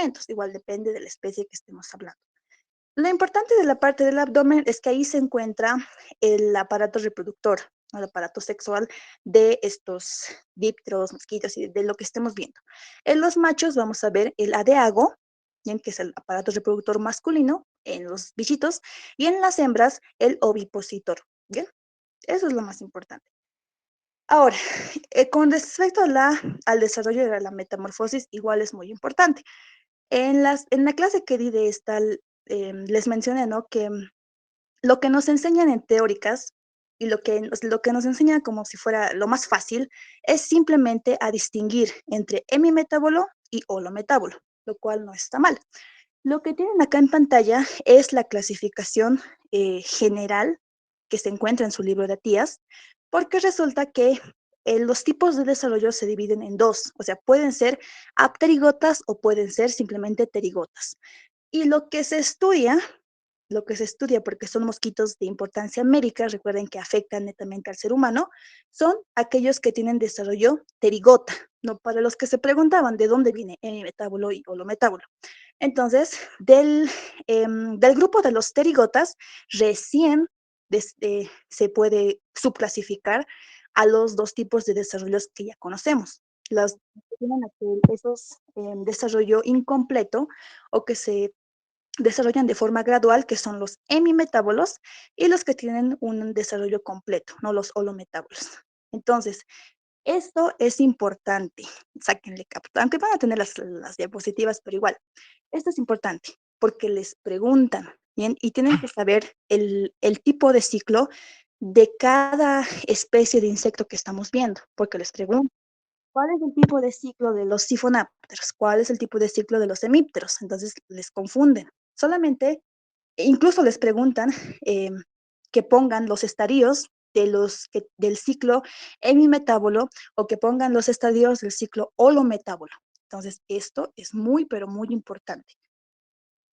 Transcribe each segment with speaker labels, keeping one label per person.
Speaker 1: alimentos. Igual depende de la especie que estemos hablando. Lo importante de la parte del abdomen es que ahí se encuentra el aparato reproductor, ¿no? El aparato sexual de estos dípteros, mosquitos y de lo que estemos viendo. En los machos vamos a ver el adeago, bien, que es el aparato reproductor masculino en los bichitos, y en las hembras el ovipositor. Bien, eso es lo más importante. Ahora, con respecto a al desarrollo de la metamorfosis, igual es muy importante. En la clase que di de esta, les mencioné, ¿no? Que lo que nos enseñan en teóricas y lo que nos enseñan como si fuera lo más fácil es simplemente a distinguir entre hemimetábolo y holometábolo, lo cual no está mal. Lo que tienen acá en pantalla es la clasificación general que se encuentra en su libro de tías, porque resulta que los tipos de desarrollo se dividen en dos, o sea, pueden ser apterigotas o pueden ser simplemente terigotas. Y lo que se estudia porque son mosquitos de importancia médica, recuerden que afectan netamente al ser humano, son aquellos que tienen desarrollo terigota, ¿no? Para los que se preguntaban de dónde viene hemimetábolo y holometábolo. Entonces, del grupo de los terigotas, recién se puede subclasificar a los dos tipos de desarrollos que ya conocemos. Los que tienen esos desarrollo incompleto o que se desarrollan de forma gradual, que son los hemimetábolos, y los que tienen un desarrollo completo, no los holometábolos. Entonces, esto es importante, sáquenle captura, aunque van a tener las diapositivas, pero igual, esto es importante porque les preguntan, ¿bien? Y tienen que saber el tipo de ciclo de cada especie de insecto que estamos viendo, porque les preguntan, ¿cuál es el tipo de ciclo de los sifonápteros? ¿Cuál es el tipo de ciclo de los hemípteros? Entonces les confunden. Solamente, incluso les preguntan eh, que pongan los estadios del ciclo hemimetábolo o que pongan los estadios del ciclo holometábolo. Entonces, esto es muy, pero muy importante.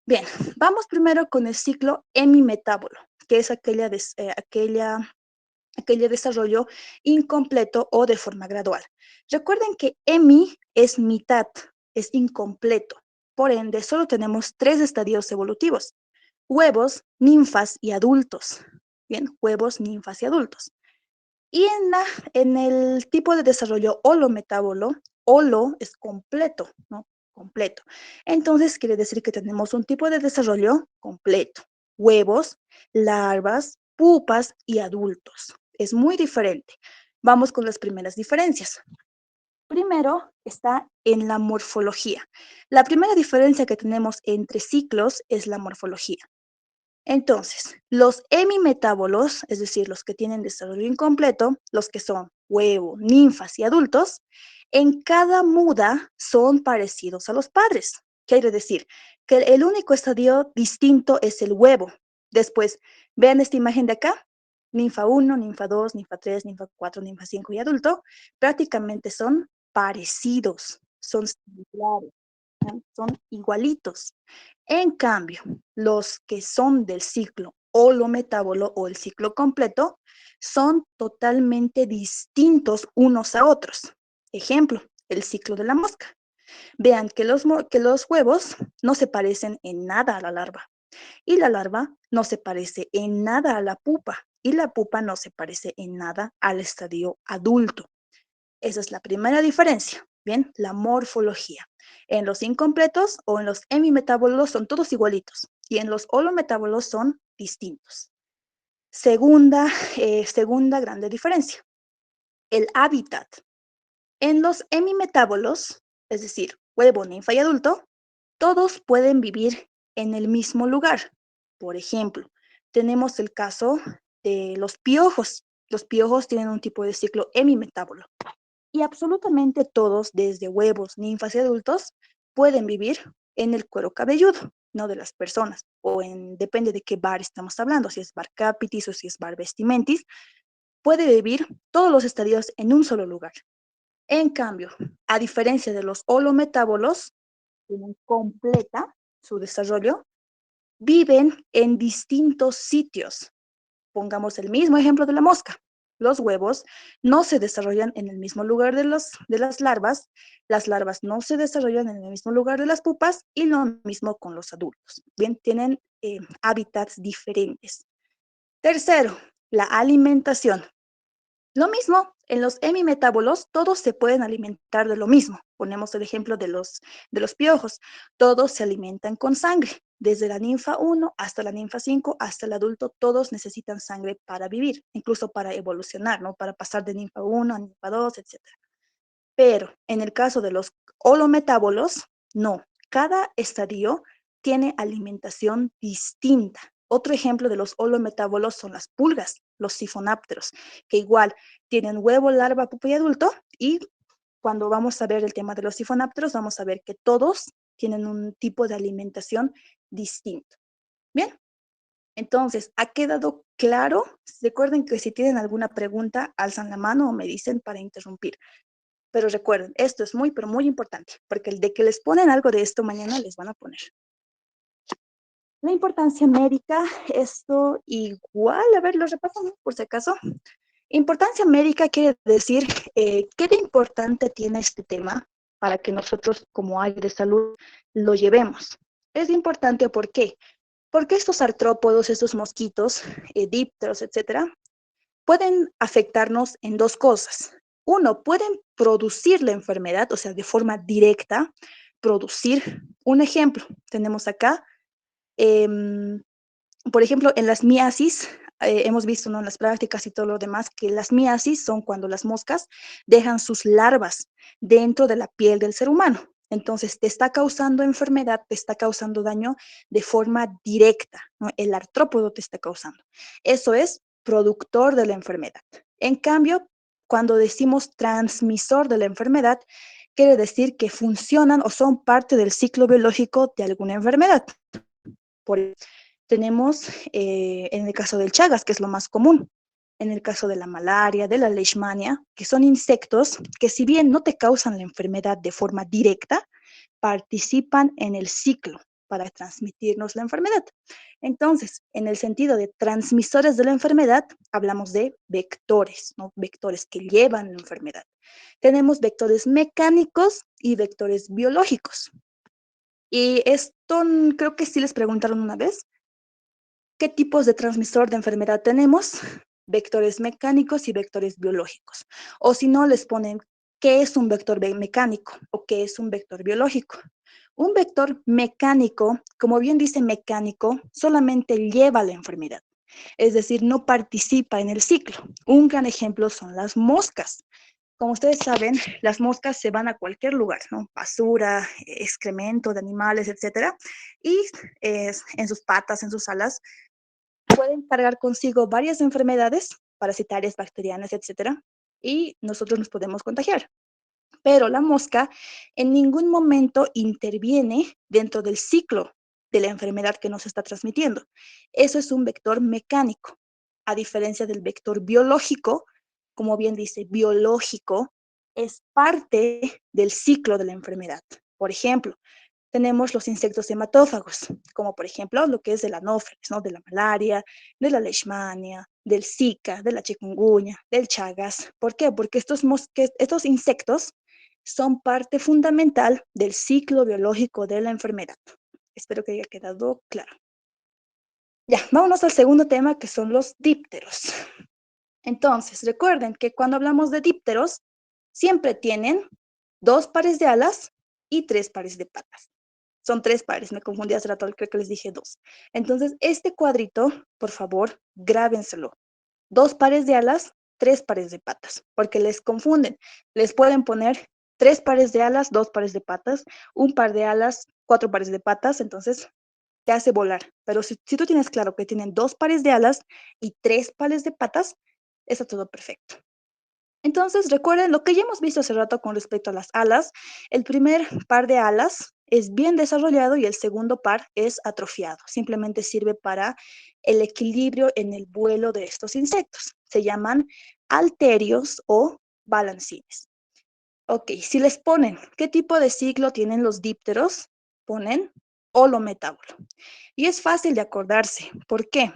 Speaker 1: Bien, vamos primero con el ciclo hemimetábolo, que es aquel desarrollo incompleto o de forma gradual. Recuerden que hemi es mitad, es incompleto. Por ende, solo tenemos tres estadios evolutivos: huevos, ninfas y adultos. Bien, huevos, ninfas y adultos. Y en el tipo de desarrollo holometábolo, holo es completo, ¿no? Completo. Entonces quiere decir que tenemos un tipo de desarrollo completo: huevos, larvas, pupas y adultos. Es muy diferente. Vamos con las primeras diferencias. Primero está en la morfología. La primera diferencia que tenemos entre ciclos es la morfología. Entonces, los hemimetábolos, es decir, los que tienen desarrollo incompleto, los que son huevo, ninfas y adultos, en cada muda son parecidos a los padres. Quiere decir que el único estadio distinto es el huevo. Después, vean esta imagen de acá: ninfa 1, ninfa 2, ninfa 3, ninfa 4, ninfa 5 y adulto, prácticamente son parecidos, son similares, ¿no? Son igualitos. En cambio, los que son del ciclo holometábolo o el ciclo completo son totalmente distintos unos a otros. Ejemplo, el ciclo de la mosca. Vean que que los huevos no se parecen en nada a la larva y la larva no se parece en nada a la pupa y la pupa no se parece en nada al estadio adulto. Esa es la primera diferencia. Bien, la morfología. En los incompletos o en los hemimetábolos son todos igualitos y en los holometábolos son distintos. Segunda grande diferencia, el hábitat. En los hemimetábolos, es decir, huevo, ninfa y adulto, todos pueden vivir en el mismo lugar. Por ejemplo, tenemos el caso de los piojos. Los piojos tienen un tipo de ciclo hemimetábolo. Y absolutamente todos, desde huevos, ninfas y adultos, pueden vivir en el cuero cabelludo, no de las personas, depende de qué bar estamos hablando, si es bar capitis o si es bar vestimentis, puede vivir todos los estadios en un solo lugar. En cambio, a diferencia de los holometábolos, tienen completa su desarrollo, viven en distintos sitios. Pongamos el mismo ejemplo de la mosca. Los huevos no se desarrollan en el mismo lugar de las larvas no se desarrollan en el mismo lugar de las pupas y lo mismo con los adultos. Bien, tienen hábitats diferentes. Tercero, la alimentación. Lo mismo, en los hemimetábolos, todos se pueden alimentar de lo mismo. Ponemos el ejemplo de los piojos. Todos se alimentan con sangre. Desde la ninfa 1 hasta la ninfa 5, hasta el adulto, todos necesitan sangre para vivir, incluso para evolucionar, ¿no? Para pasar de ninfa 1 a ninfa 2, etc. Pero en el caso de los holometábolos, no. Cada estadio tiene alimentación distinta. Otro ejemplo de los holometábolos son las pulgas, los sifonápteros, que igual tienen huevo, larva, pupa y adulto. Y cuando vamos a ver el tema de los sifonápteros, vamos a ver que todos tienen un tipo de alimentación distinto. Bien, entonces, ¿ha quedado claro? Recuerden que si tienen alguna pregunta, alzan la mano o me dicen para interrumpir. Pero recuerden, esto es muy, pero muy importante, porque el de que les ponen algo de esto mañana les van a poner. La importancia médica, esto igual, a ver, lo repasamos por si acaso. Importancia médica quiere decir qué de importante tiene este tema para que nosotros como área de salud lo llevemos. Es importante, ¿por qué? Porque estos artrópodos, estos mosquitos, dípteros, etcétera, pueden afectarnos en dos cosas. Uno, pueden producir la enfermedad, o sea, de forma directa, producir. Un ejemplo, tenemos acá, em, por ejemplo, en las miasis, hemos visto, ¿no?, en las prácticas y todo lo demás, que las miasis son cuando las moscas dejan sus larvas dentro de la piel del ser humano. Entonces, te está causando enfermedad, te está causando daño de forma directa, ¿no? El artrópodo te está causando. Eso es productor de la enfermedad. En cambio, cuando decimos transmisor de la enfermedad, quiere decir que funcionan o son parte del ciclo biológico de alguna enfermedad. Por tenemos en el caso del Chagas, que es lo más común, en el caso de la malaria, de la leishmania, que son insectos que si bien no te causan la enfermedad de forma directa, participan en el ciclo para transmitirnos la enfermedad. Entonces, en el sentido de transmisores de la enfermedad, hablamos de vectores, ¿no? Vectores que llevan la enfermedad. Tenemos vectores mecánicos y vectores biológicos. Y esto creo que sí les preguntaron una vez, ¿qué tipos de transmisor de enfermedad tenemos? Vectores mecánicos y vectores biológicos. O si no, les ponen qué es un vector mecánico o qué es un vector biológico. Un vector mecánico, como bien dice mecánico, solamente lleva la enfermedad, es decir, no participa en el ciclo. Un gran ejemplo son las moscas. Como ustedes saben, las moscas se van a cualquier lugar, ¿no? Basura, excremento de animales, etcétera, y en sus patas, en sus alas, pueden cargar consigo varias enfermedades parasitarias, bacterianas, etcétera, y nosotros nos podemos contagiar. Pero la mosca en ningún momento interviene dentro del ciclo de la enfermedad que nos está transmitiendo. Eso es un vector mecánico, a diferencia del vector biológico, como bien dice, biológico, es parte del ciclo de la enfermedad. Por ejemplo, tenemos los insectos hematófagos, como por ejemplo lo que es el anófeles, ¿no? De la malaria, de la leishmania, del Zika, de la chikungunya, del Chagas. ¿Por qué? Porque estos insectos son parte fundamental del ciclo biológico de la enfermedad. Espero que haya quedado claro. Ya, vámonos al segundo tema, que son los dípteros. Entonces, recuerden que cuando hablamos de dípteros, siempre tienen 2 pares de alas y 3 pares de patas. Son 3 pares, me confundí hace rato, creo que les dije 2. Entonces, este cuadrito, por favor, grábenselo. 2 pares de alas, 3 pares de patas, porque les confunden. Les pueden poner 3 pares de alas, 2 pares de patas, 1 par de alas, 4 pares de patas, entonces te hace volar. Pero si tú tienes claro que tienen 2 pares de alas y 3 pares de patas, está todo perfecto. Entonces, recuerden lo que ya hemos visto hace rato con respecto a las alas. El primer par de alas es bien desarrollado y el segundo par es atrofiado. Simplemente sirve para el equilibrio en el vuelo de estos insectos. Se llaman halterios o balancines. Ok, si les ponen qué tipo de ciclo tienen los dípteros, ponen holometábulo. Y es fácil de acordarse. ¿Por qué?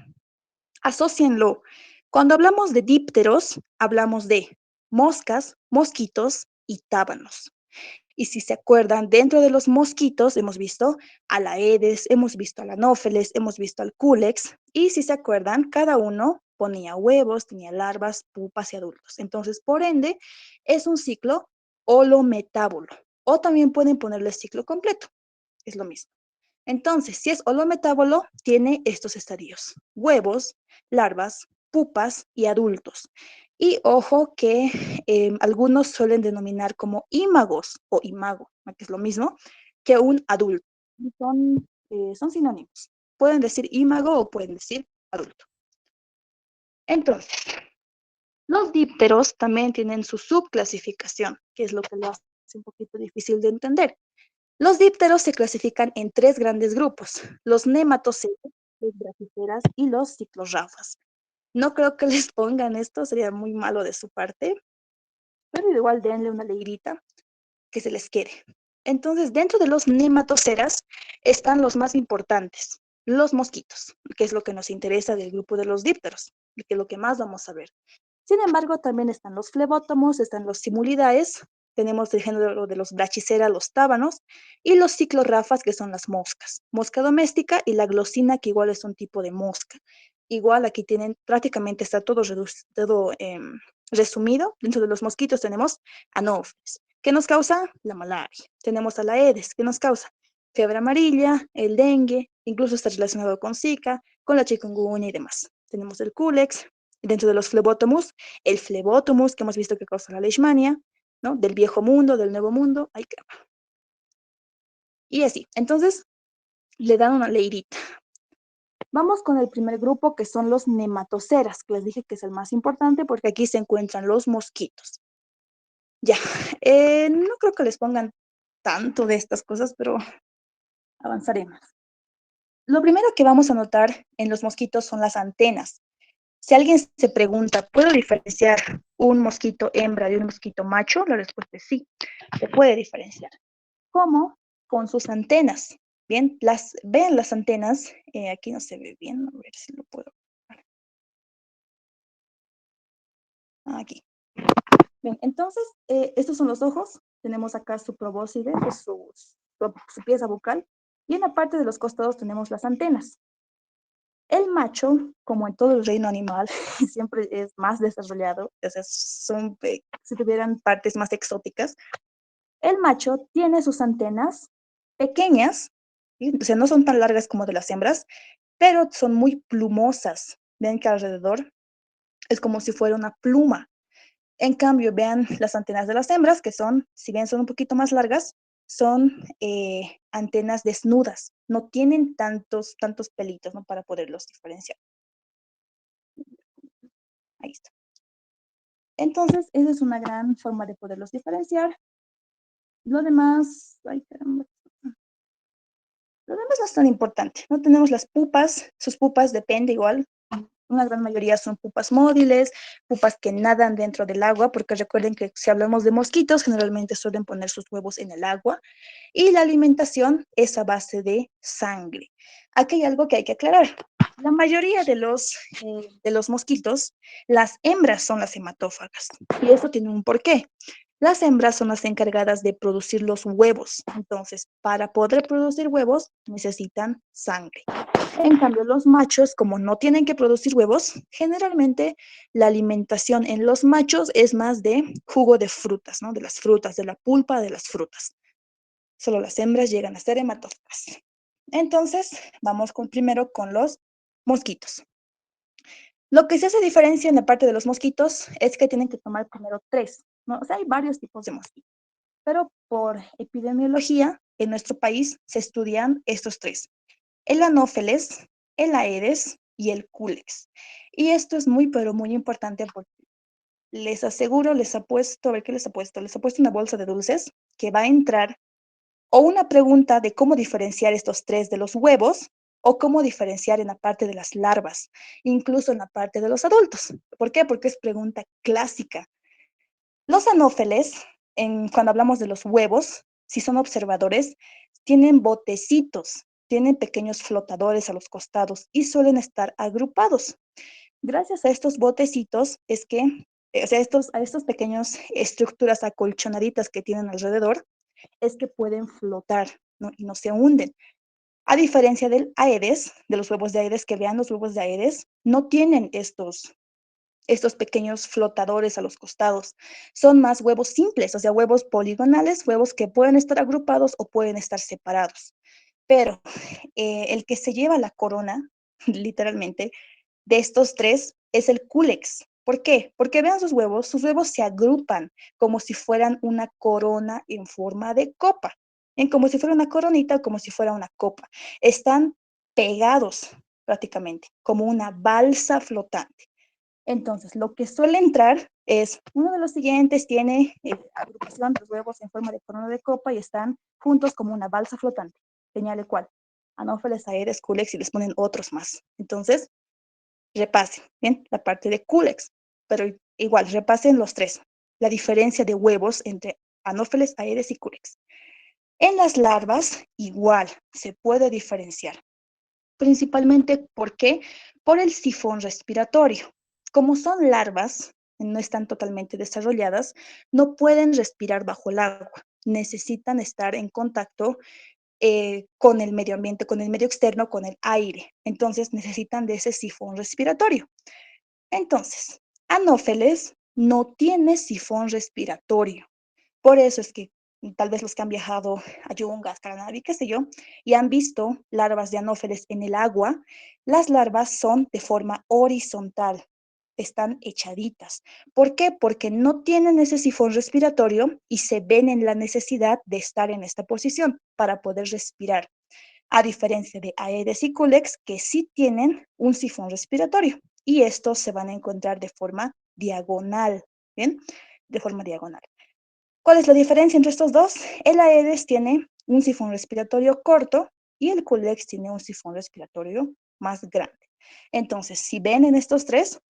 Speaker 1: Asócienlo Cuando hablamos de dípteros, hablamos de moscas, mosquitos y tábanos. Y si se acuerdan, dentro de los mosquitos hemos visto a la Aedes, hemos visto a la Anófeles, hemos visto al Culex, y si se acuerdan, cada uno ponía huevos, tenía larvas, pupas y adultos. Entonces, por ende, es un ciclo holometábolo. O también pueden ponerle ciclo completo, es lo mismo. Entonces, si es holometábolo, tiene estos estadios: huevos, larvas, pupas y adultos. Y ojo que algunos suelen denominar como ímagos o imago, ¿no?, que es lo mismo que un adulto. Son sinónimos. Pueden decir ímago o pueden decir adulto. Entonces, los dípteros también tienen su subclasificación, que es lo que lo hace un poquito difícil de entender. Los dípteros se clasifican en tres grandes grupos: los nematoceros, los brachyceras y los ciclorrafas. No creo que les pongan esto, sería muy malo de su parte, pero igual denle una leidita que se les quede. Entonces, dentro de los nematoceras están los más importantes, los mosquitos, que es lo que nos interesa del grupo de los dípteros, y que es lo que más vamos a ver. Sin embargo, también están los flebótomos, están los simulidaes, tenemos el género de los brachycera, los tábanos, y los ciclorrafas, que son las moscas, mosca doméstica y la glosina, que igual es un tipo de mosca. Igual aquí tienen, prácticamente está todo resumido. Dentro de los mosquitos tenemos anófeles, que nos causa la malaria. Tenemos a la Aedes, que nos causa fiebre amarilla, el dengue, incluso está relacionado con Zika, con la chikungunya y demás. Tenemos el Culex. Dentro de los flebótomos, el flebótomos, que hemos visto que causa la leishmania, ¿no? Del viejo mundo, del nuevo mundo, hay que... Y así. Entonces, le dan una leidita. Vamos con el primer grupo, que son los nematoceras, que les dije que es el más importante porque aquí se encuentran los mosquitos. Ya, no creo que les pongan tanto de estas cosas, pero avanzaremos. Lo primero que vamos a notar en los mosquitos son las antenas. Si alguien se pregunta, ¿puedo diferenciar un mosquito hembra de un mosquito macho? La respuesta es sí, se puede diferenciar. ¿Cómo? Con sus antenas. Bien, vean las antenas, aquí no se ve bien, a ver si lo puedo. Aquí. Bien, entonces, estos son los ojos. Tenemos acá su probóscide, que es su pieza bucal. Y en la parte de los costados tenemos las antenas. El macho, como en todo el reino animal, siempre es más desarrollado, o sea, si tuvieran partes más exóticas, el macho tiene sus antenas pequeñas, ¿sí? O sea, no son tan largas como de las hembras, pero son muy plumosas. Ven que alrededor es como si fuera una pluma. En cambio, vean las antenas de las hembras, que son, si bien son un poquito más largas, son antenas desnudas. No tienen tantos pelitos, ¿no?, para poderlos diferenciar. Ahí está. Entonces, esa es una gran forma de poderlos diferenciar. Lo demás, ay, caramba. Lo demás no es tan importante. No tenemos las pupas, sus pupas depende igual. Una gran mayoría son pupas móviles, pupas que nadan dentro del agua, porque recuerden que si hablamos de mosquitos, generalmente suelen poner sus huevos en el agua. Y la alimentación es a base de sangre. Aquí hay algo que hay que aclarar. La mayoría de los mosquitos, las hembras son las hematófagas. Y eso tiene un porqué. Las hembras son las encargadas de producir los huevos. Entonces, para poder producir huevos, necesitan sangre. En cambio, los machos, como no tienen que producir huevos, generalmente la alimentación en los machos es más de jugo de frutas, ¿no? De las frutas, de la pulpa de las frutas. Solo las hembras llegan a ser hematófagas. Entonces, vamos primero con los mosquitos. Lo que se hace diferencia en la parte de los mosquitos es que tienen que tomar primero tres, ¿no? O sea, hay varios tipos de mosquitos, pero por epidemiología, en nuestro país se estudian estos tres: el anófeles, el aedes y el culex. Y esto es muy, pero muy importante porque les aseguro, les apuesto, a ver qué les apuesto, les apuesto una bolsa de dulces que va a entrar o una pregunta de cómo diferenciar estos tres de los huevos, o cómo diferenciar en la parte de las larvas, incluso en la parte de los adultos. ¿Por qué? Porque es pregunta clásica. Los anófeles, cuando hablamos de los huevos, si son observadores, tienen botecitos, tienen pequeños flotadores a los costados y suelen estar agrupados. Gracias a estos botecitos es que, o sea, a estos pequeños estructuras acolchonaditas que tienen alrededor, es que pueden flotar, ¿no? Y no se hunden. A diferencia del Aedes, de los huevos de Aedes, que vean los huevos de Aedes, no tienen estos pequeños flotadores a los costados. Son más huevos simples, o sea, huevos poligonales, huevos que pueden estar agrupados o pueden estar separados. Pero el que se lleva la corona, literalmente, de estos tres es el Culex. ¿Por qué? Porque vean sus huevos se agrupan como si fueran una corona en forma de copa, en como si fuera una coronita o como si fuera una copa. Están pegados prácticamente, como una balsa flotante. Entonces, lo que suele entrar es, uno de los siguientes tiene agrupación de los huevos en forma de corona de copa y están juntos como una balsa flotante. Señale cuál. Anófeles, Aedes, Culex y les ponen otros más. Entonces, repasen, ¿bien? La parte de Culex, pero igual, repasen los tres. La diferencia de huevos entre Anófeles, Aedes y Culex. En las larvas, igual, se puede diferenciar. Principalmente, ¿por qué? Por el sifón respiratorio. Como son larvas, no están totalmente desarrolladas, no pueden respirar bajo el agua. Necesitan estar en contacto con el medio ambiente, con el medio externo, con el aire. Entonces necesitan de ese sifón respiratorio. Entonces, Anófeles no tiene sifón respiratorio. Por eso es que tal vez los que han viajado a Yungas, Caranavi, qué sé yo, y han visto larvas de anófeles en el agua, las larvas son de forma horizontal, están echaditas. ¿Por qué? Porque no tienen ese sifón respiratorio y se ven en la necesidad de estar en esta posición para poder respirar, a diferencia de Aedes y Culex, que sí tienen un sifón respiratorio y estos se van a encontrar de forma diagonal, ¿bien? De forma diagonal. ¿Cuál es la diferencia entre estos dos? El Aedes tiene un sifón respiratorio corto y el Culex tiene un sifón respiratorio más grande. Entonces, si ven en estos tres,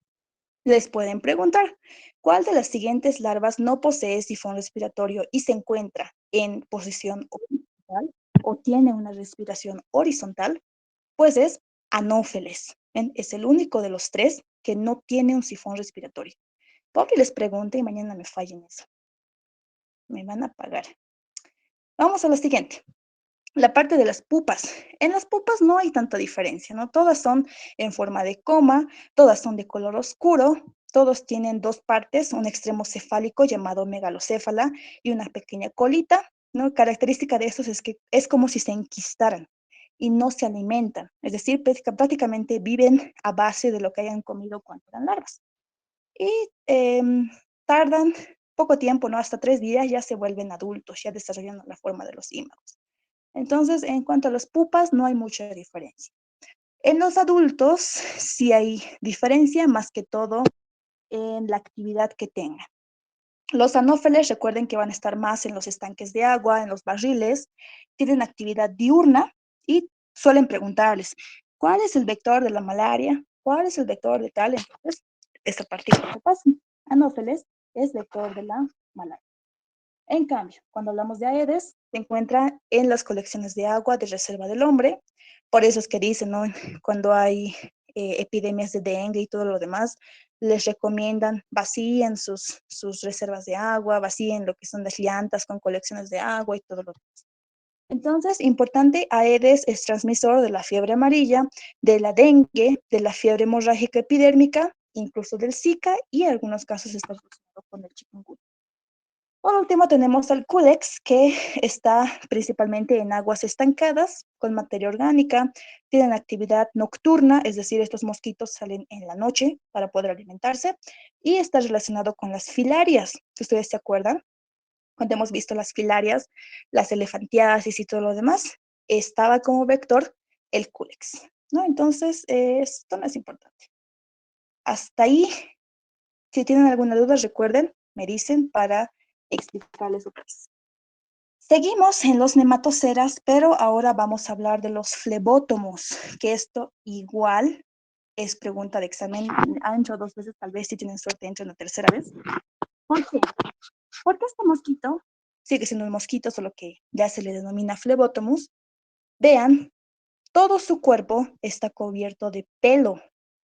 Speaker 1: les pueden preguntar, ¿cuál de las siguientes larvas no posee sifón respiratorio y se encuentra en posición horizontal o tiene una respiración horizontal? Pues es Anófeles. ¿Ven? Es el único de los tres que no tiene un sifón respiratorio. Pobre les pregunte y mañana me fallen eso. Me van a pagar. Vamos a la siguiente. La parte de las pupas. En las pupas no hay tanta diferencia, ¿no? Todas son en forma de coma, todas son de color oscuro, todos tienen dos partes, un extremo cefálico llamado megalocéfala y una pequeña colita, ¿no? Característica de estos es que es como si se enquistaran y no se alimentan, es decir, prácticamente viven a base de lo que hayan comido cuando eran larvas. Y tardan poco tiempo, ¿no? Hasta 3 días ya se vuelven adultos, ya desarrollan la forma de los ímagos. Entonces, en cuanto a las pupas, no hay mucha diferencia. En los adultos sí hay diferencia, más que todo en la actividad que tengan. Los anófeles, recuerden que van a estar más en los estanques de agua, en los barriles, tienen actividad diurna y suelen preguntarles, ¿cuál es el vector de la malaria? ¿Cuál es el vector de tal? Entonces, esta partida que pasa. Anófeles es vector de la malaria. En cambio, cuando hablamos de Aedes, se encuentra en las colecciones de agua de reserva del hombre. Por eso es que dicen, ¿no? Cuando hay epidemias de dengue y todo lo demás, les recomiendan vacíen sus reservas de agua, vacíen lo que son las llantas con colecciones de agua y todo lo demás. Entonces, importante, Aedes es transmisor de la fiebre amarilla, de la dengue, de la fiebre hemorrágica epidérmica, incluso del Zika y en algunos casos está relacionado con el chikungunya. Por último, tenemos al Culex, que está principalmente en aguas estancadas, con materia orgánica, tienen actividad nocturna, es decir, estos mosquitos salen en la noche para poder alimentarse, y está relacionado con las filarias, si ustedes se acuerdan, cuando hemos visto las filarias, las elefantiasis y todo lo demás, estaba como vector el Culex, ¿no? Entonces, esto no es importante. Hasta ahí, si tienen alguna duda, recuerden, me dicen para explicarles otra vez. Seguimos en los nematoceras, pero ahora vamos a hablar de los flebótomos, que esto igual es pregunta de examen. Han hecho 2 veces, tal vez si tienen suerte entren la tercera vez. ¿Por qué? Porque este mosquito sigue siendo un mosquito, solo que ya se le denomina flebótomus. Vean, todo su cuerpo está cubierto de pelo,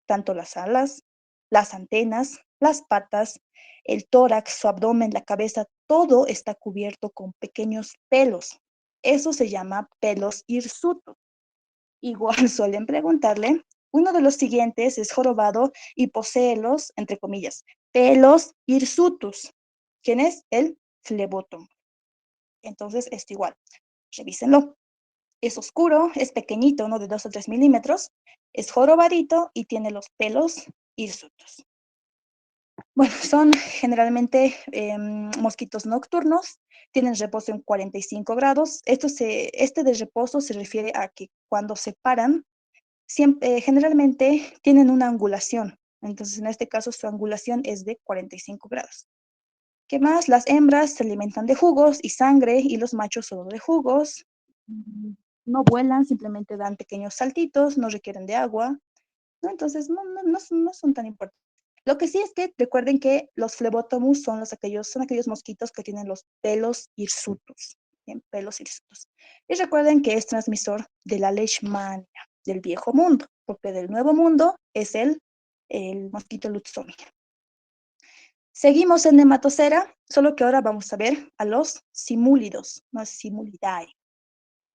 Speaker 1: tanto las alas las antenas, las patas, el tórax, su abdomen, la cabeza, todo está cubierto con pequeños pelos. Eso se llama pelos hirsutos. Igual suelen preguntarle, uno de los siguientes es jorobado y posee los, entre comillas, pelos hirsutus. ¿Quién es? El flebótomo. Entonces, esto igual, revísenlo. Es oscuro, es pequeñito, ¿no? De 2 o 3 milímetros, es jorobadito y tiene los pelos hirsutos. Bueno, son generalmente mosquitos nocturnos, tienen reposo en 45 grados. Este de reposo se refiere a que cuando se paran, generalmente tienen una angulación. Entonces, en este caso, su angulación es de 45 grados. ¿Qué más? Las hembras se alimentan de jugos y sangre y los machos solo de jugos. Mm, No vuelan, simplemente dan pequeños saltitos, no requieren de agua, ¿no? Entonces, no son tan importantes. Lo que sí es que recuerden que los flebotomus son aquellos mosquitos que tienen los pelos hirsutos, ¿bien? Pelos hirsutos. Y recuerden que es transmisor de la leishmania, del viejo mundo, porque del nuevo mundo es el mosquito Lutzomia. Seguimos en nematocera, solo que ahora vamos a ver a los simúlidos, los simulidae.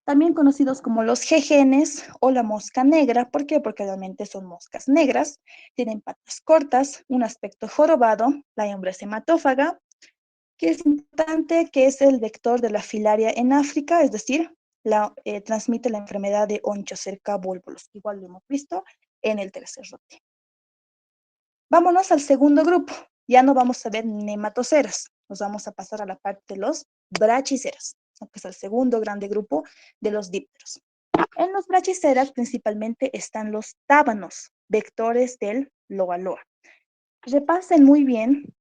Speaker 1: También conocidos como los jejenes o la mosca negra. ¿Por qué? Porque realmente son moscas negras, tienen patas cortas, un aspecto jorobado, la hembra es hematófaga, que es importante que es el vector de la filaria en África, es decir, transmite la enfermedad de onchocerca volvolos, igual lo hemos visto en el tercer rote. Vámonos al segundo grupo. Ya no vamos a ver nematoceras. Nos vamos a pasar a la parte de los brachiceras, que es el segundo grande grupo de los dípteros. En los brachiceras principalmente están los tábanos, vectores del loa loa. Repasen muy bien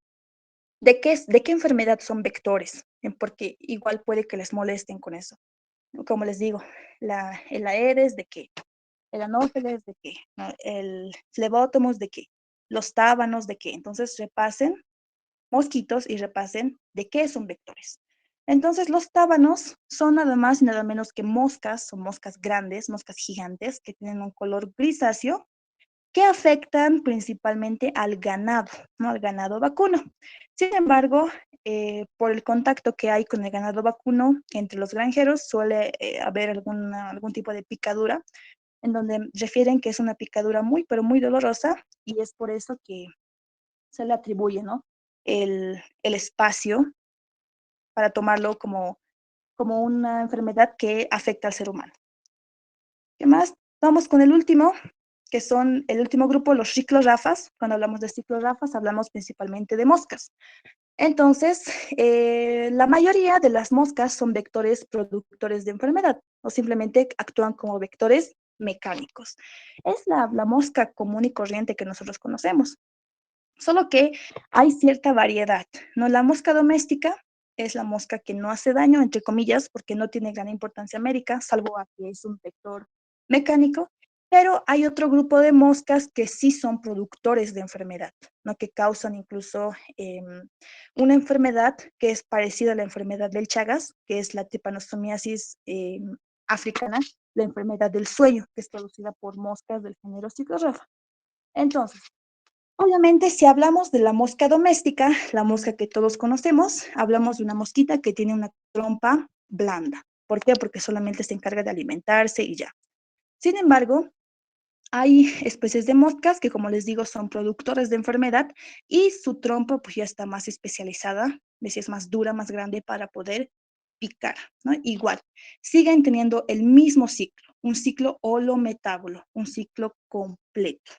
Speaker 1: de qué enfermedad son vectores, porque igual puede que les molesten con eso. Como les digo, el Aedes de qué, el Anófeles de qué, ¿no? El Flebótomos de qué, los tábanos de qué. Entonces repasen mosquitos y repasen de qué son vectores. Entonces los tábanos son nada más y nada menos que moscas, son moscas grandes, moscas gigantes que tienen un color grisáceo que afectan principalmente al ganado, ¿no? Al ganado vacuno. Sin embargo, por el contacto que hay con el ganado vacuno entre los granjeros, suele haber algún tipo de picadura, en donde refieren que es una picadura muy, pero muy dolorosa, y es por eso que se le atribuye, ¿no? El espacio para tomarlo como una enfermedad que afecta al ser humano. ¿Qué más? Vamos con el último, que son el último grupo, los ciclorrafas. Cuando hablamos de ciclorrafas, hablamos principalmente de moscas. Entonces, la mayoría de las moscas son vectores productores de enfermedad o simplemente actúan como vectores mecánicos. Es la mosca común y corriente que nosotros conocemos. Solo que hay cierta variedad, ¿no? La mosca doméstica es la mosca que no hace daño, entre comillas, porque no tiene gran importancia médica, salvo a que es un vector mecánico, pero hay otro grupo de moscas que sí son productores de enfermedad, ¿no? Que causan incluso una enfermedad que es parecida a la enfermedad del Chagas, que es la trypanosomiasis africana, la enfermedad del sueño, que es producida por moscas del género Cyclorrapha. Entonces, obviamente, si hablamos de la mosca doméstica, la mosca que todos conocemos, hablamos de una mosquita que tiene una trompa blanda. ¿Por qué? Porque solamente se encarga de alimentarse y ya. Sin embargo, hay especies de moscas que, como les digo, son productores de enfermedad y su trompa pues ya está más especializada, es más dura, más grande para poder picar, ¿no? Igual, siguen teniendo el mismo ciclo, un ciclo holometábolo, un ciclo completo.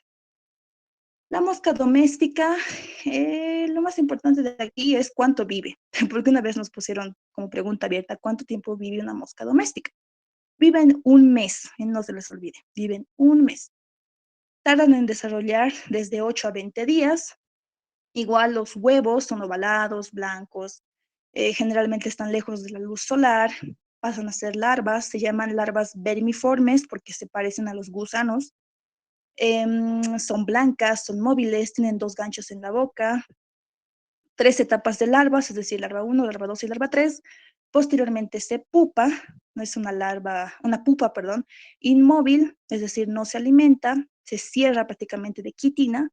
Speaker 1: La mosca doméstica, lo más importante de aquí es cuánto vive, porque una vez nos pusieron como pregunta abierta, ¿cuánto tiempo vive una mosca doméstica? Viven un mes, no se les olvide, viven un mes. Tardan en desarrollar desde 8 a 20 días. Igual los huevos son ovalados, blancos, generalmente están lejos de la luz solar, pasan a ser larvas, se llaman larvas vermiformes porque se parecen a los gusanos. Son blancas, son móviles, tienen 2 ganchos en la boca, 3 etapas de larvas, es decir, larva 1, larva 2 y larva 3. Posteriormente se pupa, no es una pupa, perdón, inmóvil, es decir, no se alimenta, se cierra prácticamente de quitina.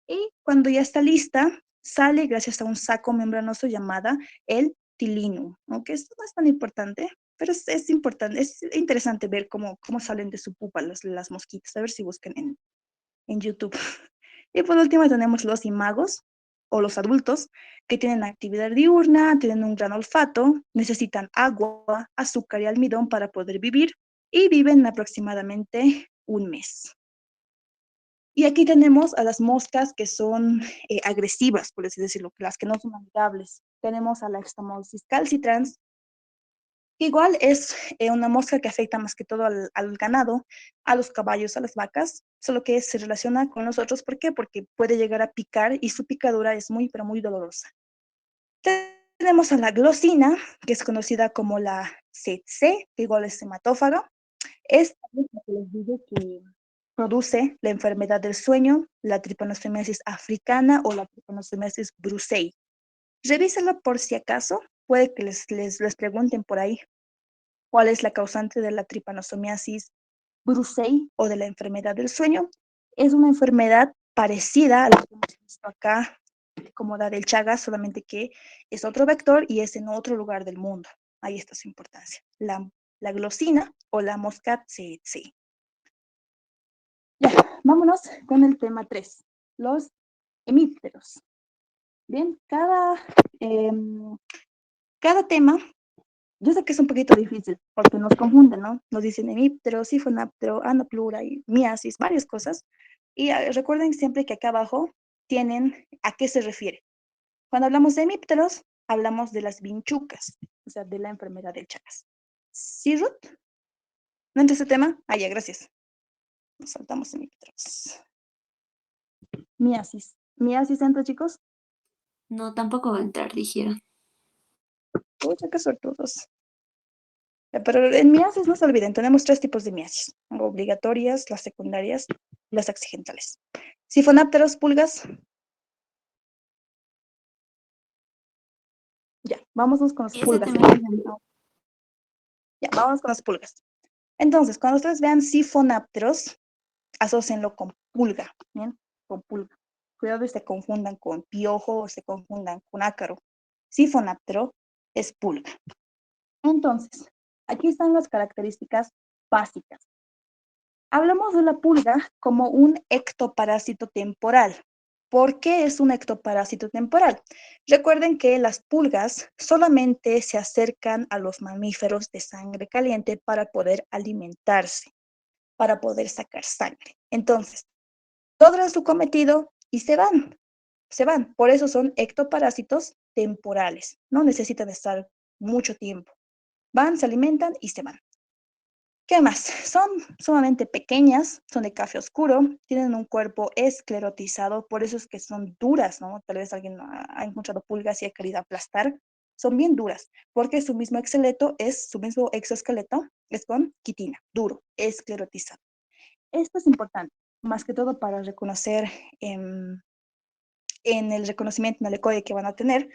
Speaker 1: Y cuando ya está lista, sale gracias a un saco membranoso llamada el tilinum, aunque esto no es tan importante, pero es importante, es interesante ver cómo salen de su pupa las mosquitas. A ver si buscan en YouTube. Y por último tenemos los imagos o los adultos que tienen actividad diurna, tienen un gran olfato, necesitan agua, azúcar y almidón para poder vivir y viven aproximadamente un mes. Y aquí tenemos a las moscas que son agresivas, por así decirlo, las que no son amigables. Tenemos a la Extomolsis calcitrans, que igual es una mosca que afecta más que todo al ganado, a los caballos, a las vacas, solo que se relaciona con nosotros. ¿Por qué? Porque puede llegar a picar y su picadura es muy, pero muy dolorosa. Tenemos a la glosina, que es conocida como la tsetse, que igual es hematófaga. Esta es la que les digo que produce la enfermedad del sueño, la trypanosomiasis africana o la trypanosomiasis brucei. Revísenlo por si acaso, puede que les pregunten por ahí cuál es la causante de la trypanosomiasis brucei o de la enfermedad del sueño. Es una enfermedad parecida a la que hemos visto acá, como la del Chagas, solamente que es otro vector y es en otro lugar del mundo. Ahí está su importancia. La glosina o la mosca tsetse. Ya, vámonos con el tema 3, los hemípteros. Bien, eh, cada tema, yo sé que es un poquito difícil porque nos confunden, ¿no? Nos dicen hemíptero, sifonáptero, anaplura y miasis, varias cosas. Y recuerden siempre que acá abajo tienen a qué se refiere. Cuando hablamos de hemípteros, hablamos de las vinchucas, o sea, de la enfermedad del Chagas. ¿Sí, Ruth? ¿No entra ese tema? Ah, ya, gracias. Nos saltamos hemípteros. Miasis. ¿Miasis entra, chicos?
Speaker 2: No, tampoco va a entrar, dijeron.
Speaker 1: Pucha, qué suertudos. Pero en miasis no se olviden, tenemos 3 tipos de miasis: obligatorias, las secundarias y las accidentales. Sifonápteros, pulgas. Ya, vámonos con las
Speaker 2: Ese
Speaker 1: pulgas.
Speaker 2: también.
Speaker 1: Ya, vámonos con las pulgas. Entonces, cuando ustedes vean sifonápteros, asócienlo con pulga, ¿bien? Con pulga. Cuidado y se confundan con piojo o se confundan con ácaro. Sifonáptero es pulga. Entonces, aquí están las características básicas. Hablamos de la pulga como un ectoparásito temporal. ¿Por qué es un ectoparásito temporal? Recuerden que las pulgas solamente se acercan a los mamíferos de sangre caliente para poder alimentarse, para poder sacar sangre. Entonces, logran su cometido y se van, se van. Por eso son ectoparásitos temporales. No necesitan estar mucho tiempo. Van, se alimentan y se van. ¿Qué más? Son sumamente pequeñas, son de café oscuro, tienen un cuerpo esclerotizado, por eso es que son duras, ¿no? Tal vez alguien ha encontrado pulgas y ha querido aplastar. Son bien duras, porque su mismo exoesqueleto es con quitina, duro, esclerotizado. Esto es importante, más que todo para reconocer en el reconocimiento en el ECOE que van a tener.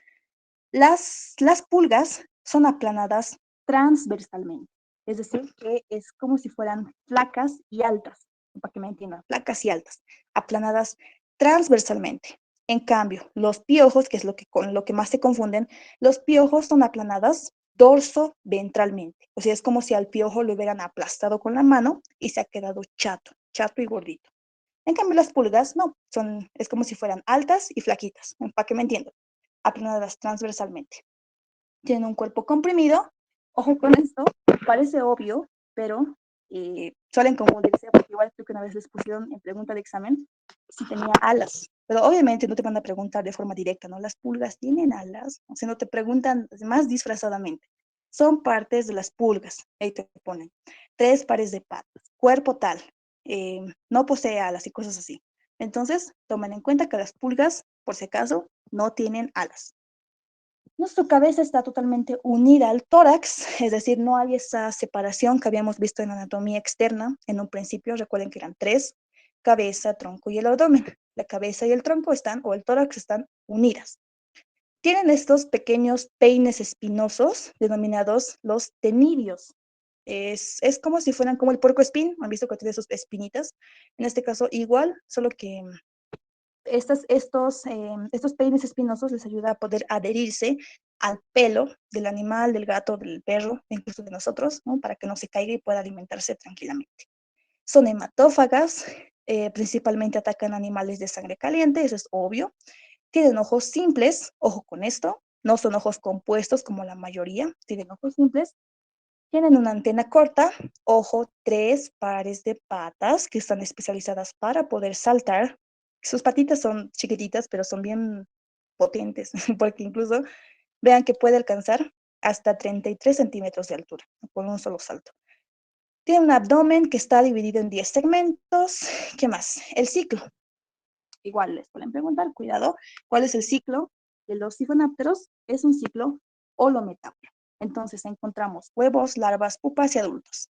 Speaker 1: Las pulgas son aplanadas transversalmente, es decir, que es como si fueran flacas y altas, para que me entiendan, flacas y altas, aplanadas transversalmente. En cambio, los piojos, que es con lo que más se confunden, los piojos son aplanadas dorso ventralmente. O sea, es como si al piojo lo hubieran aplastado con la mano y se ha quedado chato, chato y gordito. En cambio, las pulgas no, es como si fueran altas y flaquitas, para que me entiendan, aplanadas transversalmente. Tienen un cuerpo comprimido. Ojo con esto, parece obvio, pero suelen confundirse, porque igual creo que una vez les pusieron en pregunta de examen si tenía alas. Pero obviamente no te van a preguntar de forma directa, ¿no? Las pulgas tienen alas, o sea, no te preguntan más disfrazadamente. Son partes de las pulgas. Ahí te ponen 3 pares de patas, cuerpo tal, no posee alas y cosas así. Entonces, tomen en cuenta que las pulgas, por si acaso, no tienen alas. Nuestra cabeza está totalmente unida al tórax, es decir, no hay esa separación que habíamos visto en anatomía externa en un principio. Recuerden que eran 3: cabeza, tronco y el abdomen. La cabeza y el tronco o el tórax están unidas. Tienen estos pequeños peines espinosos denominados los tenidios. Es como si fueran como el puercoespín, han visto que tiene sus espinitas. En este caso igual, solo que estos peines espinosos les ayuda a poder adherirse al pelo del animal, del gato, del perro, incluso de nosotros, ¿no? Para que no se caiga y pueda alimentarse tranquilamente. Son hematófagas, principalmente atacan animales de sangre caliente, eso es obvio. Tienen ojos simples, ojo con esto, no son ojos compuestos como la mayoría, tienen ojos simples. Tienen una antena corta, ojo, 3 pares de patas que están especializadas para poder saltar. Sus patitas son chiquititas, pero son bien potentes, porque incluso vean que puede alcanzar hasta 33 centímetros de altura con un solo salto. Tiene un abdomen que está dividido en 10 segmentos. ¿Qué más? El ciclo. Igual les pueden preguntar, cuidado, ¿cuál es el ciclo de los sifonápteros? Es un ciclo holometámero. Entonces encontramos huevos, larvas, pupas y adultos.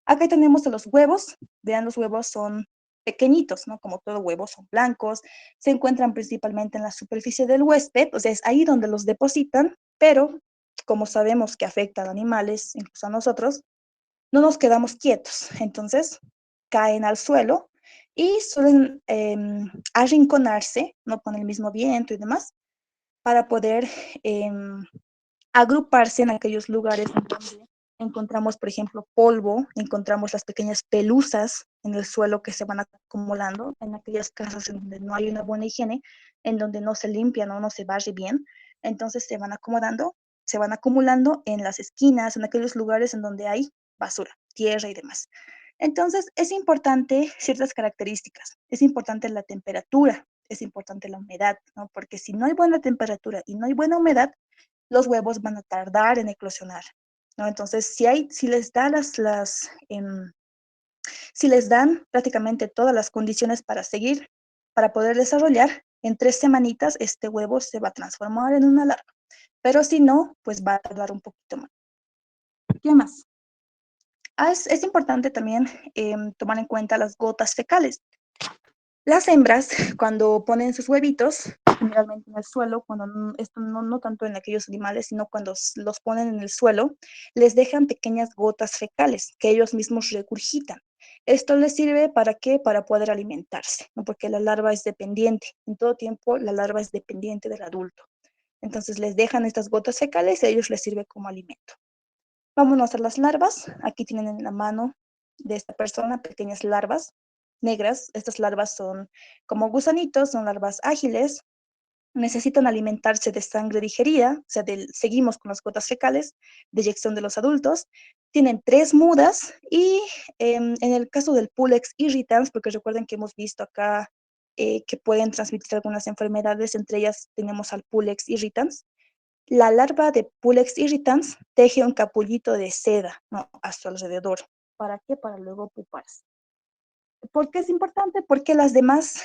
Speaker 1: Acá tenemos a los huevos. Vean, los huevos son pequeñitos, ¿no? Como todo huevo, son blancos. Se encuentran principalmente en la superficie del huésped, o sea, es ahí donde los depositan, pero como sabemos que afectan a animales, incluso a nosotros, no nos quedamos quietos. Entonces, caen al suelo y suelen arrinconarse, ¿no? Con el mismo viento y demás, para poder agruparse en aquellos lugares en donde encontramos, por ejemplo, polvo, encontramos las pequeñas pelusas en el suelo que se van acumulando, en aquellas casas en donde no hay una buena higiene, en donde no se limpian o no se barre bien, entonces se van acomodando, se van acumulando en las esquinas, en aquellos lugares en donde hay basura, tierra y demás. Entonces, es importante ciertas características, es importante la temperatura, es importante la humedad, ¿no? Porque si no hay buena temperatura y no hay buena humedad, los huevos van a tardar en eclosionar, ¿no? Entonces, si les da si les dan prácticamente todas las condiciones para seguir, para poder desarrollar, en 3 semanitas este huevo se va a transformar en una larva. Pero si no, pues va a tardar un poquito más. ¿Qué más? Es importante también tomar en cuenta las gotas fecales. Las hembras, cuando ponen sus huevitos, generalmente en el suelo, esto no tanto en aquellos animales, sino cuando los ponen en el suelo, les dejan pequeñas gotas fecales que ellos mismos regurgitan. Esto les sirve para qué? Para poder alimentarse, ¿no? Porque la larva es dependiente. En todo tiempo, la larva es dependiente del adulto. Entonces les dejan estas gotas fecales y a ellos les sirve como alimento. Vámonos a las larvas. Aquí tienen en la mano de esta persona pequeñas larvas negras. Estas larvas son como gusanitos, son larvas ágiles, necesitan alimentarse de sangre digerida, o sea, seguimos con las gotas fecales, deyección de los adultos. Tienen 3 mudas y en el caso del Pulex irritans, porque recuerden que hemos visto acá que pueden transmitir algunas enfermedades, entre ellas tenemos al Pulex irritans. La larva de Pulex irritans teje un capullito de seda, ¿no? A su alrededor. ¿Para qué? Para luego puparse. ¿Por qué es importante? Porque las demás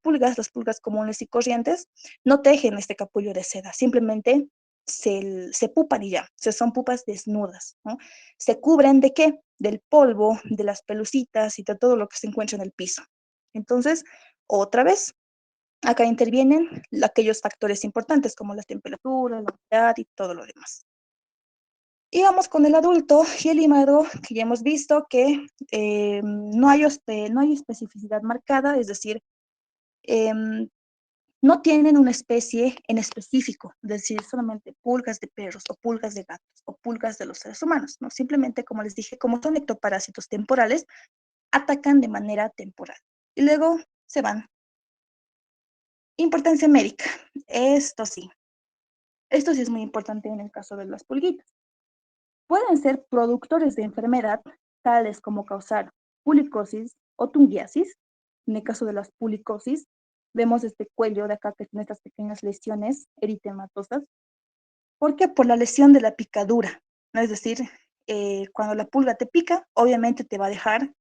Speaker 1: pulgas, las pulgas comunes y corrientes, no tejen este capullo de seda, simplemente se pupan y ya, o sea, son pupas desnudas, ¿no? Se cubren de qué? Del polvo, de las pelucitas y de todo lo que se encuentra en el piso. Entonces, otra vez, acá intervienen aquellos factores importantes como la temperatura, la humedad y todo lo demás. Y vamos con el adulto y el hímado, que ya hemos visto que no hay especificidad marcada, es decir, eh, no tienen una especie en específico, es decir, solamente pulgas de perros o pulgas de gatos o pulgas de los seres humanos, ¿no? Simplemente, como les dije, como son ectoparásitos temporales, atacan de manera temporal y luego se van. Importancia médica, esto sí es muy importante en el caso de las pulguitas. Pueden ser productores de enfermedad, tales como causar pulicosis o tungiasis. En el caso de las pulicosis, vemos este cuello de acá que tiene estas pequeñas lesiones eritematosas. ¿Por qué? Por la lesión de la picadura, ¿no? Es decir, cuando la pulga te pica, obviamente te va a dejar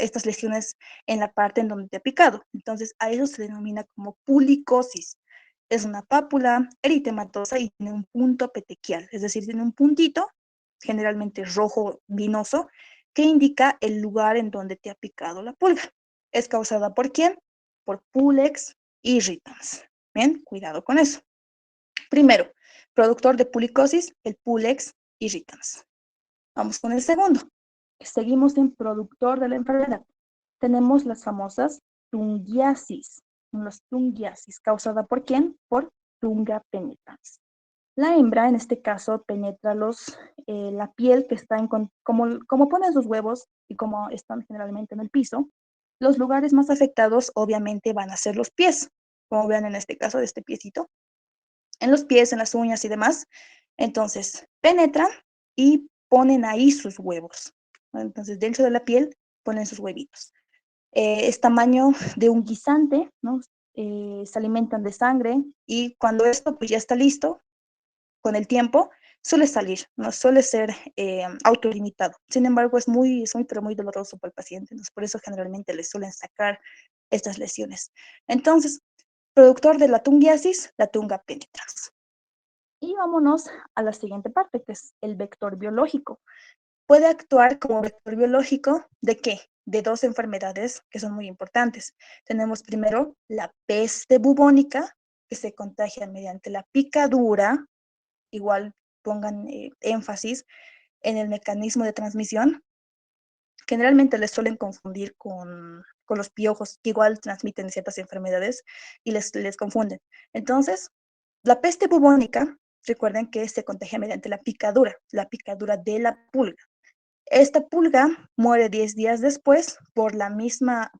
Speaker 1: estas lesiones en la parte en donde te ha picado. Entonces, a eso se denomina como pulicosis. Es una pápula eritematosa y tiene un punto petequial, es decir, tiene un puntito, generalmente rojo vinoso, que indica el lugar en donde te ha picado la pulga. ¿Es causada por quién? Por Pulex irritans. Bien, cuidado con eso. Primero, productor de pulicosis, el Pulex irritans. Vamos con el segundo. Seguimos en productor de la enfermedad. Tenemos las famosas tungiasis. Los tungiasis, ¿causada por quién? Por Tunga penetrans. La hembra, en este caso, penetra la piel que está como ponen sus huevos y como están generalmente en el piso. Los lugares más afectados, obviamente, van a ser los pies, como vean en este caso de este piecito, en los pies, en las uñas y demás. Entonces, penetran y ponen ahí sus huevos. Entonces, dentro de la piel ponen sus huevitos. Es tamaño de un guisante, ¿no? Se alimentan de sangre y cuando esto pues ya está listo, con el tiempo, suele salir, no suele ser autolimitado. Sin embargo, pero muy doloroso para el paciente. Entonces, por eso generalmente le suelen sacar estas lesiones. Entonces, productor de la tungiasis, la tunga penetrans. Y vámonos a la siguiente parte, que es el vector biológico. Puede actuar como vector biológico ¿de qué? De dos enfermedades que son muy importantes. Tenemos primero la peste bubónica, que se contagia mediante la picadura. Igual pongan énfasis en el mecanismo de transmisión. Generalmente les suelen confundir con los piojos, que igual transmiten ciertas enfermedades y les confunden. Entonces, la peste bubónica, recuerden que se contagia mediante la picadura de la pulga. Esta pulga muere 10 días después por la misma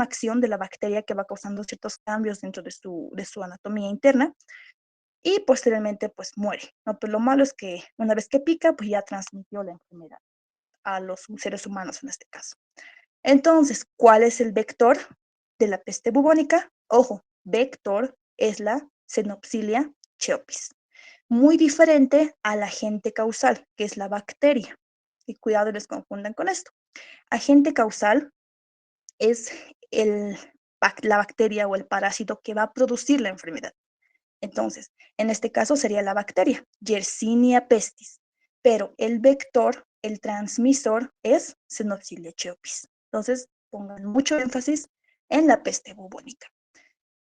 Speaker 1: acción de la bacteria que va causando ciertos cambios dentro de su anatomía interna y posteriormente pues muere, ¿no? Pero lo malo es que una vez que pica, pues ya transmitió la enfermedad a los seres humanos en este caso. Entonces, ¿cuál es el vector de la peste bubónica? Ojo, vector es la Xenopsilia cheopis. Muy diferente al agente causal, que es la bacteria. Y cuidado, les confundan con esto. Agente causal es la bacteria o el parásito que va a producir la enfermedad. Entonces, en este caso sería la bacteria, Yersinia pestis, pero el vector, el transmisor es Xenopsilia cheopis. Entonces, pongan mucho énfasis en la peste bubónica.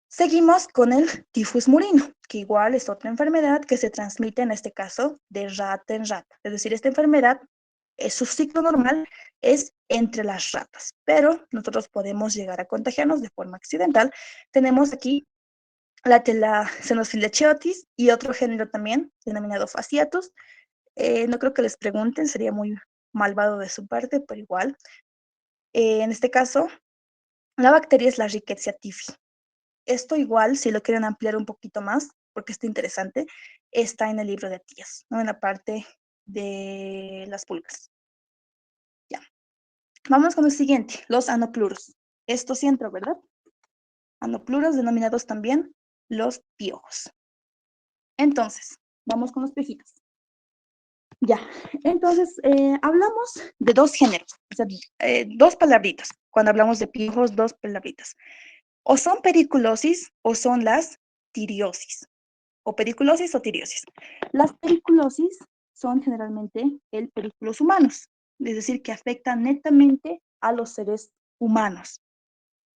Speaker 1: Seguimos con el tifus murino, que igual es otra enfermedad que se transmite en este caso de rata en rata. Es decir, esta enfermedad, su ciclo normal es entre las ratas, pero nosotros podemos llegar a contagiarnos de forma accidental. Tenemos aquí la Xenophila cheotis y otro género también, denominado fasciatus. No creo que les pregunten, sería muy malvado de su parte, pero igual. En este caso, la bacteria es la Rickettsia tifi. Esto igual, si lo quieren ampliar un poquito más, porque está interesante, está en el libro de tías, ¿no? En la parte de las pulgas. Ya. Vamos con el siguiente, los anopluros. Esto sí entró, ¿verdad? Anopluros denominados también los piojos. Entonces, vamos con los piojitos. Ya, entonces hablamos de dos géneros, o sea, dos palabritas. Cuando hablamos de piojos, dos palabritas. O son periculosis o son las tiriosis. O periculosis o tiriosis. Las periculosis son generalmente el periculos humanos, es decir, que afectan netamente a los seres humanos.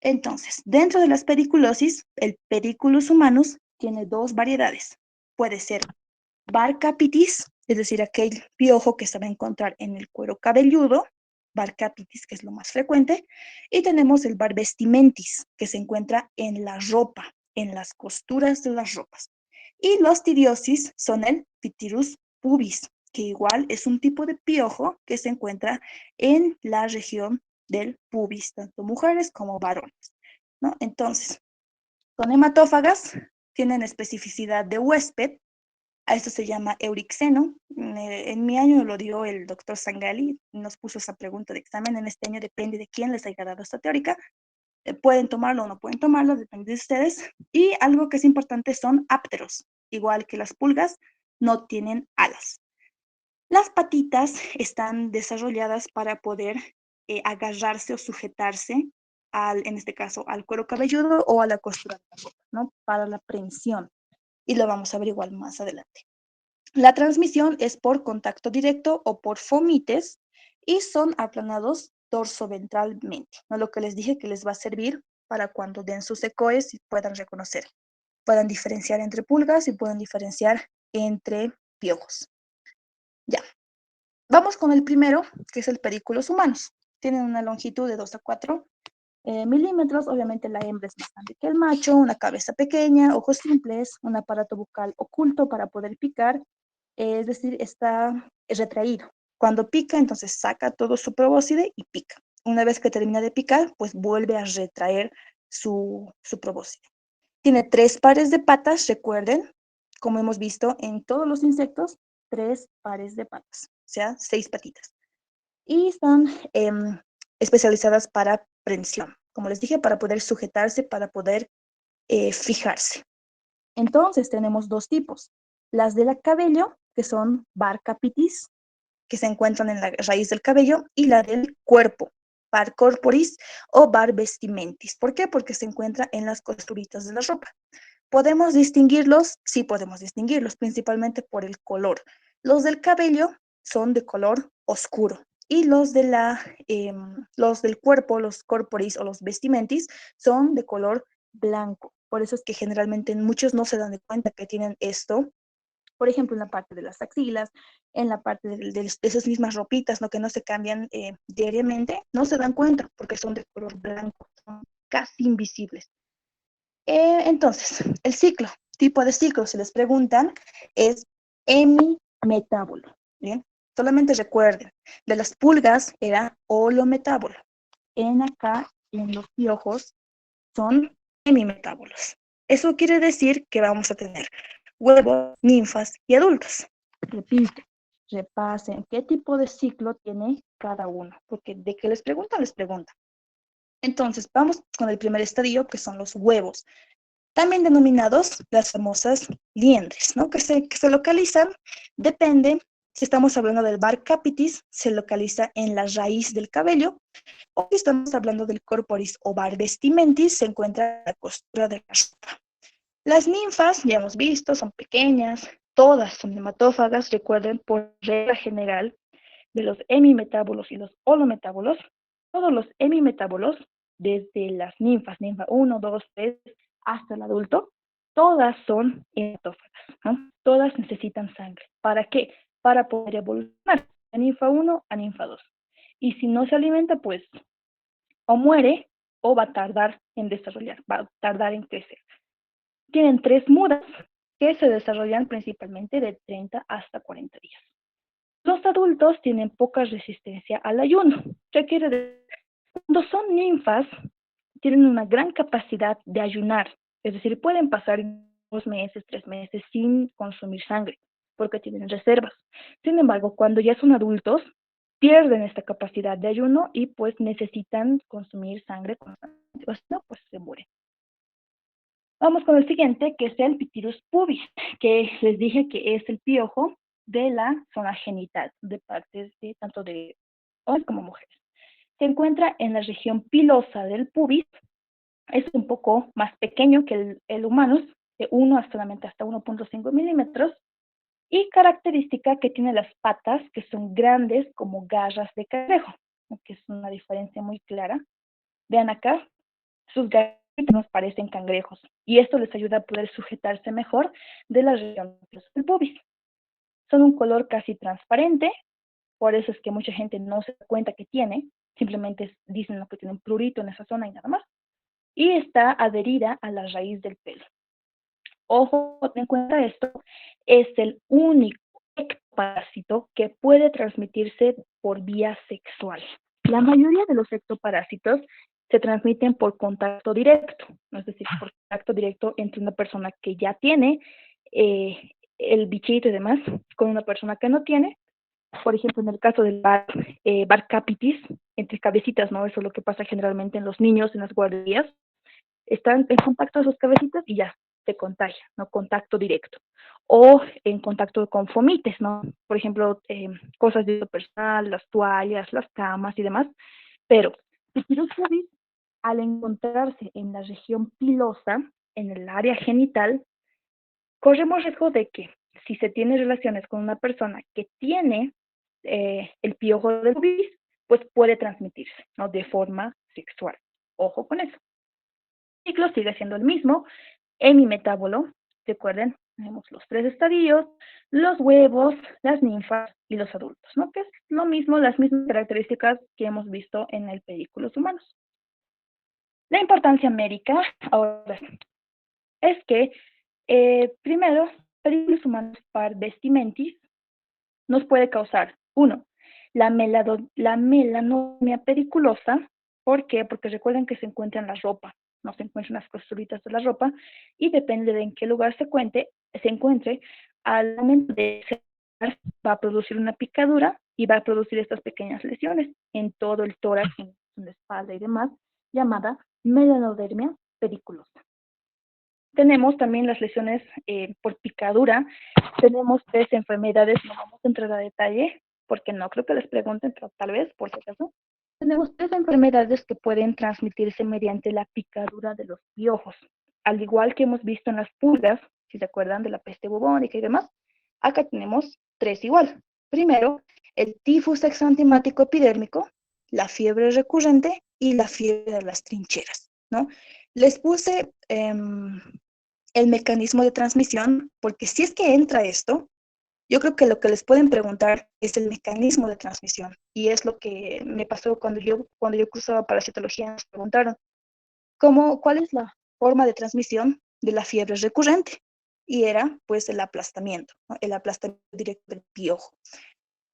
Speaker 1: Entonces, dentro de las periculosis, el periculus humanus tiene dos variedades. Puede ser Barcapitis, es decir, aquel piojo que se va a encontrar en el cuero cabelludo, Barcapitis, que es lo más frecuente, y tenemos el Barbestimentis, que se encuentra en la ropa, en las costuras de las ropas. Y los tidiosis son el Pitirus pubis, que igual es un tipo de piojo que se encuentra en la región del pubis, tanto mujeres como varones, ¿no? Entonces, con hematófagas tienen especificidad de huésped. A esto se llama Eurixeno. En mi año lo dio el doctor Sangali, nos puso esa pregunta de examen. En este año depende de quién les haya dado esta teórica. Pueden tomarlo o no pueden tomarlo, depende de ustedes. Y algo que es importante son ápteros, igual que las pulgas, no tienen alas. Las patitas están desarrolladas para poder agarrarse o sujetarse en este caso, al cuero cabelludo o a la costura de la ropa, ¿no? Para la prensión. Y lo vamos a ver igual más adelante. La transmisión es por contacto directo o por fomites y son aplanados dorsoventralmente, ¿no? Lo que les dije que les va a servir para cuando den sus ecoes y puedan reconocer, puedan diferenciar entre pulgas y puedan diferenciar entre piojos. Ya, vamos con el primero, que es el pedículos humanos. Tienen una longitud de 2 a 4 milímetros. Obviamente la hembra es más grande que el macho, una cabeza pequeña, ojos simples, un aparato bucal oculto para poder picar, es decir, está retraído. Cuando pica, entonces saca todo su probóscide y pica. Una vez que termina de picar, pues vuelve a retraer su probóscide. Tiene 3 pares de patas, recuerden, como hemos visto en todos los insectos, 3 pares de patas, o sea, 6 patitas. Y están especializadas para prensión, como les dije, para poder sujetarse, para poder fijarse. Entonces tenemos 2 tipos, las de la cabello, que son Barcapitis, que se encuentran en la raíz del cabello, y la del cuerpo, Bar corporis o Bar vestimentis. ¿Por qué? Porque se encuentra en las costuritas de la ropa. ¿Podemos distinguirlos? Sí podemos distinguirlos, principalmente por el color. Los del cabello son de color oscuro y los del cuerpo, los corporis o los vestimentis, son de color blanco. Por eso es que generalmente muchos no se dan de cuenta que tienen esto, por ejemplo, en la parte de las axilas, en la parte de esas mismas ropitas, ¿no? Que no se cambian diariamente, no se dan cuenta porque son de color blanco, son casi invisibles. Entonces, el ciclo, tipo de ciclo, si les preguntan, es hemimetábolo. ¿Bien? Solamente recuerden, de las pulgas era holometábolo. En los piojos son hemimetábolos. Eso quiere decir que vamos a tener huevos, ninfas y adultos. Repito, repasen qué tipo de ciclo tiene cada uno, porque de que les preguntan, les preguntan. Entonces, vamos con el primer estadio, que son los huevos, también denominados las famosas liendres, ¿no? Que se localizan, depende, si estamos hablando del Barcapitis, se localiza en la raíz del cabello, o si estamos hablando del Corporis o Bar vestimentis, se encuentra en la costura de la ropa. Las ninfas, ya hemos visto, son pequeñas, todas son hematófagas, recuerden, por regla general, de los hemimetábolos y los holometábolos, todos los hemimetábolos, desde las ninfas, ninfa 1, 2, 3, hasta el adulto, todas son hematófagas, ¿no? Todas necesitan sangre. ¿Para qué? Para poder evolucionar de ninfa 1 a ninfa 2. Y si no se alimenta, pues o muere o va a tardar en desarrollar, va a tardar en crecer. Tienen 3 mudas que se desarrollan principalmente de 30 hasta 40 días. Los adultos tienen poca resistencia al ayuno. ¿Qué quiere decir? Cuando son ninfas, tienen una gran capacidad de ayunar. Es decir, pueden pasar 2 meses, 3 meses sin consumir sangre, porque tienen reservas. Sin embargo, cuando ya son adultos, pierden esta capacidad de ayuno y pues necesitan consumir sangre constantemente. O si no, pues se mueren. Vamos con el siguiente, que es el Pityrus pubis, que les dije que es el piojo de la zona genital, de partes de tanto de hombres como mujeres. Se encuentra en la región pilosa del pubis, es un poco más pequeño que el humano, de 1 solamente hasta 1.5 milímetros, y característica que tiene las patas, que son grandes como garras de cangrejo, que es una diferencia muy clara. Vean acá, sus garras nos parecen cangrejos, y esto les ayuda a poder sujetarse mejor de la región del pubis. Son un color casi transparente, por eso es que mucha gente no se da cuenta que tiene, simplemente dicen que tiene un prurito en esa zona y nada más, y está adherida a la raíz del pelo. Ojo, ten en cuenta esto, es el único ectoparásito que puede transmitirse por vía sexual. La mayoría de los ectoparásitos se transmiten por contacto directo, es decir, por contacto directo entre una persona que ya tiene el bichito y demás con una persona que no tiene. Por ejemplo, en el caso del Barcapitis, entre cabecitas, ¿no? Eso es lo que pasa generalmente en los niños, en las guarderías. Están en contacto sus cabecitas y ya se contagia, ¿no? Contacto directo. O en contacto con fomites, ¿no? Por ejemplo, cosas de uso personal, las toallas, las camas y demás. Pero Pityrus pubis, al encontrarse en la región pilosa, en el área genital, corremos riesgo de que si se tiene relaciones con una persona que tiene el piojo del pubis, pues puede transmitirse, ¿no? De forma sexual. Ojo con eso. El ciclo sigue siendo el mismo, hemimetábolo, recuerden, tenemos los 3 estadios, los huevos, las ninfas y los adultos, ¿no? Que es lo mismo, las mismas características que hemos visto en el pedículos humanos. La importancia médica, ahora, es que, primero, películas humanas par vestimentis nos puede causar, uno, la melanomia pediculosa. ¿Por qué? Porque recuerden que se encuentra en la ropa, no se encuentra en las costuritas de la ropa, y depende de en qué lugar se encuentre, al momento de secar, va a producir una picadura y va a producir estas pequeñas lesiones en todo el tórax, en la espalda y demás, llamada melanodermia pediculosa. Tenemos también las lesiones por picadura. Tenemos tres enfermedades, no vamos a entrar a detalle, porque no creo que les pregunten, pero tal vez, por si acaso. Tenemos tres enfermedades que pueden transmitirse mediante la picadura de los piojos. Al igual que hemos visto en las pulgas, si se acuerdan de la peste bubónica y demás, acá tenemos tres igual. Primero, el tifus exantemático epidérmico, la fiebre recurrente y la fiebre de las trincheras, ¿no? Les puse el mecanismo de transmisión, porque si es que entra esto, yo creo que lo que les pueden preguntar es el mecanismo de transmisión. Y es lo que me pasó cuando yo cursaba parasitología. Nos preguntaron, ¿cuál es la forma de transmisión de la fiebre recurrente? Y era, pues, el aplastamiento, ¿no? El aplastamiento directo del piojo.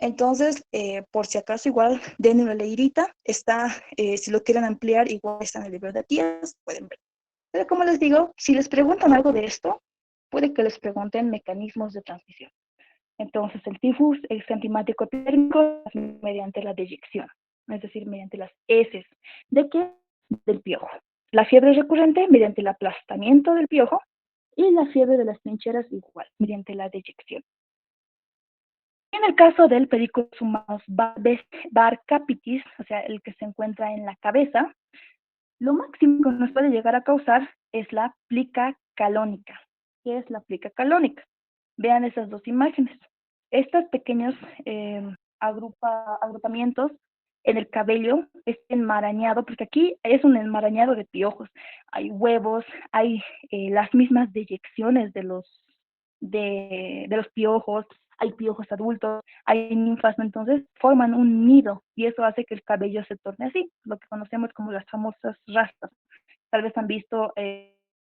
Speaker 1: Entonces, por si acaso, igual, denle una leidita. Está, si lo quieren ampliar, igual está en el libro de tías, pueden ver. Pero como les digo, si les preguntan algo de esto, puede que les pregunten mecanismos de transmisión. Entonces, el tifus exantemático epidérmico mediante la deyección, es decir, mediante las heces. ¿De qué? Del piojo. La fiebre recurrente mediante el aplastamiento del piojo y la fiebre de las trincheras igual, mediante la deyección. En el caso del pedículos humanos bar capitis, o sea, el que se encuentra en la cabeza, lo máximo que nos puede llegar a causar es la plica calónica. ¿Qué es la plica calónica? Vean esas dos imágenes. Estos pequeños agrupamientos en el cabello es enmarañado, porque aquí es un enmarañado de piojos. Hay huevos, hay las mismas deyecciones de los piojos, hay piojos adultos, hay ninfas, ¿no? Entonces forman un nido y eso hace que el cabello se torne así, lo que conocemos como las famosas rastas. Tal vez han visto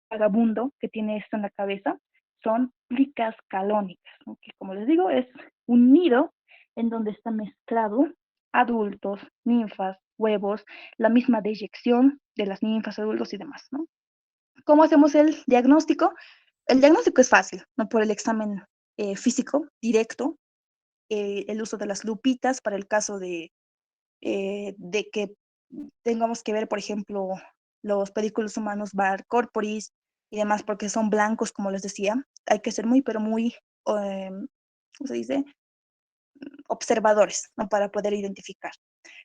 Speaker 1: vagabundo que tiene esto en la cabeza, son plicas calónicas, ¿no? Que como les digo es un nido en donde está mezclado adultos, ninfas, huevos, la misma deyección de las ninfas, adultos y demás, ¿no? ¿Cómo hacemos el diagnóstico? El diagnóstico es fácil, ¿no? Por el examen físico directo, el uso de las lupitas para el caso de que tengamos que ver, por ejemplo, los pedículos humanos bar corporis y demás, porque son blancos, como les decía. Hay que ser muy, pero muy, ¿cómo se dice? Observadores, ¿no? Para poder identificar.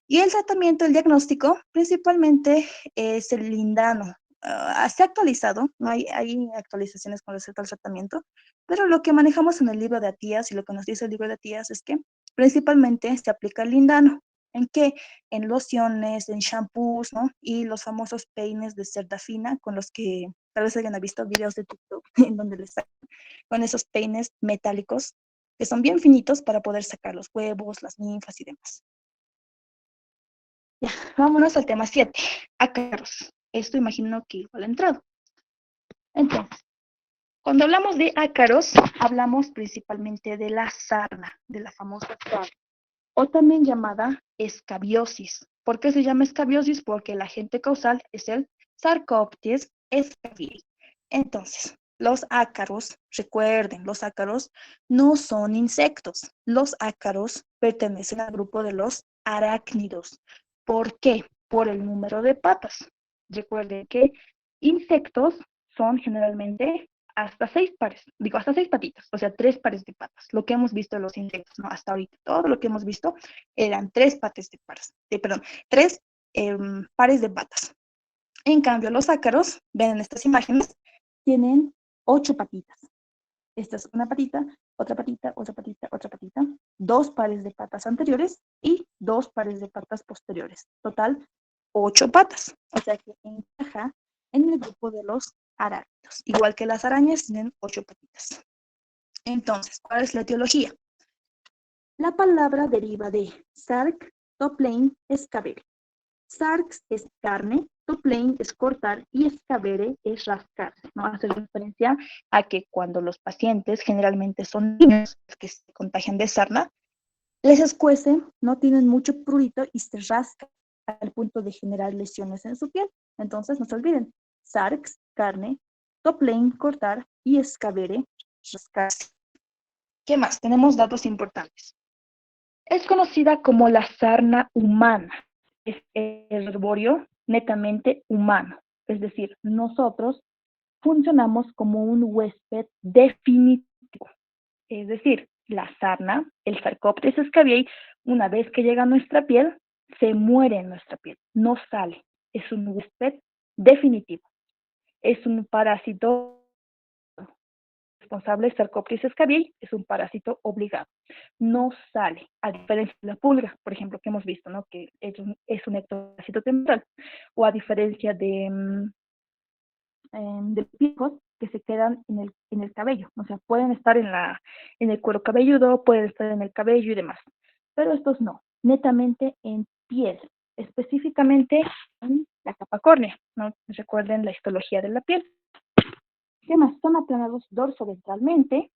Speaker 1: Y el tratamiento, el diagnóstico, principalmente es el lindano. Se ha actualizado, ¿no? Hay actualizaciones con respecto al tratamiento, pero lo que manejamos en el libro de Atías y lo que nos dice el libro de Atías es que principalmente se aplica el lindano. ¿En qué? En lociones, en shampoos, ¿no? Y los famosos peines de cerda fina con los que tal vez alguien ha visto videos de TikTok en donde les sacan con esos peines metálicos que son bien finitos para poder sacar los huevos, las ninfas y demás. Ya, vámonos al tema 7, ácaros. Esto imagino que igual ha entrado. Entonces, cuando hablamos de ácaros, hablamos principalmente de la sarna, de la famosa sarna, o también llamada escabiosis. ¿Por qué se llama escabiosis? Porque el agente causal es el Sarcoptes scabiei. Entonces, los ácaros, recuerden, los ácaros no son insectos. Los ácaros pertenecen al grupo de los arácnidos. ¿Por qué? Por el número de patas. Recuerden que insectos son generalmente hasta seis patitas, o sea, tres pares de patas. Lo que hemos visto en los insectos, ¿no? Hasta ahorita, todo lo que hemos visto eran tres pares de patas. En cambio, los ácaros, ven en estas imágenes, tienen 8 patitas. Esta es una patita, otra patita, otra patita, otra patita, 2 pares de patas anteriores y 2 pares de patas posteriores. Total, 8 patas. O sea que encaja en el grupo de los arácnidos. Igual que las arañas tienen 8 patitas. Entonces, ¿cuál es la etiología? La palabra deriva de sarc, toplain, escabel. Sarx es carne, to plain es cortar y scavere es rascarse, ¿no? Hace referencia a que cuando los pacientes, generalmente son niños que se contagian de sarna, les escuece, no tienen mucho prurito y se rascan al punto de generar lesiones en su piel. Entonces, no se olviden, sarx, carne, to plain, cortar y scavere, rascarse. ¿Qué más? Tenemos datos importantes. Es conocida como la sarna humana. Es herborio netamente humano. Es decir, nosotros funcionamos como un huésped definitivo. Es decir, la sarna, el Sarcoptes scabiei, una vez que llega a nuestra piel, se muere en nuestra piel, no sale. Es un huésped definitivo. Es un parásito responsable, Sarcoptes scabiei, es un parásito obligado. No sale, a diferencia de la pulga, por ejemplo, que hemos visto, ¿no? Que es un ectoparásito temporal, o a diferencia de picos que se quedan en el cabello, o sea, pueden estar en el cuero cabelludo, pueden estar en el cabello y demás, pero estos no, netamente en piel, específicamente en la capa córnea, ¿no? Recuerden la histología de la piel. ¿Qué más? Son aplanados dorsoventralmente,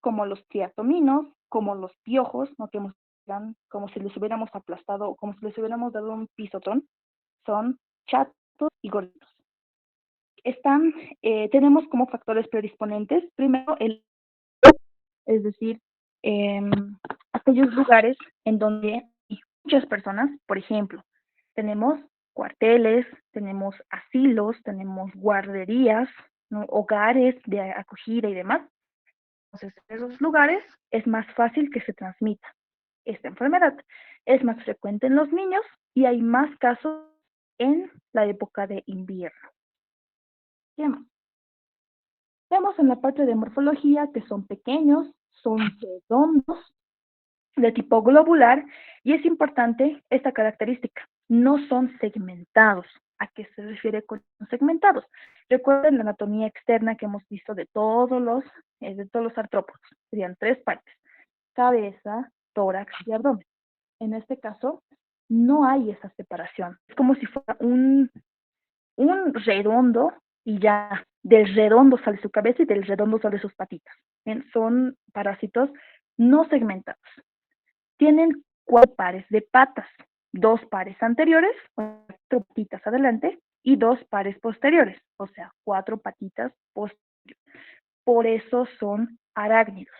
Speaker 1: como los triatominos, como los piojos, ¿no? Que como si les hubiéramos aplastado, como si les hubiéramos dado un pisotón, son chatos y gorditos. Tenemos como factores predisponentes, primero es decir, eh, aquellos lugares en donde hay muchas personas, por ejemplo, tenemos cuarteles, tenemos asilos, tenemos guarderías, ¿no? Hogares de acogida y demás. Entonces, en esos lugares es más fácil que se transmita esta enfermedad. Es más frecuente en los niños y hay más casos en la época de invierno. ¿Qué más? Vemos en la parte de morfología que son pequeños, son redondos, de tipo globular, y es importante esta característica, no son segmentados. ¿A qué se refiere con segmentados? Recuerden la anatomía externa que hemos visto de todos los artrópodos. Serían tres partes: cabeza, tórax y abdomen. En este caso, no hay esa separación. Es como si fuera un redondo y ya del redondo sale su cabeza y del redondo sale sus patitas. ¿Bien? Son parásitos no segmentados. Tienen 4 pares de patas, 2 pares anteriores, 4 patitas adelante y 2 pares posteriores, o sea, 4 patitas posteriores. Por eso son arácnidos.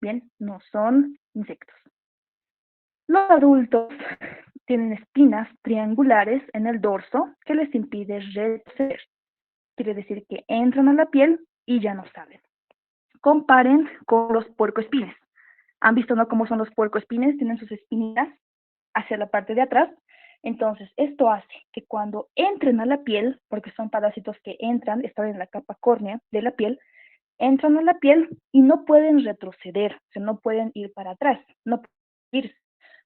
Speaker 1: Bien, no son insectos. Los adultos tienen espinas triangulares en el dorso que les impide retroceder. Quiere decir que entran a la piel y ya no salen. Comparen con los puercoespines. ¿Han visto, no, cómo son los puercoespines? Tienen sus espinitas hacia la parte de atrás. Entonces, esto hace que cuando entren a la piel, porque son parásitos que entran, están en la capa córnea de la piel, entran a la piel y no pueden retroceder, o sea, no pueden ir para atrás, no pueden irse.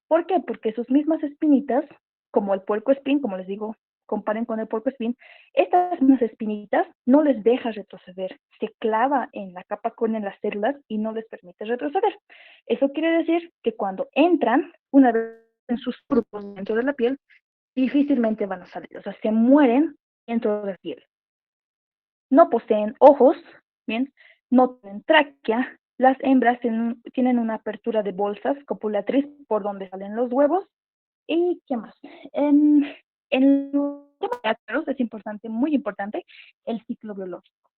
Speaker 1: ¿Por qué? Porque sus mismas espinitas, como el puercoespín, como les digo, comparen con el puercoespín, estas mismas espinitas no les deja retroceder, se clava en la capa córnea en las células y no les permite retroceder. Eso quiere decir que cuando entran, una vez en sus grupos dentro de la piel, difícilmente van a salir, o sea, se mueren dentro de la piel. No poseen ojos, ¿bien? No tienen tráquea. Las hembras tienen una apertura de bolsas copulatriz por donde salen los huevos. ¿Y qué más? En los ácaros es importante, muy importante, el ciclo biológico.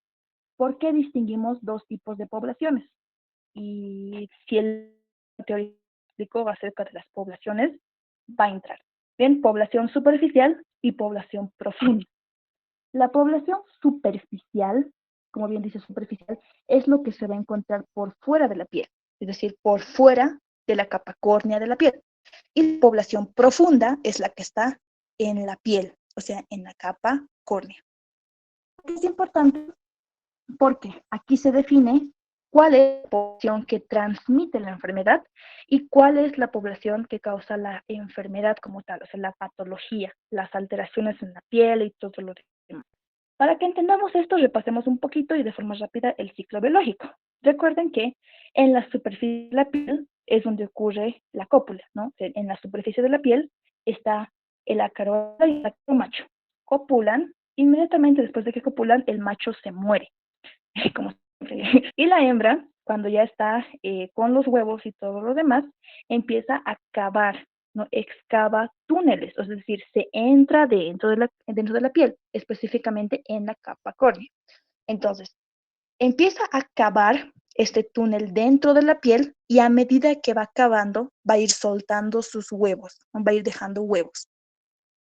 Speaker 1: ¿Por qué distinguimos dos tipos de poblaciones? Y si el teórico acerca de las poblaciones va a entrar. Bien, población superficial y población profunda. La población superficial, como bien dice superficial, es lo que se va a encontrar por fuera de la piel, es decir, por fuera de la capa córnea de la piel. Y la población profunda es la que está en la piel, o sea, en la capa córnea. Es importante porque aquí se define cuál es la población que transmite la enfermedad y cuál es la población que causa la enfermedad como tal, o sea, la patología, las alteraciones en la piel y todo lo demás. Para que entendamos esto, repasemos un poquito y de forma rápida el ciclo biológico. Recuerden que en la superficie de la piel es donde ocurre la cópula, ¿no? En la superficie de la piel está el ácaro y el ácaro macho copulan. Inmediatamente después de que copulan, el macho se muere. Como siempre. Y la hembra, cuando ya está con los huevos y todo lo demás, empieza a cavar, ¿no? Excava túneles, es decir, se entra dentro de la piel, específicamente en la capa córnea. Entonces, empieza a cavar este túnel dentro de la piel y a medida que va cavando, va a ir soltando sus huevos, va a ir dejando huevos.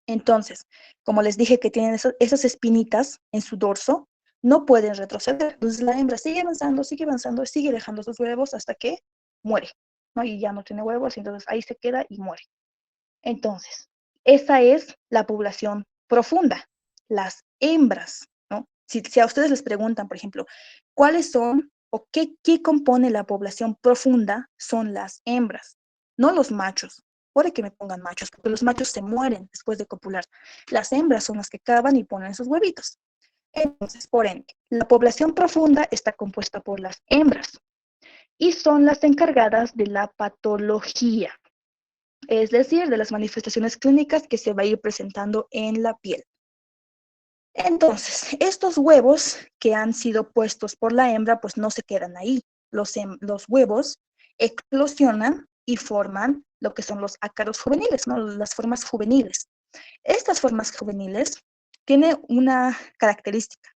Speaker 1: Entonces, como les dije que tienen esas espinitas en su dorso, no pueden retroceder. Entonces la hembra sigue avanzando, sigue dejando sus huevos hasta que muere, ¿no? Y ya no tiene huevos, y entonces ahí se queda y muere. Entonces, esa es la población profunda, las hembras, ¿no? Si a ustedes les preguntan, por ejemplo, ¿cuáles son o qué compone la población profunda? Son las hembras, no los machos. Puede que me pongan machos, porque los machos se mueren después de copular. Las hembras son las que cavan y ponen sus huevitos. Entonces, por ende, la población profunda está compuesta por las hembras y son las encargadas de la patología, es decir, de las manifestaciones clínicas que se va a ir presentando en la piel. Entonces, estos huevos que han sido puestos por la hembra, pues no se quedan ahí. Los huevos eclosionan y forman lo que son los ácaros juveniles, ¿no? Las formas juveniles. Estas formas juveniles tienen una característica.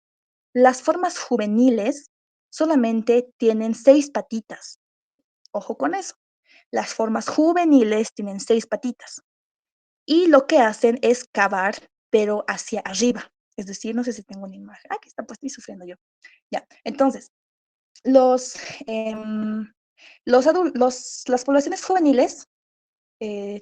Speaker 1: Las formas juveniles solamente tienen 6 patitas. Ojo con eso. Las formas juveniles tienen 6 patitas. Y lo que hacen es cavar, pero hacia arriba. Es decir, no sé si tengo una imagen. Aquí está, pues estoy sufriendo yo. Ya, entonces, los, las poblaciones juveniles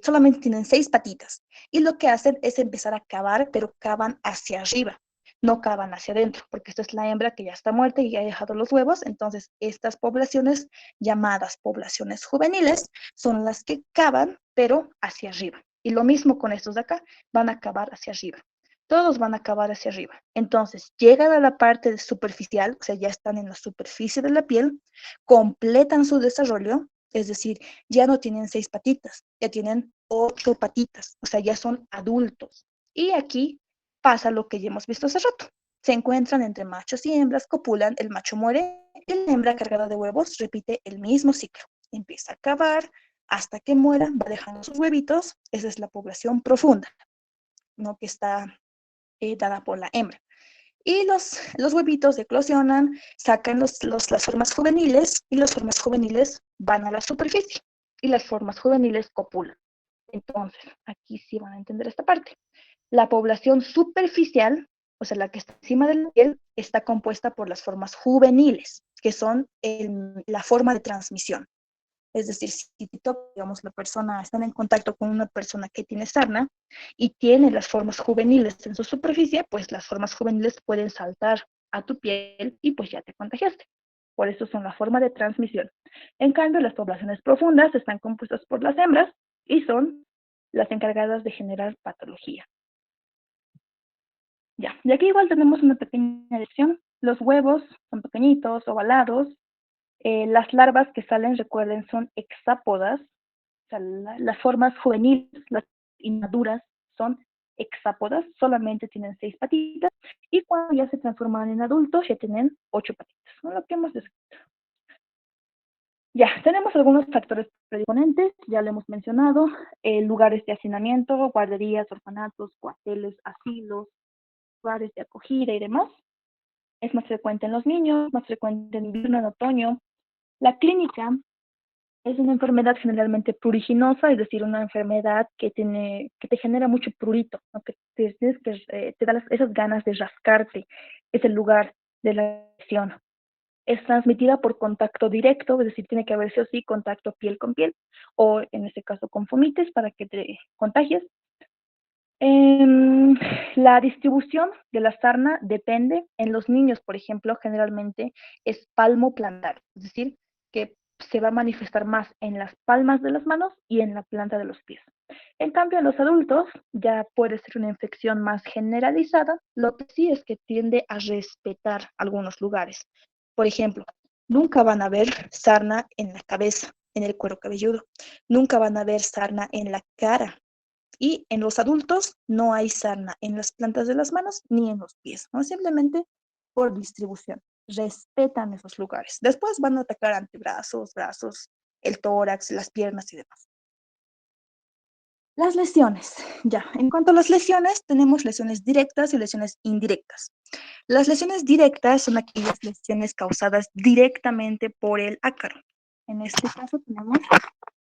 Speaker 1: solamente tienen 6 patitas. Y lo que hacen es empezar a cavar, pero cavan hacia arriba. No cavan hacia adentro, porque esta es la hembra que ya está muerta y ya ha dejado los huevos. Entonces, estas poblaciones, llamadas poblaciones juveniles, son las que cavan, pero hacia arriba. Y lo mismo con estos de acá, van a cavar hacia arriba. Todos van a cavar hacia arriba. Entonces, llegan a la parte superficial, o sea, ya están en la superficie de la piel, completan su desarrollo, es decir, ya no tienen 6 patitas, ya tienen 8 patitas, o sea, ya son adultos. Y aquí pasa lo que ya hemos visto hace rato. Se encuentran entre machos y hembras, copulan, el macho muere y la hembra cargada de huevos repite el mismo ciclo. Empieza a cavar hasta que muera, va dejando sus huevitos. Esa es la población profunda, ¿no? Que está dada por la hembra. Y los huevitos eclosionan, sacan las formas juveniles y las formas juveniles van a la superficie y las formas juveniles copulan. Entonces, aquí sí van a entender esta parte. La población superficial, o sea, la que está encima de la piel, está compuesta por las formas juveniles, que son la forma de transmisión. Es decir, si digamos, la persona está en contacto con una persona que tiene sarna y tiene las formas juveniles en su superficie, pues las formas juveniles pueden saltar a tu piel y pues ya te contagiaste. Por eso son la forma de transmisión. En cambio, las poblaciones profundas están compuestas por las hembras y son las encargadas de generar patología. Ya, y aquí igual tenemos una pequeña lección. Los huevos son pequeñitos, ovalados. Las larvas que salen, recuerden, son hexápodas. O sea, las formas juveniles, las inmaduras, son hexápodas, solamente tienen 6 patitas. Y cuando ya se transforman en adultos, ya tienen 8 patitas, ¿no? Lo que hemos descrito. Ya, tenemos algunos factores predisponentes, ya lo hemos mencionado, lugares de hacinamiento, guarderías, orfanatos, cuarteles, asilos, lugares de acogida y demás. Es más frecuente en los niños, más frecuente en invierno, en otoño. La clínica es una enfermedad generalmente pruriginosa, es decir, una enfermedad que te genera mucho prurito, ¿no? Que te da esas ganas de rascarte, es el lugar de la lesión. Es transmitida por contacto directo, es decir, tiene que haber sí o sí contacto piel con piel, o en este caso con fomites para que te contagies. La distribución de la sarna depende. En los niños, por ejemplo, generalmente es palmo-plantar, es decir, que se va a manifestar más en las palmas de las manos y en la planta de los pies. En cambio, en los adultos ya puede ser una infección más generalizada, lo que sí es que tiende a respetar algunos lugares. Por ejemplo, nunca van a ver sarna en la cabeza, en el cuero cabelludo, nunca van a ver sarna en la cara Y en los adultos no hay sarna en las plantas de las manos ni en los pies, ¿no? Simplemente por distribución. Respetan esos lugares. Después van a atacar antebrazos, brazos, el tórax, las piernas y demás. Las lesiones. Ya, en cuanto a las lesiones, tenemos lesiones directas y lesiones indirectas. Las lesiones directas son aquellas lesiones causadas directamente por el ácaro. En este caso tenemos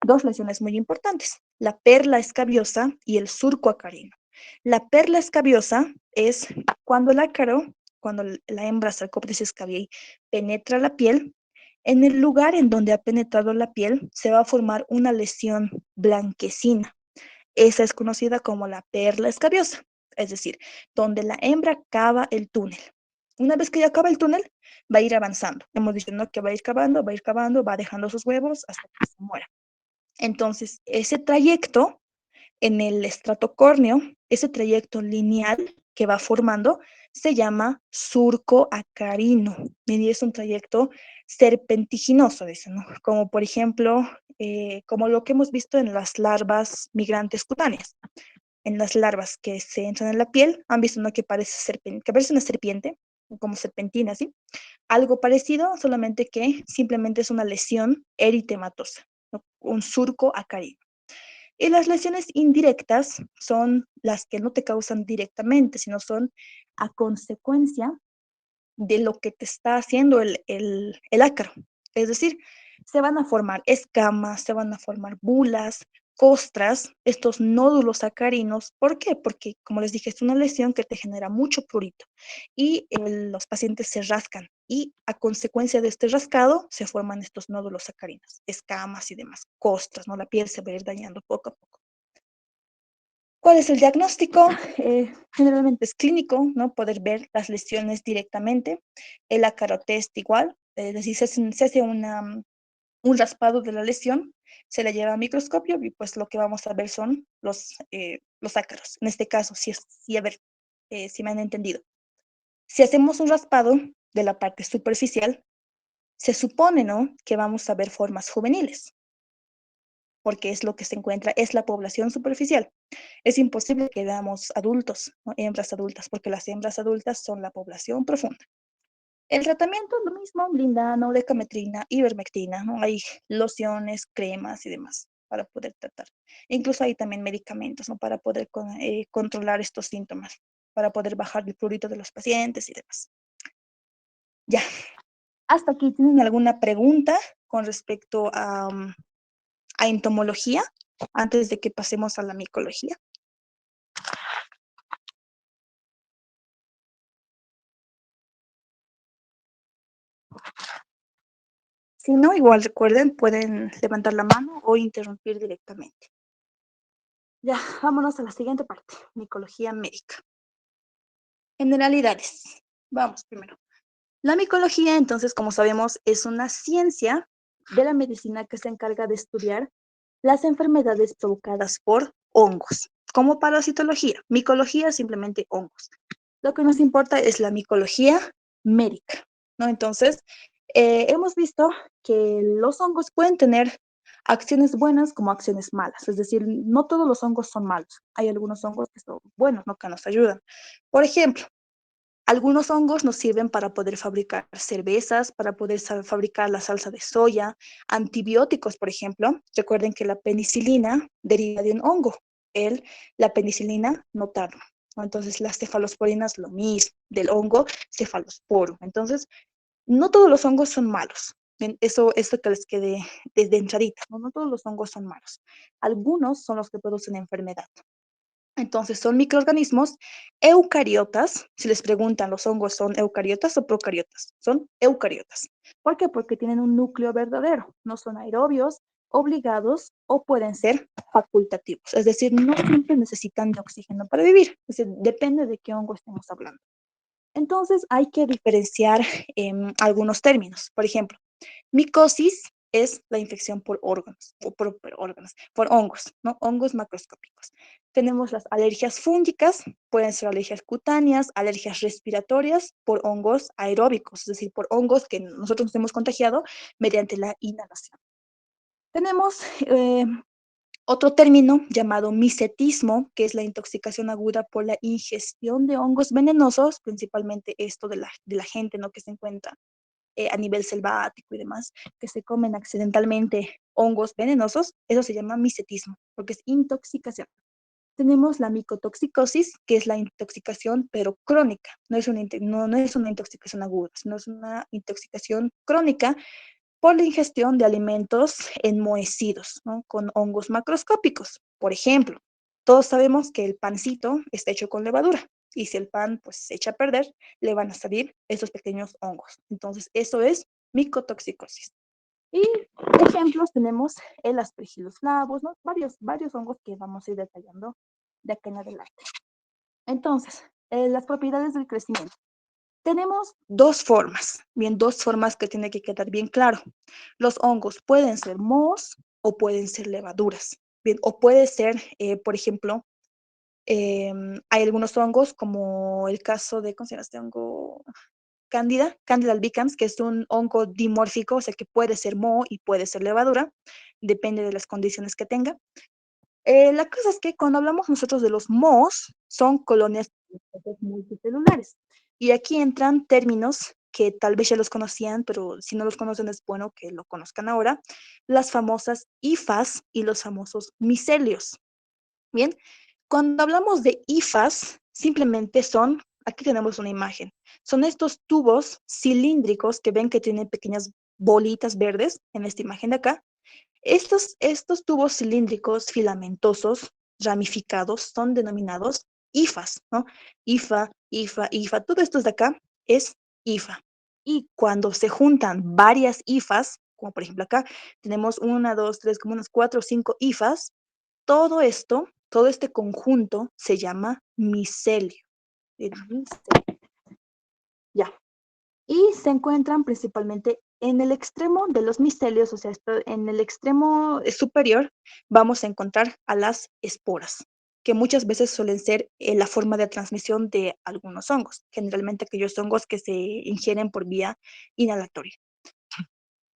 Speaker 1: dos lesiones muy importantes, la perla escabiosa y el surco acarino. La perla escabiosa es cuando el ácaro, cuando la hembra Sarcoptes scabiei penetra la piel, en el lugar en donde ha penetrado la piel se va a formar una lesión blanquecina. Esa es conocida como la perla escabiosa, es decir, donde la hembra cava el túnel. Una vez que ya acaba el túnel, va a ir avanzando. Hemos dicho, ¿no?, que va a ir cavando, va a ir cavando, va dejando sus huevos hasta que se muera. Entonces, ese trayecto en el estrato córneo, ese trayecto lineal que va formando, se llama surco acarino. Y es un trayecto serpentiginoso, dicen, ¿no? Como por ejemplo, como lo que hemos visto en las larvas migrantes cutáneas. En las larvas que se entran en la piel, han visto, ¿no?, que parece, que parece una serpiente, como serpentina, ¿sí? Algo parecido, solamente que simplemente es una lesión eritematosa, ¿no?, un surco acarino. Y las lesiones indirectas son las que no te causan directamente, sino son a consecuencia de lo que te está haciendo el ácaro. Es decir, se van a formar escamas, se van a formar bulas, costras, estos nódulos acarinos. ¿Por qué? Porque, como les dije, es una lesión que te genera mucho prurito y los pacientes se rascan y a consecuencia de este rascado se forman estos nódulos acarinos, escamas y demás, costras, ¿no? La piel se va a ir dañando poco a poco. ¿Cuál es el diagnóstico? Generalmente es clínico, ¿no? Poder ver las lesiones directamente. El acarotest igual, es decir, se hace un raspado de la lesión, se le lleva a microscopio y pues lo que vamos a ver son los ácaros. En este caso, si a ver, si me han entendido. Si hacemos un raspado de la parte superficial, se supone, ¿no?, que vamos a ver formas juveniles, porque es lo que se encuentra, es la población superficial. Es imposible que veamos adultos, ¿no?, hembras adultas, porque las hembras adultas son la población profunda. El tratamiento es lo mismo, lindano, decametrina, ivermectina, ¿no? Hay lociones, cremas y demás para poder tratar. Incluso hay también medicamentos, ¿no?, para poder controlar estos síntomas, para poder bajar el prurito de los pacientes y demás. Ya, hasta aquí, ¿tienen alguna pregunta con respecto a entomología antes de que pasemos a la micología? Si no, igual recuerden, pueden levantar la mano o interrumpir directamente. Ya, vámonos a la siguiente parte, micología médica. Generalidades. Vamos primero. La micología, entonces, como sabemos, es una ciencia de la medicina que se encarga de estudiar las enfermedades provocadas por hongos, como parasitología. Micología, simplemente hongos. Lo que nos importa es la micología médica, ¿no? Entonces, hemos visto que los hongos pueden tener acciones buenas como acciones malas, es decir, no todos los hongos son malos. Hay algunos hongos que son buenos, ¿no?, que nos ayudan. Por ejemplo, algunos hongos nos sirven para poder fabricar cervezas, para poder fabricar la salsa de soya, antibióticos, por ejemplo. Recuerden que la penicilina deriva de un hongo, la penicilina notatum, ¿no? Entonces, las cefalosporinas, lo mismo, del hongo cefalosporum. Entonces, no todos los hongos son malos. Eso que les quede desde entradita, ¿no? No todos los hongos son malos. Algunos son los que producen enfermedad. Entonces, son microorganismos eucariotas. Si les preguntan, ¿los hongos son eucariotas o procariotas? Son eucariotas. ¿Por qué? Porque tienen un núcleo verdadero. No son aerobios, obligados o pueden ser facultativos. Es decir, no siempre necesitan de oxígeno para vivir. Es decir, depende de qué hongo estemos hablando. Entonces, hay que diferenciar algunos términos. Por ejemplo, micosis es la infección por órganos, o por órganos, por hongos, ¿no? Hongos macroscópicos. Tenemos las alergias fúngicas, pueden ser alergias cutáneas, alergias respiratorias por hongos aeróbicos, es decir, por hongos que nosotros nos hemos contagiado mediante la inhalación. Tenemos Otro término llamado micetismo, que es la intoxicación aguda por la ingestión de hongos venenosos, principalmente esto de la gente, ¿no? Que se encuentra a nivel selvático y demás, que se comen accidentalmente hongos venenosos, eso se llama micetismo, porque es intoxicación. Tenemos la micotoxicosis, que es la intoxicación, pero crónica. No es una intoxicación aguda, sino es una intoxicación crónica por la ingestión de alimentos enmohecidos, ¿no? Con hongos macroscópicos. Por ejemplo, todos sabemos que el pancito está hecho con levadura y si el pan pues se echa a perder, le van a salir esos pequeños hongos. Entonces, eso es micotoxicosis. Y ejemplos tenemos el aspergillus flavus, ¿no? Varios hongos que vamos a ir detallando de acá en adelante. Entonces, las propiedades del crecimiento. Tenemos dos formas que tiene que quedar bien claro. Los hongos pueden ser mohos o pueden ser levaduras, bien, o puede ser, por ejemplo, hay algunos hongos como el caso de, ¿cómo se llama este hongo? Candida albicans, que es un hongo dimórfico, o sea que puede ser moho y puede ser levadura, depende de las condiciones que tenga. La cosa es que cuando hablamos nosotros de los mohos, son colonias multicelulares. Y aquí entran términos que tal vez ya los conocían, pero si no los conocen es bueno que lo conozcan ahora, las famosas hifas y los famosos micelios. Bien, cuando hablamos de hifas, simplemente son, aquí tenemos una imagen, son estos tubos cilíndricos que ven que tienen pequeñas bolitas verdes en esta imagen de acá. Estos tubos cilíndricos filamentosos ramificados son denominados hifas, ¿no? Hifa, todo esto de acá es hifa. Y cuando se juntan varias hifas, como por ejemplo acá, tenemos una, dos, tres, como unas cuatro o cinco hifas, todo esto, todo este conjunto se llama micelio. Ya. Y se encuentran principalmente en el extremo de los micelios, o sea, en el extremo superior vamos a encontrar a las esporas, que muchas veces suelen ser la forma de transmisión de algunos hongos, generalmente aquellos hongos que se ingieren por vía inhalatoria.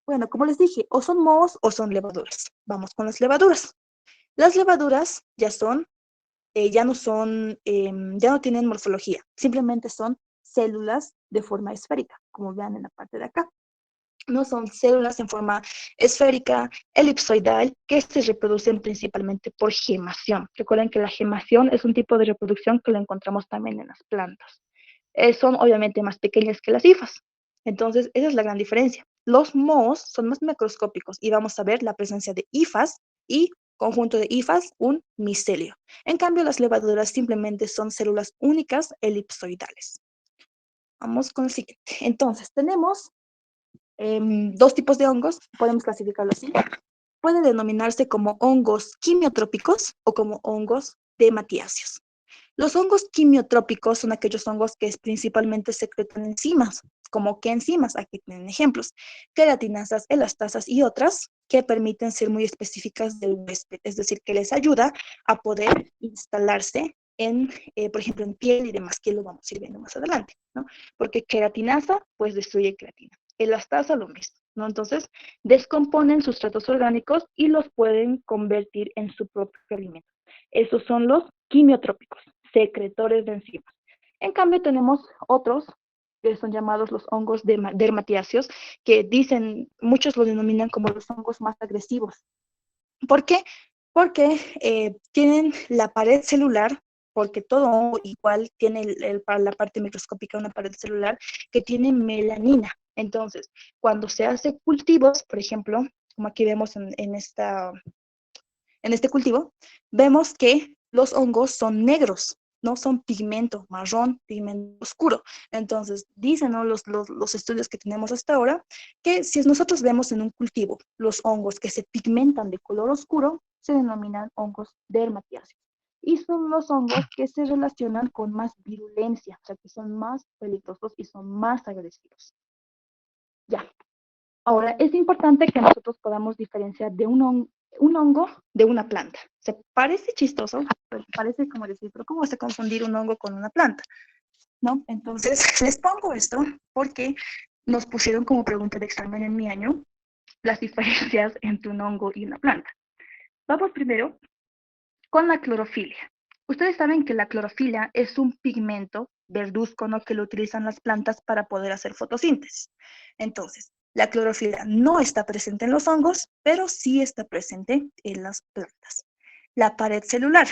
Speaker 1: Bueno, como les dije, o son mohos o son levaduras. Vamos con las levaduras. Las levaduras ya no tienen morfología, simplemente son células de forma esférica, como vean en la parte de acá. No son células en forma esférica, elipsoidal, que se reproducen principalmente por gemación. Recuerden que la gemación es un tipo de reproducción que lo encontramos también en las plantas. Son obviamente más pequeñas que las hifas. Entonces, esa es la gran diferencia. Los mohos son más macroscópicos y vamos a ver la presencia de hifas y conjunto de hifas, un micelio. En cambio, las levaduras simplemente son células únicas elipsoidales. Vamos con el siguiente. Entonces, tenemos dos tipos de hongos, podemos clasificarlo así. Puede denominarse como hongos quimiotrópicos o como hongos dematiáceos. Los hongos quimiotrópicos son aquellos hongos que principalmente secretan enzimas, como qué enzimas, aquí tienen ejemplos, queratinasas, elastasas y otras que permiten ser muy específicas del huésped, es decir, que les ayuda a poder instalarse en, por ejemplo, en piel y demás, que lo vamos a ir viendo más adelante, ¿no? Porque queratinasa, pues destruye queratina, elastasa lo mismo, ¿no? Entonces, descomponen sustratos orgánicos y los pueden convertir en su propio alimento. Esos son los quimiotrópicos, secretores de enzimas. En cambio, tenemos otros que son llamados los hongos dermatiáceos, que dicen, muchos lo denominan como los hongos más agresivos. ¿Por qué? Porque tienen la pared celular, porque todo hongo igual tiene para la parte microscópica una pared celular que tiene melanina. Entonces, cuando se hace cultivos, por ejemplo, como aquí vemos en este cultivo, vemos que los hongos son negros, no son pigmento marrón, pigmento oscuro. Entonces, dicen, ¿no? los estudios que tenemos hasta ahora, que si nosotros vemos en un cultivo los hongos que se pigmentan de color oscuro, se denominan hongos dermatiáceos. Y son los hongos que se relacionan con más virulencia, o sea, que son más peligrosos y son más agresivos. Ya. Ahora, es importante que nosotros podamos diferenciar de un hongo de una planta. Se parece chistoso, pero parece como decir, pero ¿cómo vas a confundir un hongo con una planta? ¿No? Entonces, les pongo esto porque nos pusieron como pregunta de examen en mi año las diferencias entre un hongo y una planta. Vamos primero con la clorofilia. Ustedes saben que la clorofilia es un pigmento verduzco, ¿no?, que lo utilizan las plantas para poder hacer fotosíntesis. Entonces, la clorofilia no está presente en los hongos, pero sí está presente en las plantas. La pared celular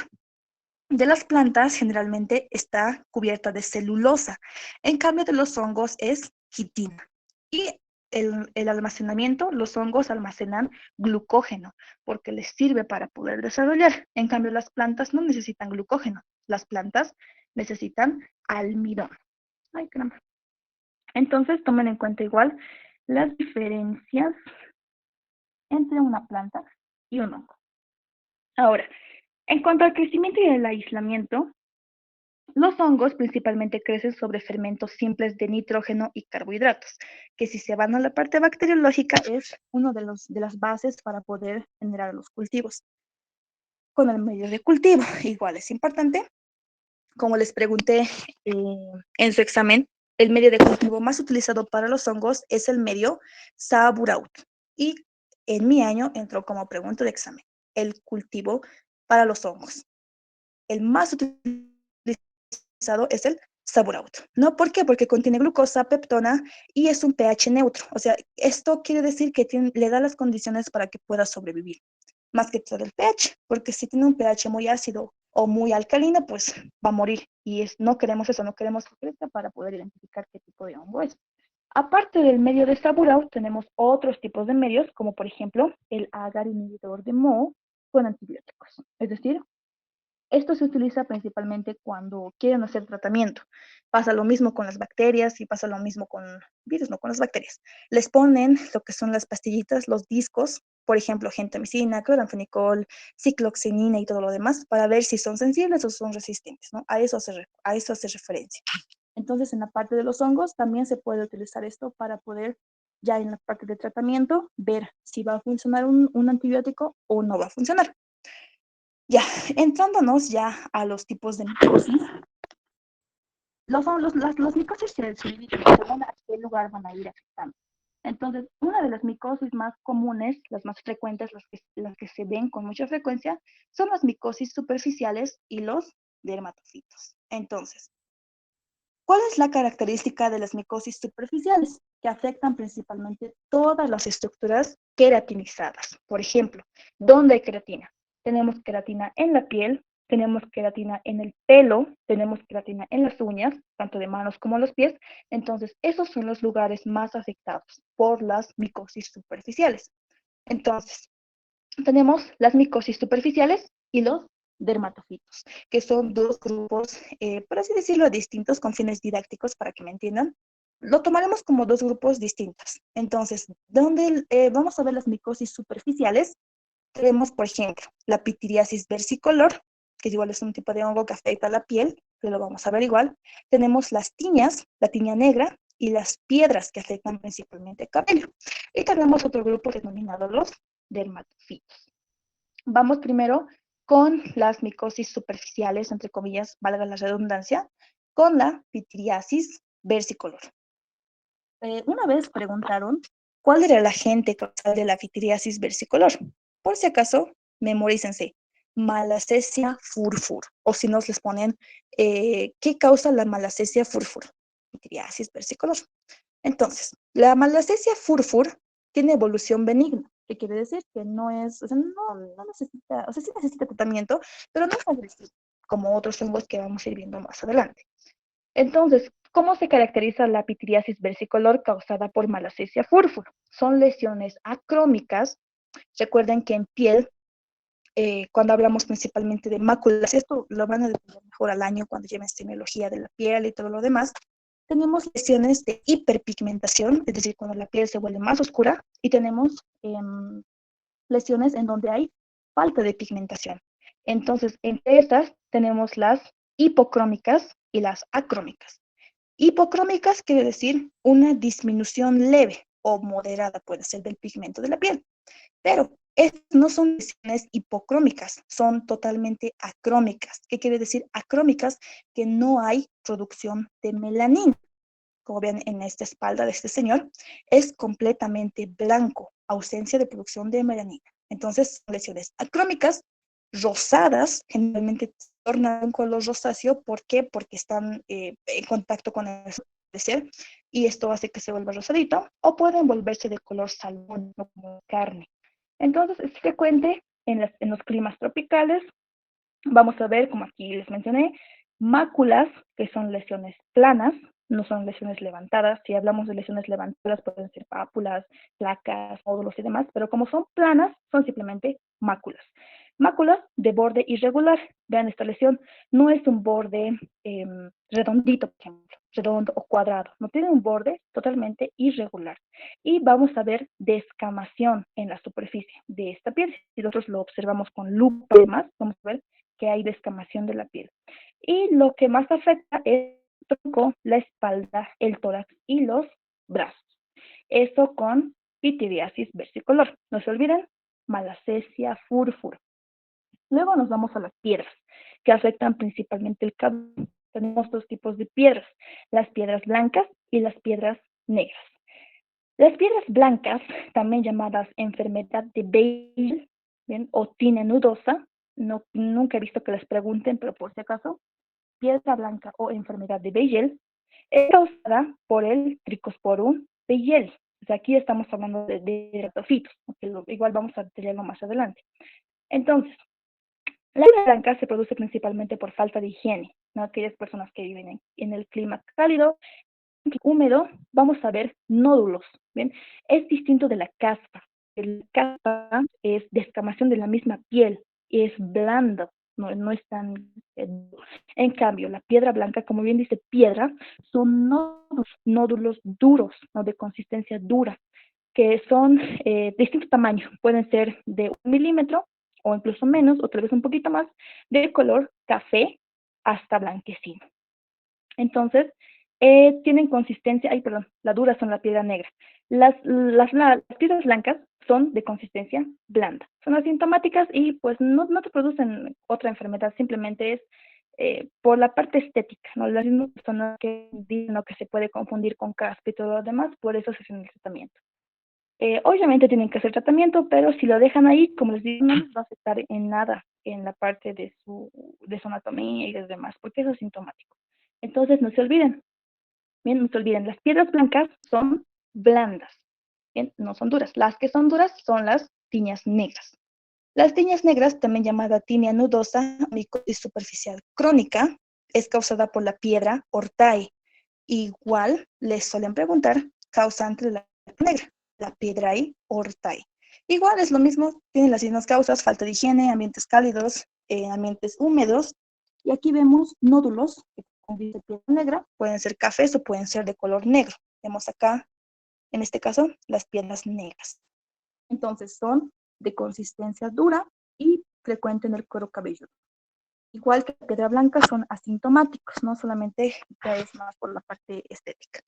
Speaker 1: de las plantas generalmente está cubierta de celulosa. En cambio de los hongos es quitina. Y el almacenamiento, los hongos almacenan glucógeno porque les sirve para poder desarrollar. En cambio, las plantas no necesitan glucógeno. Las plantas necesitan almidón. Ay, caramba. Entonces, tomen en cuenta igual las diferencias entre una planta y un hongo. Ahora, en cuanto al crecimiento y el aislamiento, los hongos principalmente crecen sobre fermentos simples de nitrógeno y carbohidratos, que si se van a la parte bacteriológica es uno de las bases para poder generar los cultivos. Con el medio de cultivo, igual es importante. Como les pregunté en su examen, el medio de cultivo más utilizado para los hongos es el medio Saburaut. Y en mi año entró como pregunta de examen, el cultivo para los hongos. El más utilizado es el Saburaut. ¿No? ¿Por qué? Porque contiene glucosa, peptona y es un pH neutro. O sea, esto quiere decir que le da las condiciones para que pueda sobrevivir. Más que todo el pH, porque si tiene un pH muy ácido o muy alcalino, pues va a morir. Y no queremos eso, no queremos que crezca para poder identificar qué tipo de hongo es. Aparte del medio de Saburaut, tenemos otros tipos de medios, como por ejemplo el agar inhibidor de moho con antibióticos. Es decir, esto se utiliza principalmente cuando quieren hacer tratamiento. Pasa lo mismo con las bacterias y pasa lo mismo con virus, no con las bacterias. Les ponen lo que son las pastillitas, los discos, por ejemplo, gentamicina, cloranfenicol, cicloxamina y todo lo demás, para ver si son sensibles o son resistentes, ¿no? A eso hace referencia. Entonces, en la parte de los hongos también se puede utilizar esto para poder, ya en la parte de tratamiento, ver si va a funcionar un antibiótico o no va a funcionar. Ya, entrándonos ya a los tipos de micosis, los micosis se dividen según a qué lugar van a ir afectando. Entonces, una de las micosis más comunes, las más frecuentes, las que se ven con mucha frecuencia, son las micosis superficiales y los dermatofitos. Entonces, ¿cuál es la característica de las micosis superficiales? Que afectan principalmente todas las estructuras queratinizadas. Por ejemplo, ¿dónde hay queratina? Tenemos queratina en la piel, tenemos queratina en el pelo, tenemos queratina en las uñas, tanto de manos como los pies. Entonces, esos son los lugares más afectados por las micosis superficiales. Entonces, tenemos las micosis superficiales y los dermatofitos, que son dos grupos, por así decirlo, distintos con fines didácticos para que me entiendan. Lo tomaremos como dos grupos distintos. Entonces, donde vamos a ver las micosis superficiales, tenemos, por ejemplo, la pitiriasis versicolor, que igual es un tipo de hongo que afecta a la piel, que lo vamos a ver igual. Tenemos las tiñas, la tiña negra, y las piedras que afectan principalmente el cabello. Y tenemos otro grupo denominado los dermatofitos. Vamos primero con las micosis superficiales, entre comillas, valga la redundancia, con la pitiriasis versicolor. Una vez preguntaron cuál era el agente causal de la pitiriasis versicolor. Por si acaso, memorícense, Malassezia furfur, o si nos les ponen, ¿qué causa la Malassezia furfur? Pitiriasis versicolor. Entonces, la Malassezia furfur tiene evolución benigna, que quiere decir que no es, o sea, no necesita, o sea, sí necesita tratamiento, pero no es agresivo, como otros hongos que vamos a ir viendo más adelante. Entonces, ¿cómo se caracteriza la pitiriasis versicolor causada por Malassezia furfur? Son lesiones acrómicas. Recuerden que en piel, cuando hablamos principalmente de máculas, esto lo van a definir mejor al año cuando lleven semiología de la piel y todo lo demás, tenemos lesiones de hiperpigmentación, es decir, cuando la piel se vuelve más oscura, y tenemos lesiones en donde hay falta de pigmentación. Entonces, entre estas tenemos las hipocrómicas y las acrómicas. Hipocrómicas quiere decir una disminución leve o moderada, puede ser, del pigmento de la piel. Pero no son lesiones hipocrómicas, son totalmente acrómicas. ¿Qué quiere decir acrómicas? Que no hay producción de melanina. Como ven en esta espalda de este señor, es completamente blanco, ausencia de producción de melanina. Entonces, son lesiones acrómicas, rosadas, generalmente se tornan de un color rosáceo. ¿Por qué? Porque están en contacto con el sol y esto hace que se vuelva rosadito, o pueden volverse de color salmón, no como carne. Entonces, es frecuente en los climas tropicales. Vamos a ver, como aquí les mencioné, máculas, que son lesiones planas, no son lesiones levantadas. Si hablamos de lesiones levantadas, pueden ser pápulas, placas, módulos y demás, pero como son planas, son simplemente máculas. Máculas de borde irregular. Vean esta lesión, no es un borde redondito, por ejemplo, redondo o cuadrado, no tiene un borde totalmente irregular. Y vamos a ver descamación en la superficie de esta piel. Si nosotros lo observamos con lupa y demás, vamos a ver que hay descamación de la piel. Y lo que más afecta es el tronco, la espalda, el tórax y los brazos. Eso con pityriasis versicolor. No se olviden, malacesia fúrfura. Luego nos vamos a las piedras, que afectan principalmente el cabello. Tenemos dos tipos de piedras, las piedras blancas y las piedras negras. Las piedras blancas, también llamadas enfermedad de Beigel, ¿bien? O tinea nudosa, no, nunca he visto que les pregunten, pero por si acaso, piedra blanca o enfermedad de Beigel es causada por el Trichosporum beigeli. O sea, aquí estamos hablando de dermatofitos, igual vamos a detallarlo más adelante. Entonces, la piedra blanca se produce principalmente por falta de higiene, ¿no? Aquellas personas que viven en el clima cálido, húmedo, vamos a ver nódulos. ¿Bien? Es distinto de la caspa. La caspa es descamación de la misma piel, es blando, no es tan... En cambio, la piedra blanca, como bien dice piedra, son nódulos duros, ¿no? De consistencia dura, que son de distinto tamaño. Pueden ser de 1 milímetro o incluso menos, o tal vez un poquito más, de color café hasta blanquecino. Entonces, tienen consistencia, la dura son la piedra negra. Las piedras blancas son de consistencia blanda. Son asintomáticas y pues no te producen otra enfermedad, simplemente es por la parte estética, ¿no? Las mismas personas que dicen que se puede confundir con caspa y todo lo demás, por eso se hacen el tratamiento. Obviamente tienen que hacer tratamiento, pero si lo dejan ahí, como les digo, no les va a afectar en nada en la parte de su anatomía y demás, porque es asintomático. Entonces, no se olviden, bien, no se olviden, las piedras blancas son blandas, bien, no son duras. Las que son duras son las tiñas negras. Las tiñas negras, también llamada tinea nudosa, micosis superficial crónica, es causada por la piedra Ortae. Igual les suelen preguntar, causante de la negra, la piedrae Ortae. Igual es lo mismo, tienen las mismas causas, falta de higiene, ambientes cálidos, ambientes húmedos. Y aquí vemos nódulos con piedra negra, pueden ser cafés o pueden ser de color negro. Vemos acá, en este caso, las piedras negras. Entonces son de consistencia dura y frecuente en el cuero cabelludo. Igual que la piedra blanca, son asintomáticos, no solamente ya es más por la parte estética.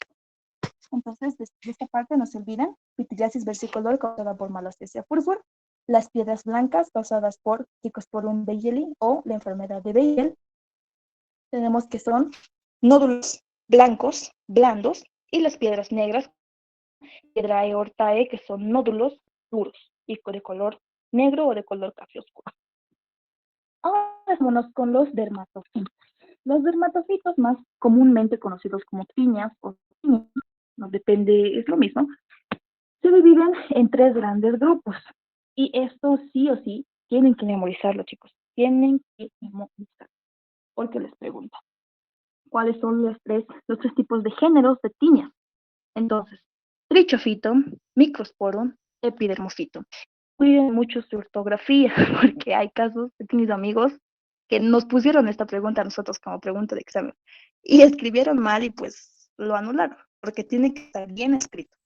Speaker 1: Entonces, de esta parte no se olviden, pityriasis versicolor causada por malacesia fúrfura, las piedras blancas causadas por Trichosporum beigeli o la enfermedad de Beigel. Tenemos que son nódulos blancos, blandos, y las piedras negras, piedrae Ortae, que son nódulos duros y de color negro o de color café oscuro. Ahora vámonos con los dermatofitos. Los dermatofitos, más comúnmente conocidos como tiñas o tiñas, no depende, es lo mismo, se dividen en 3 grandes grupos. Y esto sí o sí tienen que memorizarlo, chicos. Tienen que memorizarlo. Porque les pregunto, ¿cuáles son los tres tipos de géneros de tiñas? Entonces, trichofito, microsporum, epidermofito. Cuiden mucho su ortografía, porque hay casos, he tenido amigos que nos pusieron esta pregunta a nosotros como pregunta de examen y escribieron mal y pues lo anularon, porque tiene que estar bien escrito.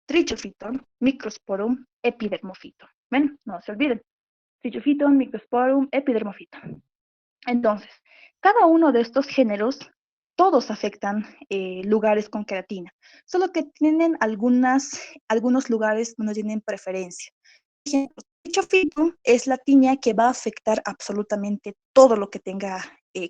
Speaker 1: Trichofito, microsporum, epidermofito. ¿Ven? No se olviden. Trichofito, microsporum, epidermofito. Entonces, cada uno de estos géneros, todos afectan lugares con queratina, solo que tienen algunos lugares donde tienen preferencia. Por ejemplo, trichofito es la tiña que va a afectar absolutamente todo lo que tenga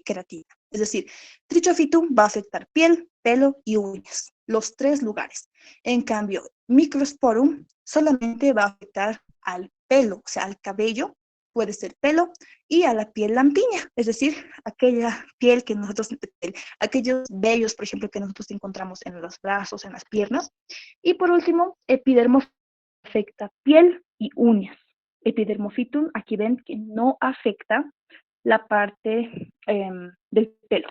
Speaker 1: queratina. Es decir, trichofito va a afectar piel, pelo y uñas, los 3 lugares. En cambio, microsporum solamente va a afectar al pelo, o sea, al cabello puede ser pelo, y a la piel lampiña, es decir, aquella piel que nosotros, aquellos vellos, por ejemplo, que nosotros encontramos en los brazos, en las piernas. Y por último, epidermo afecta piel y uñas. Epidermofitum, aquí ven que no afecta la parte del pelo.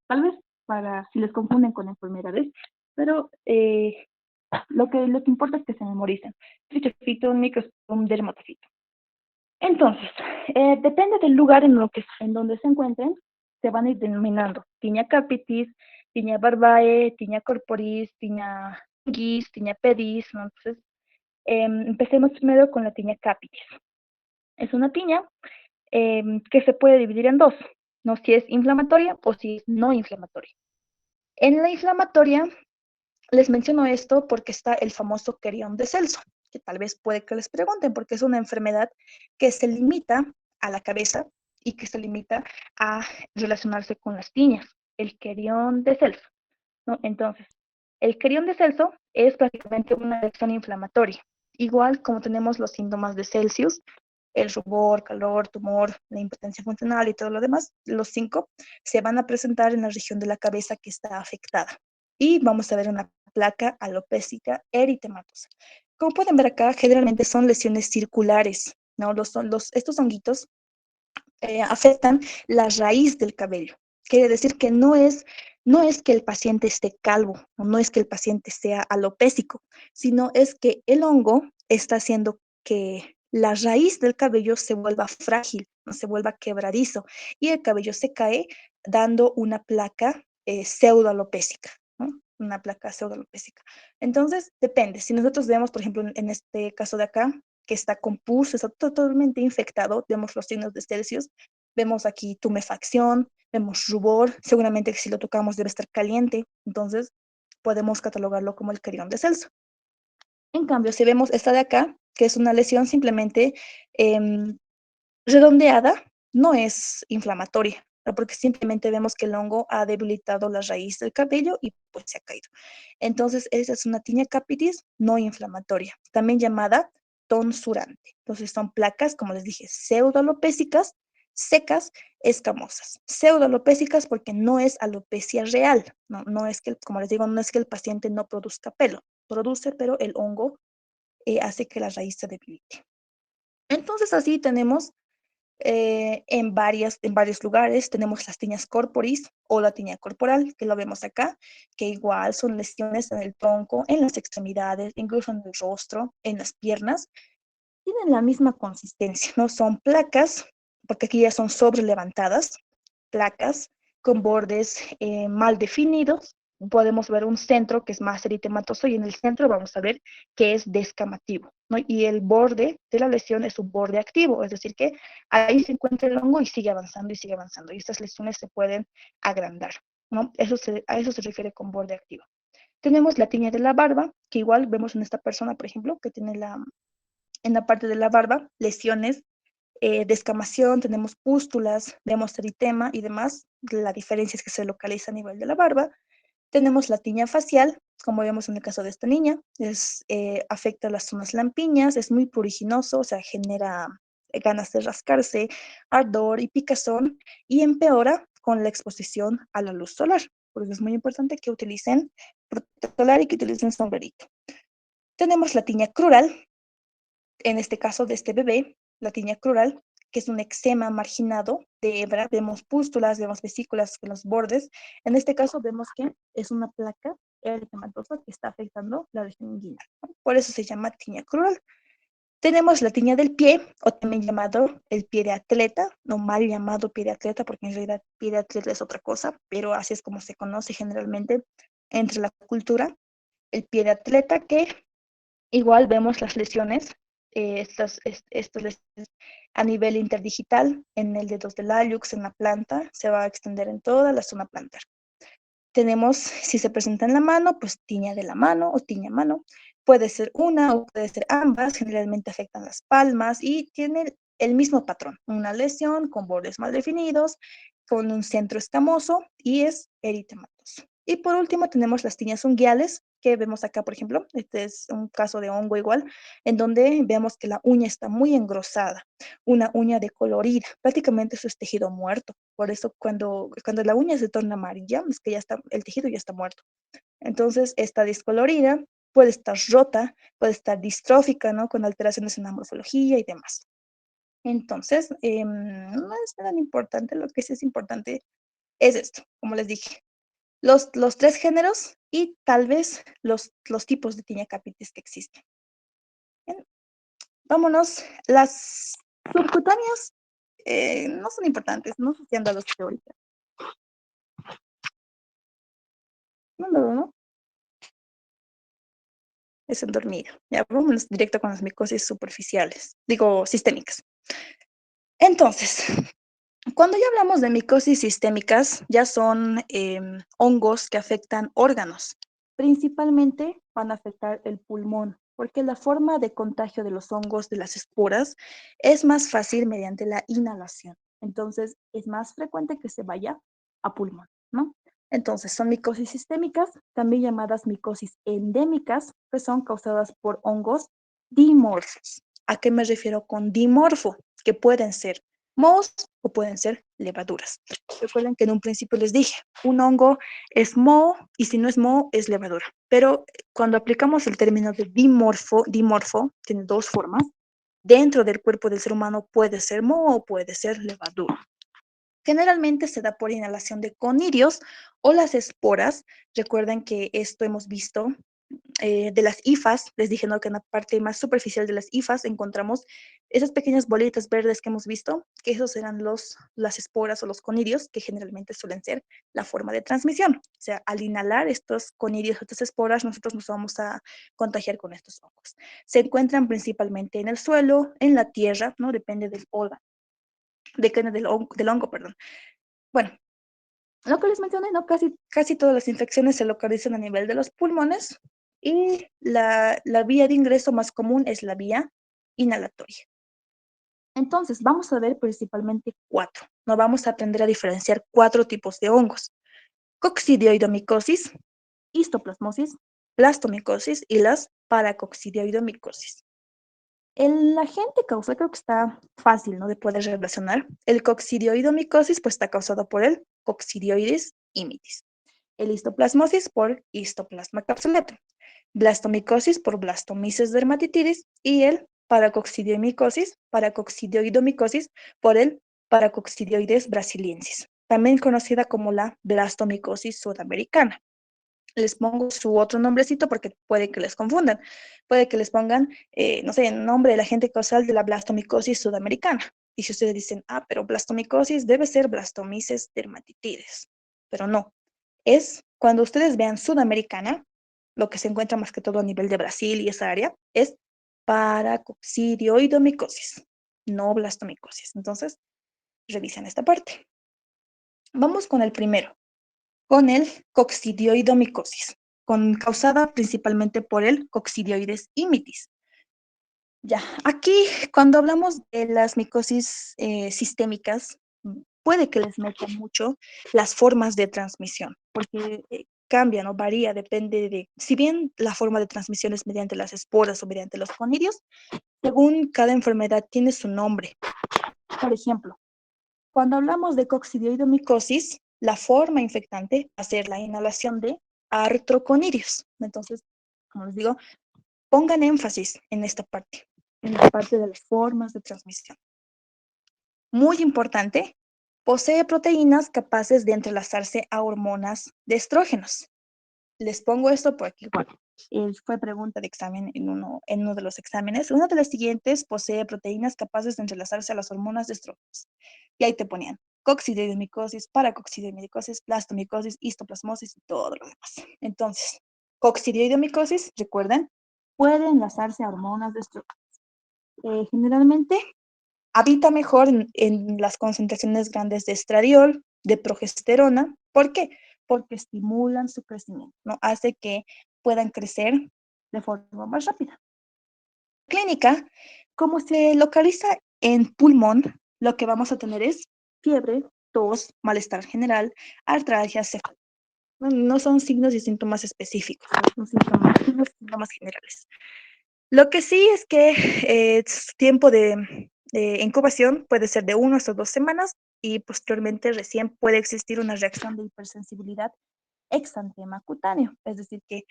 Speaker 1: Tal vez para si les confunden con enfermedades, pero lo que importa es que se memoricen. Trichofitum, microsporum, dermatofitum. Entonces, depende del lugar en donde se encuentren, se van a ir denominando Tinea capitis, Tinea barbae, Tinea corporis, Tinea inguis, Tinea pedis, ¿no? Entonces, empecemos primero con la Tinea capitis. Es una tiña que se puede dividir en dos, ¿no? Si es inflamatoria o si es no inflamatoria. En la inflamatoria, les menciono esto porque está el famoso querión de Celso, que tal vez puede que les pregunten, porque es una enfermedad que se limita a la cabeza y que se limita a relacionarse con las tiñas, el querión de Celso, ¿no? Entonces, el querión de Celso es prácticamente una reacción inflamatoria, igual como tenemos los síntomas de Celsius, el rubor, calor, tumor, la impotencia funcional y todo lo demás, los 5 se van a presentar en la región de la cabeza que está afectada. Y vamos a ver una placa alopécica eritematosa. Como pueden ver acá, generalmente son lesiones circulares, ¿no? Estos honguitos afectan la raíz del cabello. Quiere decir que no es que el paciente esté calvo, no es que el paciente sea alopésico, sino es que el hongo está haciendo que la raíz del cabello se vuelva frágil, no se vuelva quebradizo, y el cabello se cae dando una placa pseudoalopésica, ¿no? Una placa pseudoalopésica. Entonces, depende. Si nosotros vemos, por ejemplo, en este caso de acá, que está con pus, está totalmente infectado, vemos los signos de Celsius, vemos aquí tumefacción, vemos rubor, seguramente que si lo tocamos debe estar caliente, entonces podemos catalogarlo como el querión de Celso. En cambio, si vemos esta de acá, que es una lesión simplemente redondeada, no es inflamatoria, ¿no? Porque simplemente vemos que el hongo ha debilitado la raíz del cabello y pues se ha caído. Entonces, esa es una tinea capitis no inflamatoria, también llamada tonsurante. Entonces, son placas, como les dije, pseudoalopésicas, secas, escamosas. Pseudoalopésicas porque no es alopecia real, no es que, como les digo, no es que el paciente no produzca pelo, produce, pero el hongo hace que la raíz se debilite. Entonces, así tenemos en varios lugares. Tenemos las tiñas corporis o la tiña corporal, que lo vemos acá, que igual son lesiones en el tronco, en las extremidades, incluso en el rostro, en las piernas. Tienen la misma consistencia, ¿no? Son placas, porque aquí ya son sobrelevantadas, placas con bordes mal definidos. Podemos ver un centro que es más eritematoso y en el centro vamos a ver que es descamativo, ¿no? Y el borde de la lesión es un borde activo, es decir, que ahí se encuentra el hongo y sigue avanzando y sigue avanzando. Y estas lesiones se pueden agrandar, ¿no? A eso se refiere con borde activo. Tenemos la tiña de la barba, que igual vemos en esta persona, por ejemplo, que tiene en la parte de la barba lesiones descamación, tenemos pústulas, vemos eritema y demás. La diferencia es que se localiza a nivel de la barba. Tenemos la tiña facial, como vemos en el caso de esta niña, afecta las zonas lampiñas, es muy pruriginoso, o sea, genera ganas de rascarse, ardor y picazón, y empeora con la exposición a la luz solar. Por eso es muy importante que utilicen protector solar y que utilicen sombrerito. Tenemos la tiña crural, en este caso de este bebé, la tiña crural, que es un eczema marginado de hebra. Vemos pústulas, vemos vesículas en los bordes. En este caso vemos que es una placa eritematosa que está afectando la región inguinal, ¿no? Por eso se llama tiña crural. Tenemos la tiña del pie, o también llamado el pie de atleta, no mal llamado pie de atleta, porque en realidad pie de atleta es otra cosa, pero así es como se conoce generalmente entre la cultura. El pie de atleta, que igual vemos las lesiones, estas lesiones a nivel interdigital, en el dedo del hallux, en la planta, se va a extender en toda la zona plantar. Tenemos, si se presenta en la mano, pues tiña de la mano o tiña mano. Puede ser una o puede ser ambas, generalmente afectan las palmas y tiene el mismo patrón, una lesión con bordes mal definidos, con un centro escamoso y es eritematoso. Y por último tenemos las tiñas unguiales, ¿Qué vemos acá, por ejemplo? Este es un caso de hongo igual, en donde vemos que la uña está muy engrosada, una uña decolorida, prácticamente eso es tejido muerto. Por eso cuando la uña se torna amarilla, es que ya está, el tejido ya está muerto. Entonces está descolorida, puede estar rota, puede estar distrófica, ¿no? Con alteraciones en la morfología y demás. Entonces, no es tan importante, lo que sí es importante es esto, como les dije, los tres géneros y tal vez los tipos de tinea capitis que existen. Bien, vámonos, las subcutáneas no son importantes, no sé si han dado esto ahorita. No, no, no, es el dormido. Ya, vámonos directo con las micosis superficiales, digo, sistémicas. Entonces, cuando ya hablamos de micosis sistémicas, ya son hongos que afectan órganos. Principalmente van a afectar el pulmón, porque la forma de contagio de los hongos, de las esporas, es más fácil mediante la inhalación. Entonces, es más frecuente que se vaya a pulmón, ¿no? Entonces, son micosis sistémicas, también llamadas micosis endémicas, que son causadas por hongos dimorfos. ¿A qué me refiero con dimorfo? Que pueden ser mohos o pueden ser levaduras. Recuerden que en un principio les dije, un hongo es moho y si no es moho es levadura. Pero cuando aplicamos el término de dimorfo tiene dos formas. Dentro del cuerpo del ser humano puede ser moho o puede ser levadura. Generalmente se da por inhalación de conirios o las esporas. Recuerden que esto hemos visto de las hifas, les dije, ¿no? Que en la parte más superficial de las hifas encontramos esas pequeñas bolitas verdes que hemos visto, que esos eran las esporas o los conidios, que generalmente suelen ser la forma de transmisión. O sea, al inhalar estos conidios, estas esporas, nosotros nos vamos a contagiar con estos hongos. Se encuentran principalmente en el suelo, en la tierra, ¿no? Depende del órgano, depende del hongo, perdón. Bueno, lo que les mencioné, ¿no? Casi todas las infecciones se localizan a nivel de los pulmones y la vía de ingreso más común es la vía inhalatoria. Entonces, vamos a ver principalmente cuatro. Nos vamos a aprender a diferenciar cuatro tipos de hongos. Coccidioidomicosis, histoplasmosis, blastomicosis y las paracoccidioidomicosis. El agente causal creo que está fácil, ¿no? De poder relacionar. El coccidioidomicosis pues está causado por el Coccidioides imitis. El histoplasmosis por Histoplasma capsulatum. Blastomicosis por Blastomyces dermatitidis y el paracoccidioidomicosis por el Paracoccidioides brasiliensis, también conocida como la blastomicosis sudamericana. Les pongo su otro nombrecito porque puede que les confundan. Puede que les pongan, no sé, el nombre del agente causal de la blastomicosis sudamericana. Y si ustedes dicen, ah, pero blastomicosis debe ser Blastomyces dermatitidis. Pero no. Es cuando ustedes vean sudamericana, lo que se encuentra más que todo a nivel de Brasil y esa área, es paracoccidioidomicosis, no blastomicosis. Entonces, revisen esta parte. Vamos con el primero, con el coccidioidomicosis, causada principalmente por el Coccidioides imitis. Ya, aquí cuando hablamos de las micosis sistémicas, puede que les metan mucho las formas de transmisión, porque cambia, ¿no? Varía, depende de, si bien la forma de transmisión es mediante las esporas o mediante los conidios, según cada enfermedad tiene su nombre. Por ejemplo, cuando hablamos de coccidioidomicosis, la forma infectante va a ser la inhalación de artroconirios. Entonces, como les digo, pongan énfasis en la parte de las formas de transmisión. Muy importante, posee proteínas capaces de entrelazarse a hormonas de estrógenos. Les pongo esto porque, bueno, fue pregunta de examen en uno de los exámenes. Una de las siguientes posee proteínas capaces de entrelazarse a las hormonas de estrógenos. Y ahí te ponían coccidioidomicosis, paracoccidioidomicosis, blastomicosis, histoplasmosis y todo lo demás. Entonces, coccidioidomicosis, recuerden, puede enlazarse a hormonas de estrógenos. Generalmente habita mejor en las concentraciones grandes de estradiol, de progesterona. ¿Por qué? Porque estimulan su crecimiento, ¿no? Hace que puedan crecer de forma más rápida. Clínica, como se localiza en pulmón, lo que vamos a tener es fiebre, tos, malestar general, artralgia, cefalea. No son signos y síntomas específicos, son síntomas generales. Lo que sí es que su tiempo de incubación puede ser de 1 hasta 2 semanas y posteriormente recién puede existir una reacción de hipersensibilidad exantema cutáneo, es decir, que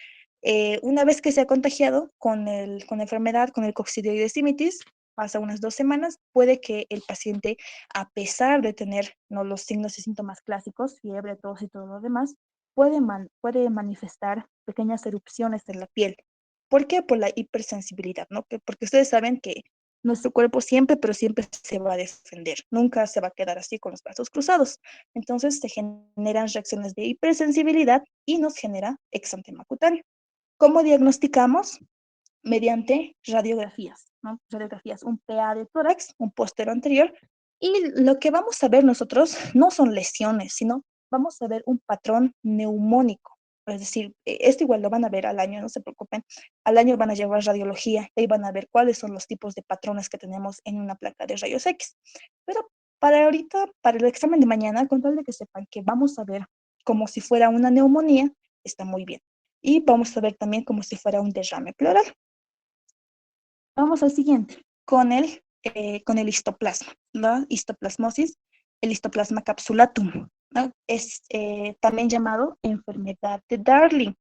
Speaker 1: una vez que se ha contagiado con la enfermedad, con el coccidioides simitis, pasa unas 2 semanas, puede que el paciente, a pesar de tener no los signos y síntomas clásicos, fiebre, tos y todo lo demás, puede manifestar pequeñas erupciones en la piel. ¿Por qué? Por la hipersensibilidad, ¿no? Porque ustedes saben que nuestro cuerpo siempre, pero siempre se va a defender, nunca se va a quedar así con los brazos cruzados. Entonces se generan reacciones de hipersensibilidad y nos genera exantema cutáneo. ¿Cómo diagnosticamos? Mediante radiografías, ¿no? Radiografías, un PA de tórax, un póster anterior, y lo que vamos a ver nosotros no son lesiones, sino vamos a ver un patrón neumónico. Es decir, esto igual lo van a ver al año, no se preocupen. Al año van a llevar radiología y van a ver cuáles son los tipos de patrones que tenemos en una placa de rayos X. Pero para ahorita, para el examen de mañana, con tal de que sepan que vamos a ver como si fuera una neumonía, está muy bien. Y vamos a ver también como si fuera un derrame pleural. Vamos al siguiente, con el histoplasma, la histoplasmosis, el histoplasma capsulatum, ¿no? Es también llamado enfermedad de Darling.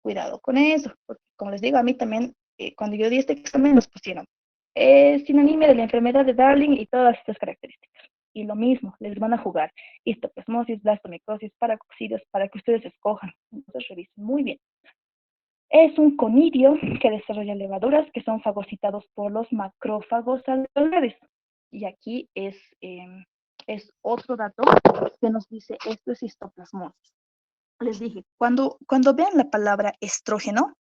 Speaker 1: Cuidado con eso, porque como les digo, a mí también, cuando yo di este examen, nos pusieron sinónimo de la enfermedad de Darling y todas estas características. Y lo mismo, les van a jugar histoplasmosis, blastomicosis, paracoccidios, para que ustedes escojan. Entonces revisen muy bien. Es un conidio que desarrolla levaduras que son fagocitados por los macrófagos alveolares. Y aquí es otro dato que nos dice esto es histoplasmosis. Les dije, cuando vean la palabra estrógeno,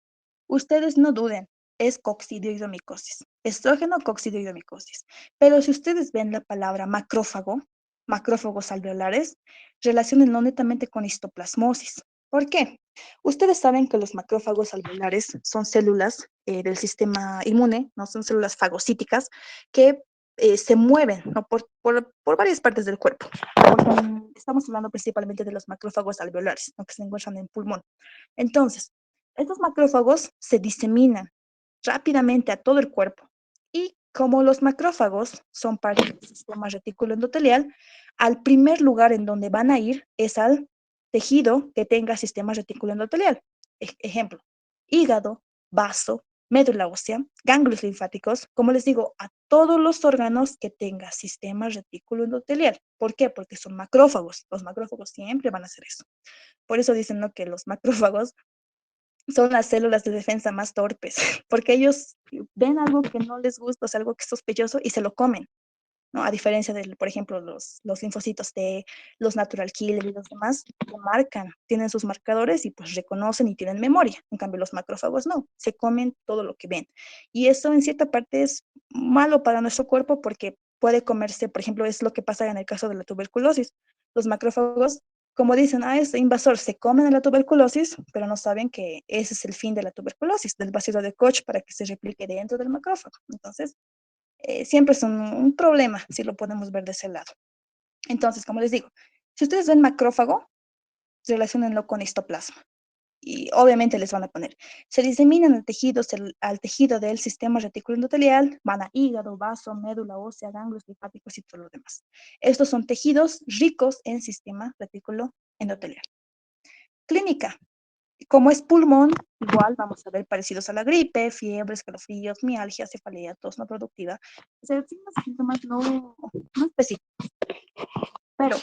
Speaker 1: ustedes no duden, es coccidioidomicosis. Estrógeno, coccidioidomicosis. Pero si ustedes ven la palabra macrófago, macrófagos alveolares, relacionenlo netamente con histoplasmosis. ¿Por qué? Ustedes saben que los macrófagos alveolares son células del sistema inmune, ¿no? Son células fagocíticas que se mueven, ¿no? por varias partes del cuerpo. Estamos hablando principalmente de los macrófagos alveolares, ¿no? Que se encuentran en pulmón. Entonces, estos macrófagos se diseminan rápidamente a todo el cuerpo y como los macrófagos son parte del sistema retículo endotelial, al primer lugar en donde van a ir es al tejido que tenga sistema retículo endotelial. Ejemplo, hígado, vaso, médula ósea, ganglios linfáticos, como les digo, a todos los órganos que tenga sistema retículo endotelial. ¿Por qué? Porque son macrófagos. Los macrófagos siempre van a hacer eso. Por eso dicen, ¿no?, que los macrófagos son las células de defensa más torpes, porque ellos ven algo que no les gusta, o sea, algo que es sospechoso y se lo comen, ¿no? A diferencia de, por ejemplo, los linfocitos T, los natural killer y los demás, que marcan, tienen sus marcadores y pues reconocen y tienen memoria. En cambio, los macrófagos no, se comen todo lo que ven. Y eso en cierta parte es malo para nuestro cuerpo porque puede comerse, por ejemplo, es lo que pasa en el caso de la tuberculosis. Los macrófagos, como dicen, es invasor, se comen a la tuberculosis, pero no saben que ese es el fin de la tuberculosis, del bacilo de Koch para que se replique dentro del macrófago. Entonces, siempre es un problema si lo podemos ver de ese lado. Entonces, como les digo, si ustedes ven macrófago, relacionenlo con histoplasma. Y obviamente les van a poner, se diseminan al tejido del sistema retículo endotelial, van a hígado, vaso, médula ósea, ganglios linfáticos y todo lo demás. Estos son tejidos ricos en sistema retículo endotelial. Clínica. Como es pulmón, igual vamos a ver parecidos a la gripe, fiebre, escalofríos, mialgia, cefalea, tos no productiva. O sea, síntomas no específicos. Pero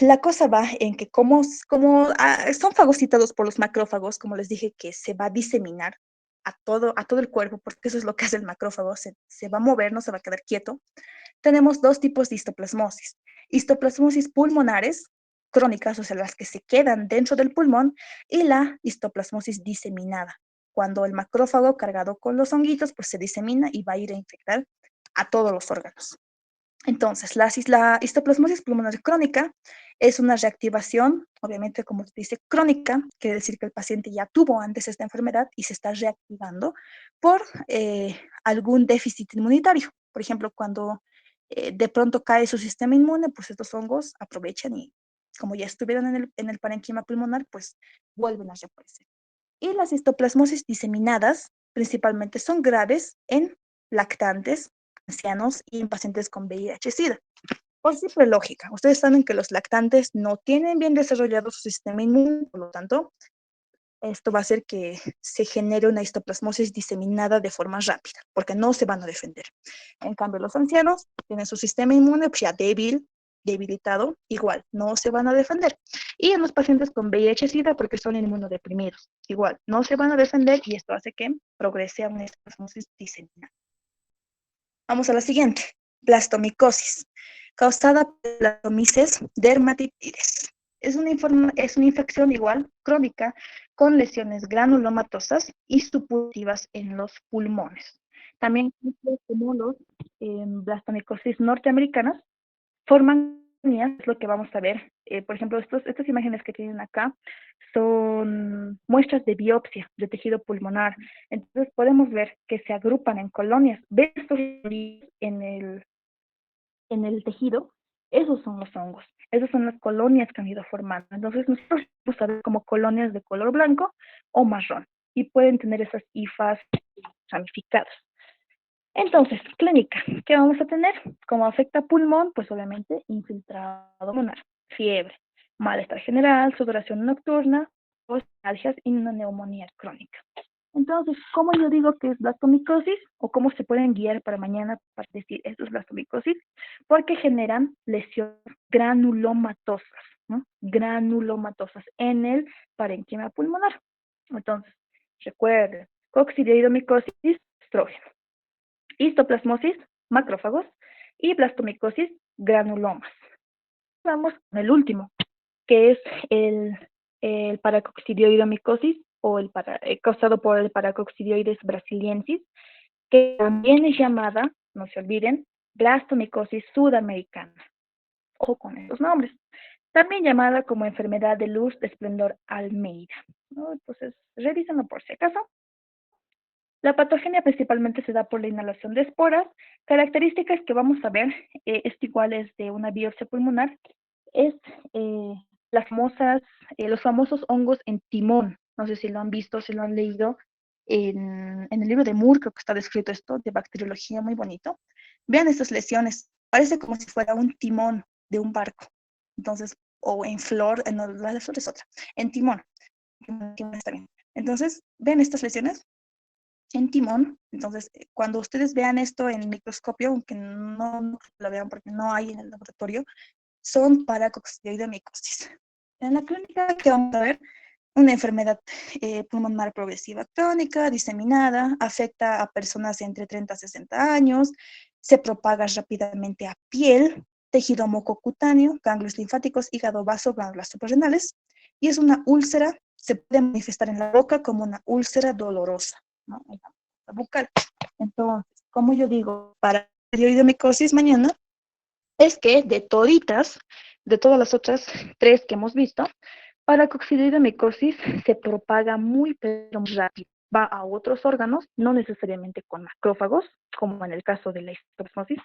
Speaker 1: la cosa va en que como son fagocitados por los macrófagos, como les dije, que se va a diseminar a todo el cuerpo, porque eso es lo que hace el macrófago, se va a mover, no se va a quedar quieto. Tenemos dos tipos de histoplasmosis. Histoplasmosis pulmonares, crónicas, o sea, las que se quedan dentro del pulmón, y la histoplasmosis diseminada, cuando el macrófago cargado con los honguitos, pues se disemina y va a ir a infectar a todos los órganos. Entonces, la histoplasmosis pulmonar crónica es una reactivación, obviamente, como se dice, crónica, quiere decir que el paciente ya tuvo antes esta enfermedad y se está reactivando por algún déficit inmunitario. Por ejemplo, cuando de pronto cae su sistema inmune, pues estos hongos aprovechan y como ya estuvieron en el parénquima pulmonar, pues vuelven a reaparecer. Y las histoplasmosis diseminadas principalmente son graves en lactantes, ancianos y en pacientes con VIH-Sida. Por simple lógica, ustedes saben que los lactantes no tienen bien desarrollado su sistema inmune, por lo tanto, esto va a hacer que se genere una histoplasmosis diseminada de forma rápida, porque no se van a defender. En cambio, los ancianos tienen su sistema inmune pues, ya débil, debilitado, igual, no se van a defender. Y en los pacientes con VIH-Sida, porque son inmunodeprimidos, igual, no se van a defender y esto hace que progrese a una histoplasmosis diseminada. Vamos a la siguiente, blastomicosis, causada por Blastomyces dermatitidis. Es una infección igual, crónica, con lesiones granulomatosas y supurativas en los pulmones. También como los blastomicosis norteamericanas forman líneas, es lo que vamos a ver. Por ejemplo, estas imágenes que tienen acá son muestras de biopsia de tejido pulmonar. Entonces podemos ver que se agrupan en colonias. ¿Ven estos en el tejido? Esos son los hongos. Esas son las colonias que han ido formando. Entonces nosotros vamos a ver como colonias de color blanco o marrón. Y pueden tener esas hifas ramificadas. Entonces, clínica, ¿qué vamos a tener? Como afecta pulmón, pues obviamente infiltrado pulmonar, fiebre, malestar general, sudoración nocturna, algias y una neumonía crónica. Entonces, ¿cómo yo digo que es blastomicosis o cómo se pueden guiar para mañana para decir esto es blastomicosis? Porque generan lesiones granulomatosas, ¿no? Granulomatosas en el parénquima pulmonar. Entonces, recuerden, coccidioidomicosis, estrógeno. Histoplasmosis, macrófagos, y blastomicosis, granulomas. Vamos con el último, que es el paracoccidioidomicosis o causado por el Paracoccidioides brasiliensis, que también es llamada, no se olviden, blastomicosis sudamericana. Ojo con estos nombres. También llamada como enfermedad de luz de esplendor Almeida, ¿no? Entonces, revísenlo por si acaso. La patogenia principalmente se da por la inhalación de esporas. Características que vamos a ver, esto igual es de una biopsia pulmonar, es los famosos hongos en timón. No sé si lo han visto, si lo han leído en el libro de Moore, creo que está descrito esto, de bacteriología, muy bonito. Vean estas lesiones, parece como si fuera un timón de un barco. Entonces, o en flor, no, la flor es otra, en timón. Está bien. Entonces, vean estas lesiones en timón. Entonces, cuando ustedes vean esto en microscopio, aunque no lo vean porque no hay en el laboratorio, son paracoccidioidomicosis. En la clínica que vamos a ver, una enfermedad pulmonar progresiva crónica, diseminada, afecta a personas de entre 30 a 60 años, se propaga rápidamente a piel, tejido mucocutáneo, ganglios linfáticos, hígado, vaso, glándulas suprarrenales, y es una úlcera, se puede manifestar en la boca como una úlcera dolorosa, ¿no? En la bucal. Entonces, como yo digo, para tiroidomicosis mañana, es que de toditas, de todas las otras tres que hemos visto, para coccidioidomicosis se propaga muy, pero muy rápido. Va a otros órganos, no necesariamente con macrófagos, como en el caso de la histoplasmosis,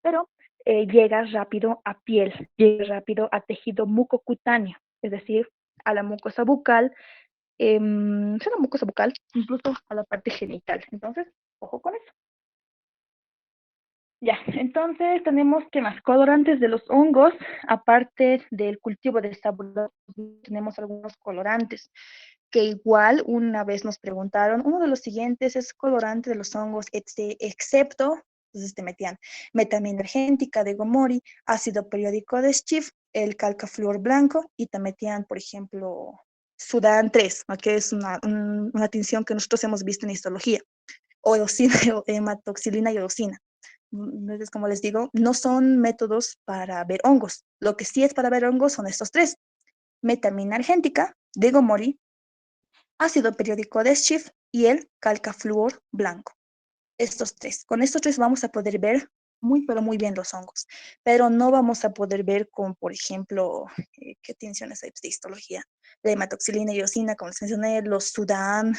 Speaker 1: pero llega rápido a piel, llega rápido a tejido mucocutáneo, es decir, a la mucosa bucal, la mucosa bucal, incluso a la parte genital. Entonces, ojo con eso. Ya, entonces tenemos que más colorantes de los hongos, aparte del cultivo de sabor, tenemos algunos colorantes que igual una vez nos preguntaron, uno de los siguientes es colorante de los hongos, excepto, entonces te metían metamina argéntica de Gomori, ácido periódico de Schiff, el calcafluor blanco, y te metían, por ejemplo, Sudan 3, ¿no? Que es una tinción que nosotros hemos visto en histología, o eosina, o hematoxilina y eosina. Entonces, como les digo, no son métodos para ver hongos. Lo que sí es para ver hongos son estos tres: metamina argéntica de Gomori, ácido periódico de Schiff y el calcafluor blanco. Estos tres. Con estos tres vamos a poder ver muy, pero muy bien los hongos, pero no vamos a poder ver con, por ejemplo, ¿qué tinciones hay de histología? La hematoxilina y eosina, como les mencioné, los Sudan,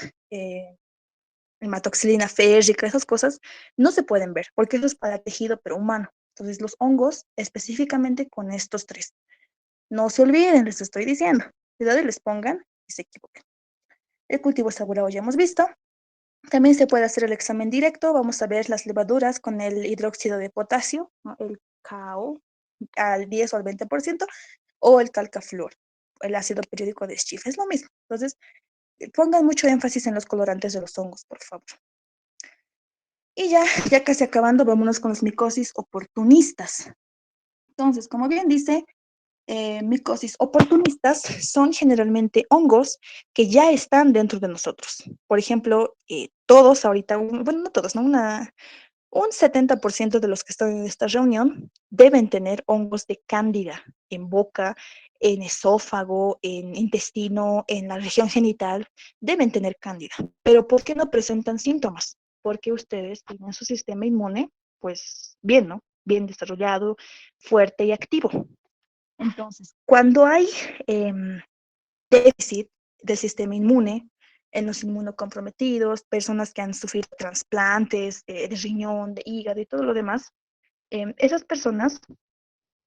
Speaker 1: hematoxilina férrica, esas cosas no se pueden ver porque eso es para tejido pero humano. Entonces los hongos específicamente con estos tres. No se olviden, les estoy diciendo. Cuidado y les pongan y se equivoquen. El cultivo asegurado ya hemos visto. También se puede hacer el examen directo. Vamos a ver las levaduras con el hidróxido de potasio, ¿no? El CaO, al 10 o al 20%, o el calcafluor, el ácido periódico de Schiff. Es lo mismo. Entonces, pongan mucho énfasis en los colorantes de los hongos, por favor. Y ya casi acabando, vámonos con las micosis oportunistas. Entonces, como bien dice, micosis oportunistas son generalmente hongos que ya están dentro de nosotros. Por ejemplo, todos ahorita, bueno, no todos, ¿no? Un 70% de los que están en esta reunión deben tener hongos de cándida en boca, en esófago, en intestino, en la región genital, deben tener cándida. Pero ¿por qué no presentan síntomas? Porque ustedes tienen su sistema inmune, pues bien, ¿no? Bien desarrollado, fuerte y activo. Entonces, cuando hay déficit del sistema inmune en los inmunocomprometidos, personas que han sufrido trasplantes de riñón, de hígado y todo lo demás, esas personas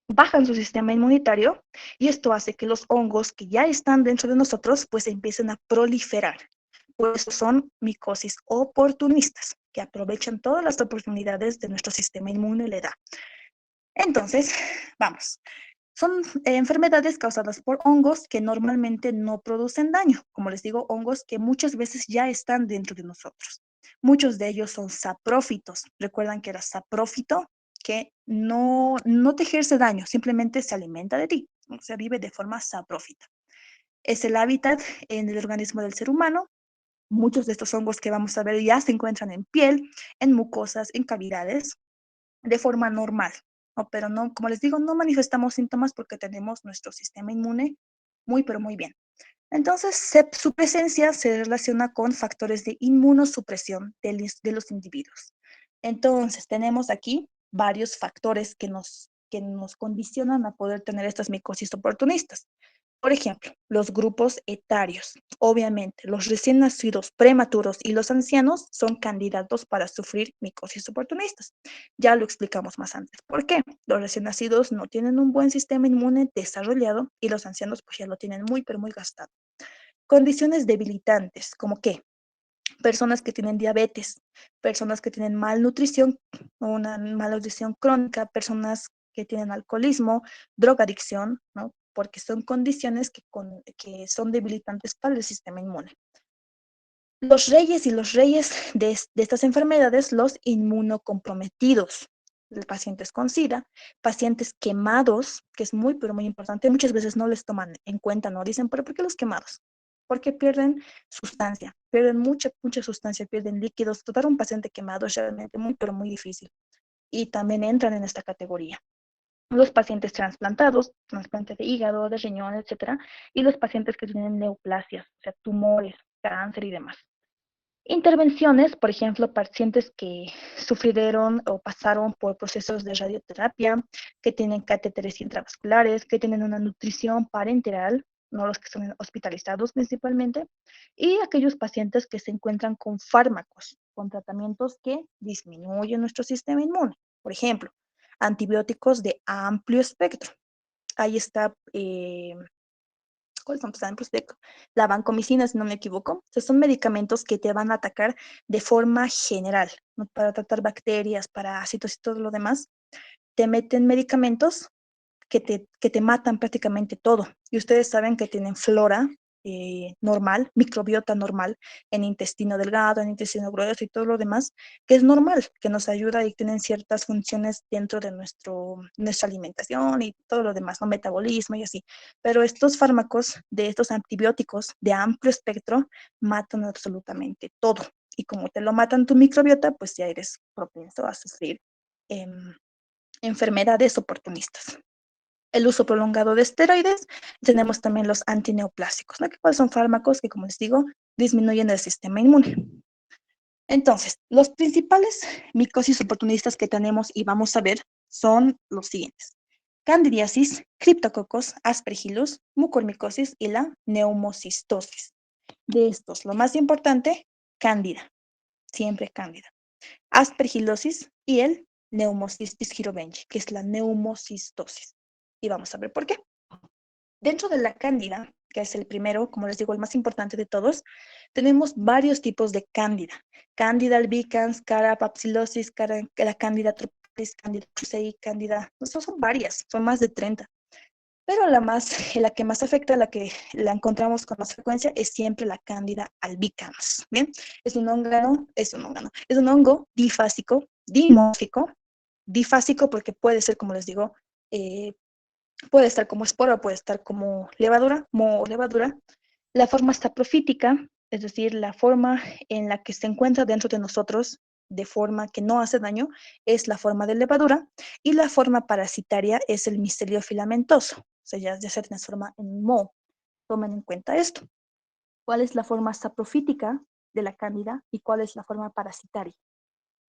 Speaker 1: bajan su sistema inmunitario y esto hace que los hongos que ya están dentro de nosotros pues empiecen a proliferar. Pues son micosis oportunistas que aprovechan todas las oportunidades de nuestro sistema inmune le da. Entonces, vamos. Son enfermedades causadas por hongos que normalmente no producen daño. Como les digo, hongos que muchas veces ya están dentro de nosotros. Muchos de ellos son saprófitos. Recuerdan que era saprófito, que no te ejerce daño, simplemente se alimenta de ti. O sea, vive de forma saprófita. Es el hábitat en el organismo del ser humano. Muchos de estos hongos que vamos a ver ya se encuentran en piel, en mucosas, en cavidades de forma normal, ¿no? Pero no, como les digo, no manifestamos síntomas porque tenemos nuestro sistema inmune muy, pero muy bien. Entonces, su presencia se relaciona con factores de inmunosupresión de los individuos. Entonces, tenemos aquí varios factores que nos condicionan a poder tener estas micosis oportunistas. Por ejemplo, los grupos etarios. Obviamente, los recién nacidos prematuros y los ancianos son candidatos para sufrir micosis oportunistas. Ya lo explicamos más antes. ¿Por qué? Los recién nacidos no tienen un buen sistema inmune desarrollado y los ancianos pues ya lo tienen muy, pero muy gastado. Condiciones debilitantes, como qué? Personas que tienen diabetes, personas que tienen malnutrición, una malnutrición crónica, personas que tienen alcoholismo, drogadicción, ¿no? Porque son condiciones que son debilitantes para el sistema inmune. Los reyes y los reyes de estas enfermedades, los inmunocomprometidos, pacientes con SIDA, pacientes quemados, que es muy, pero muy importante, muchas veces no les toman en cuenta, no dicen, pero ¿por qué los quemados? Porque pierden sustancia, pierden mucha sustancia, pierden líquidos. Tratar a un paciente quemado es realmente muy, pero muy difícil. Y también entran en esta categoría. Los pacientes trasplantados, trasplante de hígado, de riñón, etcétera, y los pacientes que tienen neoplasias, o sea, tumores, cáncer y demás. Intervenciones, por ejemplo, pacientes que sufrieron o pasaron por procesos de radioterapia, que tienen catéteres intravasculares, que tienen una nutrición parenteral, no los que son hospitalizados principalmente, y aquellos pacientes que se encuentran con fármacos, con tratamientos que disminuyen nuestro sistema inmune. Por ejemplo, antibióticos de amplio espectro. Ahí está ¿cuáles son? Pues la vancomicina, si no me equivoco. O sea, son medicamentos que te van a atacar de forma general, ¿no? Para tratar bacterias, parásitos y todo lo demás. Te meten medicamentos que te matan prácticamente todo. Y ustedes saben que tienen flora normal, microbiota normal, en intestino delgado, en intestino grueso y todo lo demás, que es normal, que nos ayuda y tienen ciertas funciones dentro de nuestra alimentación y todo lo demás, ¿no? Metabolismo y así. Pero estos fármacos, de estos antibióticos de amplio espectro, matan absolutamente todo. Y como te lo matan tu microbiota, pues ya eres propenso a sufrir eh, enfermedades oportunistas. El uso prolongado de esteroides, tenemos también los antineoplásicos, ¿no? Que son fármacos que, como les digo, disminuyen el sistema inmune. Entonces, los principales micosis oportunistas que tenemos y vamos a ver son los siguientes: candidiasis, criptococos, aspergillus, mucormicosis y la neumocistosis. De estos, lo más importante, cándida, siempre cándida, aspergillosis y el Pneumocystis jirovengii, que es la neumocistosis. Y vamos a ver por qué. Dentro de la cándida, que es el primero, como les digo, el más importante de todos, tenemos varios tipos de cándida. Cándida albicans, cara papsilosis, la cándida tropicalis, cándida cruzei, cándida, son varias, son más de 30. Pero la que más afecta, la que la encontramos con más frecuencia, es siempre la cándida albicans. Bien, es un hongo difásico, dimórfico, difásico porque puede ser, como les digo, eh, puede estar como espora, puede estar como levadura, levadura. La forma saprofítica, es decir, la forma en la que se encuentra dentro de nosotros de forma que no hace daño, es la forma de levadura, y la forma parasitaria es el micelio filamentoso, o sea, ya se transforma en moho. Tomen en cuenta esto. ¿Cuál es la forma saprofítica de la cándida y cuál es la forma parasitaria?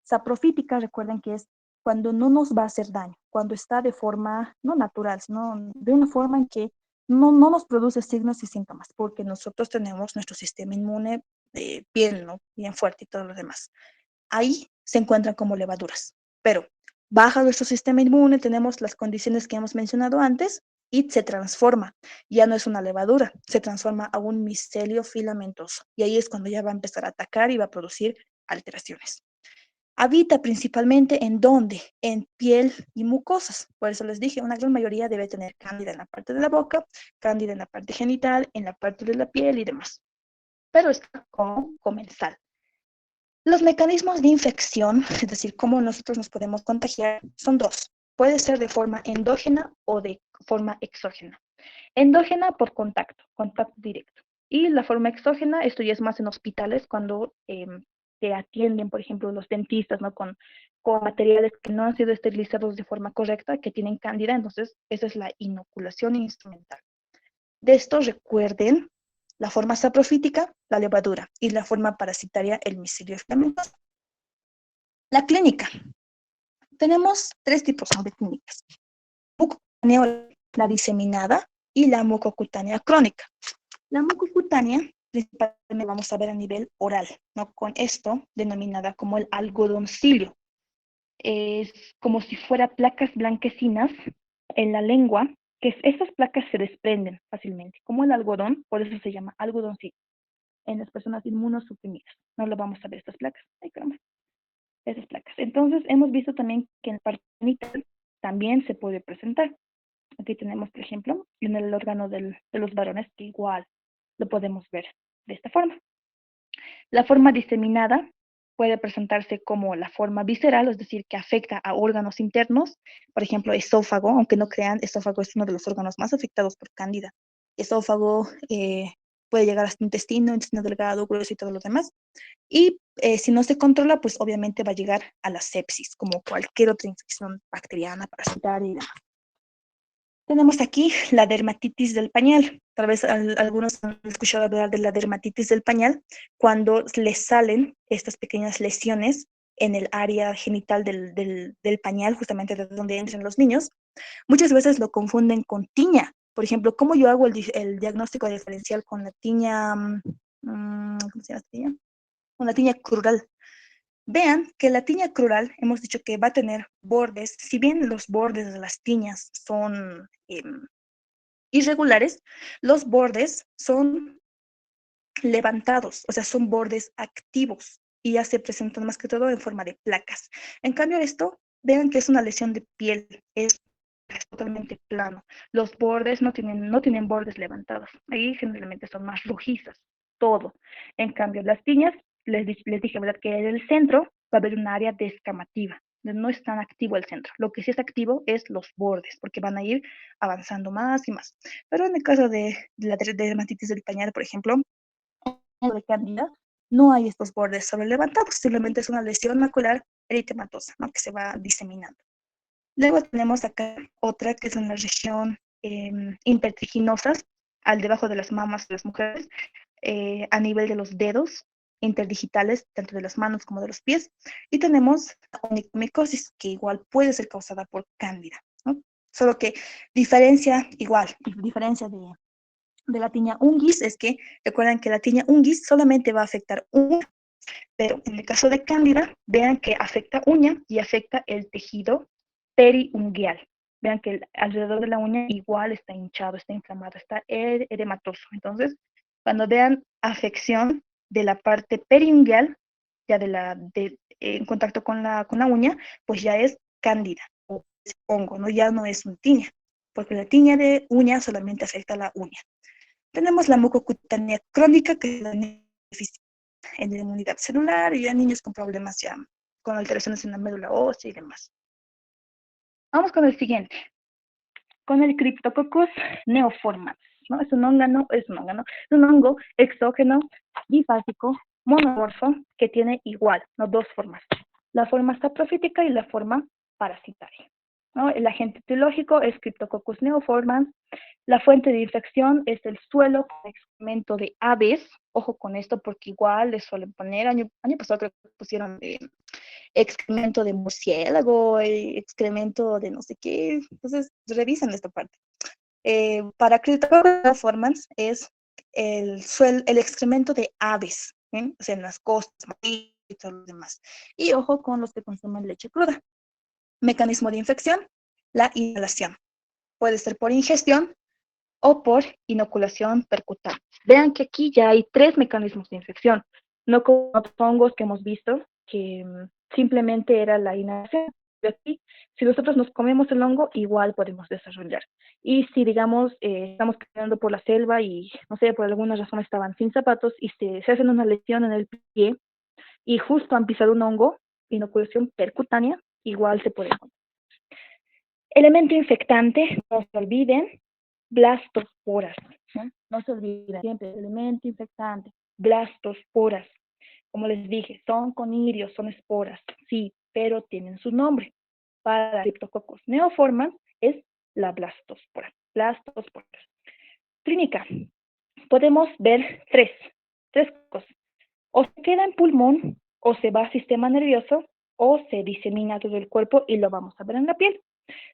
Speaker 1: Saprofítica, recuerden que es cuando no nos va a hacer daño, cuando está de forma no natural, sino de una forma en que no nos produce signos y síntomas, porque nosotros tenemos nuestro sistema inmune bien, ¿no? Bien fuerte y todo lo demás. Ahí se encuentran como levaduras, pero baja nuestro sistema inmune, tenemos las condiciones que hemos mencionado antes y se transforma. Ya no es una levadura, se transforma a un micelio filamentoso. Y ahí es cuando ya va a empezar a atacar y va a producir alteraciones. Habita principalmente en dónde, en piel y mucosas. Por eso les dije, una gran mayoría debe tener cándida en la parte de la boca, cándida en la parte genital, en la parte de la piel y demás. Pero está como comensal. Los mecanismos de infección, es decir, cómo nosotros nos podemos contagiar, son dos. Puede ser de forma endógena o de forma exógena. Endógena por contacto directo. Y la forma exógena, esto ya es más en hospitales, cuando te atienden, por ejemplo, los dentistas, ¿no? Con materiales que no han sido esterilizados de forma correcta, que tienen cándida, entonces esa es la inoculación instrumental. De esto recuerden la forma saprofítica, la levadura, y la forma parasitaria, el micelio filamentoso. La clínica. Tenemos tres tipos de clínicas. Mucocutánea, la diseminada, y la mucocutánea crónica. La mucocutánea, principalmente vamos a ver a nivel oral, ¿no? Con esto denominada como el algodoncilio. Es como si fuera placas blanquecinas en la lengua, que esas placas se desprenden fácilmente, como el algodón, por eso se llama algodoncillo. En las personas inmunosuprimidas, no lo vamos a ver estas placas. Ay, caramba, esas placas. Entonces, hemos visto también que en el parte genital también se puede presentar. Aquí tenemos, por ejemplo, en el órgano de los varones, que igual lo podemos ver de esta forma. La forma diseminada puede presentarse como la forma visceral, es decir, que afecta a órganos internos, por ejemplo, esófago, aunque no crean, esófago es uno de los órganos más afectados por cándida. Esófago puede llegar hasta intestino delgado, grueso y todo lo demás. Y si no se controla, pues obviamente va a llegar a la sepsis, como cualquier otra infección bacteriana, parasitaria y demás. Tenemos aquí la dermatitis del pañal. Tal vez algunos han escuchado hablar de la dermatitis del pañal, cuando les salen estas pequeñas lesiones en el área genital del pañal, justamente de donde entran los niños. Muchas veces lo confunden con tiña. Por ejemplo, ¿cómo yo hago el diagnóstico diferencial con la tiña, ¿cómo se llama esta tiña? Con la tiña crural? Vean que la tiña crural, hemos dicho que va a tener bordes, si bien los bordes de las tiñas son irregulares, los bordes son levantados, o sea, son bordes activos y ya se presentan más que todo en forma de placas. En cambio, esto, vean que es una lesión de piel, es totalmente plano. Los bordes no tienen bordes levantados. Ahí generalmente son más rojizas, todo. En cambio, las tiñas, les dije, ¿verdad? Que en el centro va a haber un área descamativa. No es tan activo el centro. Lo que sí es activo es los bordes, porque van a ir avanzando más y más. Pero en el caso de la dermatitis del pañal, por ejemplo, de cándida, no hay estos bordes sobrelevantados, simplemente es una lesión macular eritematosa, ¿no? Que se va diseminando. Luego tenemos acá otra que es en la región intertriginosas, al debajo de las mamas de las mujeres, a nivel de los dedos interdigitales, tanto de las manos como de los pies. Y tenemos onicomicosis, que igual puede ser causada por cándida, ¿no? Solo que diferencia de la tiña unguis es que recuerden que la tiña unguis solamente va a afectar una, pero en el caso de cándida, vean que afecta uña y afecta el tejido periungueal. vean que alrededor de la uña igual está hinchado, está inflamado, está edematoso. Entonces, cuando vean afección de la parte periungual, ya en contacto con la uña, pues ya es cándida o es hongo, ¿no? Ya no es un tiña, porque la tiña de uña solamente afecta a la uña. Tenemos la mucocutánea crónica, que es la deficiencia en la inmunidad celular y ya niños con problemas ya, con alteraciones en la médula ósea y demás. Vamos con el siguiente, con el Cryptococcus neoformans, ¿no? Es un hongo exógeno, bifásico, monomorfo, que tiene igual, ¿no? Dos formas, la forma saprofítica y la forma parasitaria, ¿no? El agente etiológico es Cryptococcus neoformans. La fuente de infección es el suelo con excremento de aves. Ojo con esto porque igual les suelen poner, año pasado creo que pusieron excremento de murciélago, excremento de no sé qué. Entonces, revisen esta parte. Para Cryptococcus formans es el excremento de aves, ¿sí? O sea, en las costas, y todo lo demás. Y ojo con los que consumen leche cruda. Mecanismo de infección, la inhalación. Puede ser por ingestión o por inoculación percutánea. Vean que aquí ya hay 3 mecanismos de infección, no como otros hongos que hemos visto, que simplemente era la inhalación. Aquí, si nosotros nos comemos el hongo, igual podemos desarrollar. Y si, digamos, estamos caminando por la selva y, no sé, por alguna razón estaban sin zapatos y se hacen una lesión en el pie y justo han pisado un hongo, inoculación percutánea, igual se puede encontrar. Elemento infectante, no se olviden, blastosporas, ¿no? No se olviden siempre, elemento infectante, blastosporas. Como les dije, son conirios, son esporas, sí, pero tienen su nombre. Para Cryptococcus neoformans es la blastospora. Blastosporas. Clínica. Podemos ver tres cosas. O se queda en pulmón, o se va al sistema nervioso, o se disemina todo el cuerpo y lo vamos a ver en la piel.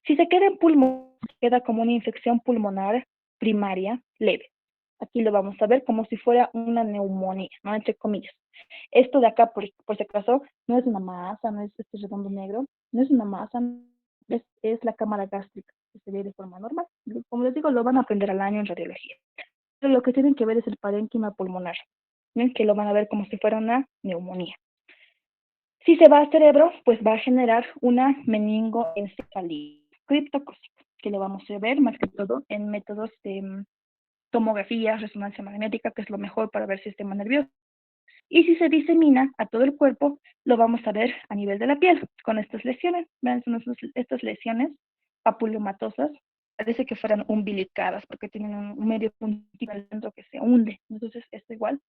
Speaker 1: Si se queda en pulmón, queda como una infección pulmonar primaria leve. Aquí lo vamos a ver como si fuera una neumonía, ¿no? Entre comillas. Esto de acá, por si acaso, no es una masa, no es este redondo negro, no es una masa, es la cámara gástrica, que se ve de forma normal. Como les digo, lo van a aprender al año en radiología. Pero lo que tienen que ver es el parénquima pulmonar, ¿no? Que lo van a ver como si fuera una neumonía. Si se va al cerebro, pues va a generar una meningoencefalitis criptocócica, que lo vamos a ver más que todo en métodos de tomografía, resonancia magnética, que es lo mejor para ver el sistema nervioso. Y si se disemina a todo el cuerpo, lo vamos a ver a nivel de la piel, con estas lesiones. Vean, son estas lesiones papulomatosas, parece que fueran umbilicadas, porque tienen un medio puntito dentro que se hunde. Entonces, esto igual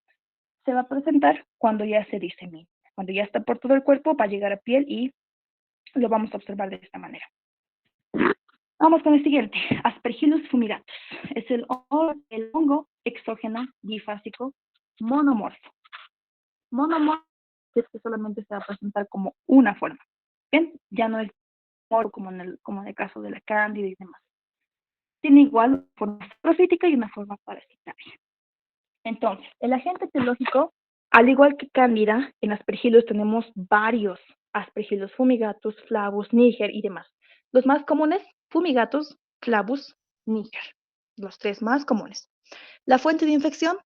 Speaker 1: se va a presentar cuando ya se disemina. Cuando ya está por todo el cuerpo, va a llegar a piel y lo vamos a observar de esta manera. Vamos con el siguiente, Aspergillus fumigatus. Es el hongo exógeno bifásico monomorfo. Monomorfo es que solamente se va a presentar como una forma. ¿Bien? Ya no es morfo como en el caso de la cándida y demás. Tiene igual una forma profítica y una forma parasitaria. Entonces, el agente etiológico, al igual que cándida, en Aspergillus tenemos varios Aspergillus fumigatus, flavus, niger y demás. Los más comunes, fumigatus, flavus, niger. Los 3 más comunes. La fuente de infección,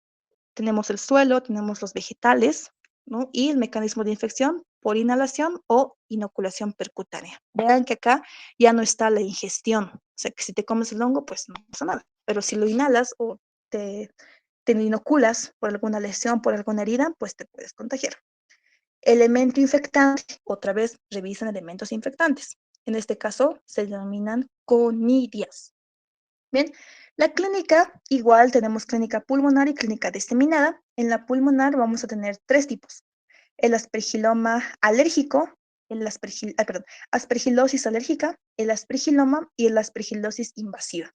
Speaker 1: tenemos el suelo, tenemos los vegetales, ¿no? Y el mecanismo de infección por inhalación o inoculación percutánea. Vean que acá ya no está la ingestión. O sea, que si te comes el hongo, pues no pasa nada. Pero si lo inhalas o te inoculas por alguna lesión, por alguna herida, pues te puedes contagiar. Elemento infectante, otra vez revisan elementos infectantes. En este caso se denominan conidias. Bien, la clínica, igual tenemos clínica pulmonar y clínica diseminada. En la pulmonar vamos a tener 3 tipos. El aspergiloma alérgico, aspergilosis alérgica, el aspergiloma y el aspergilosis invasiva.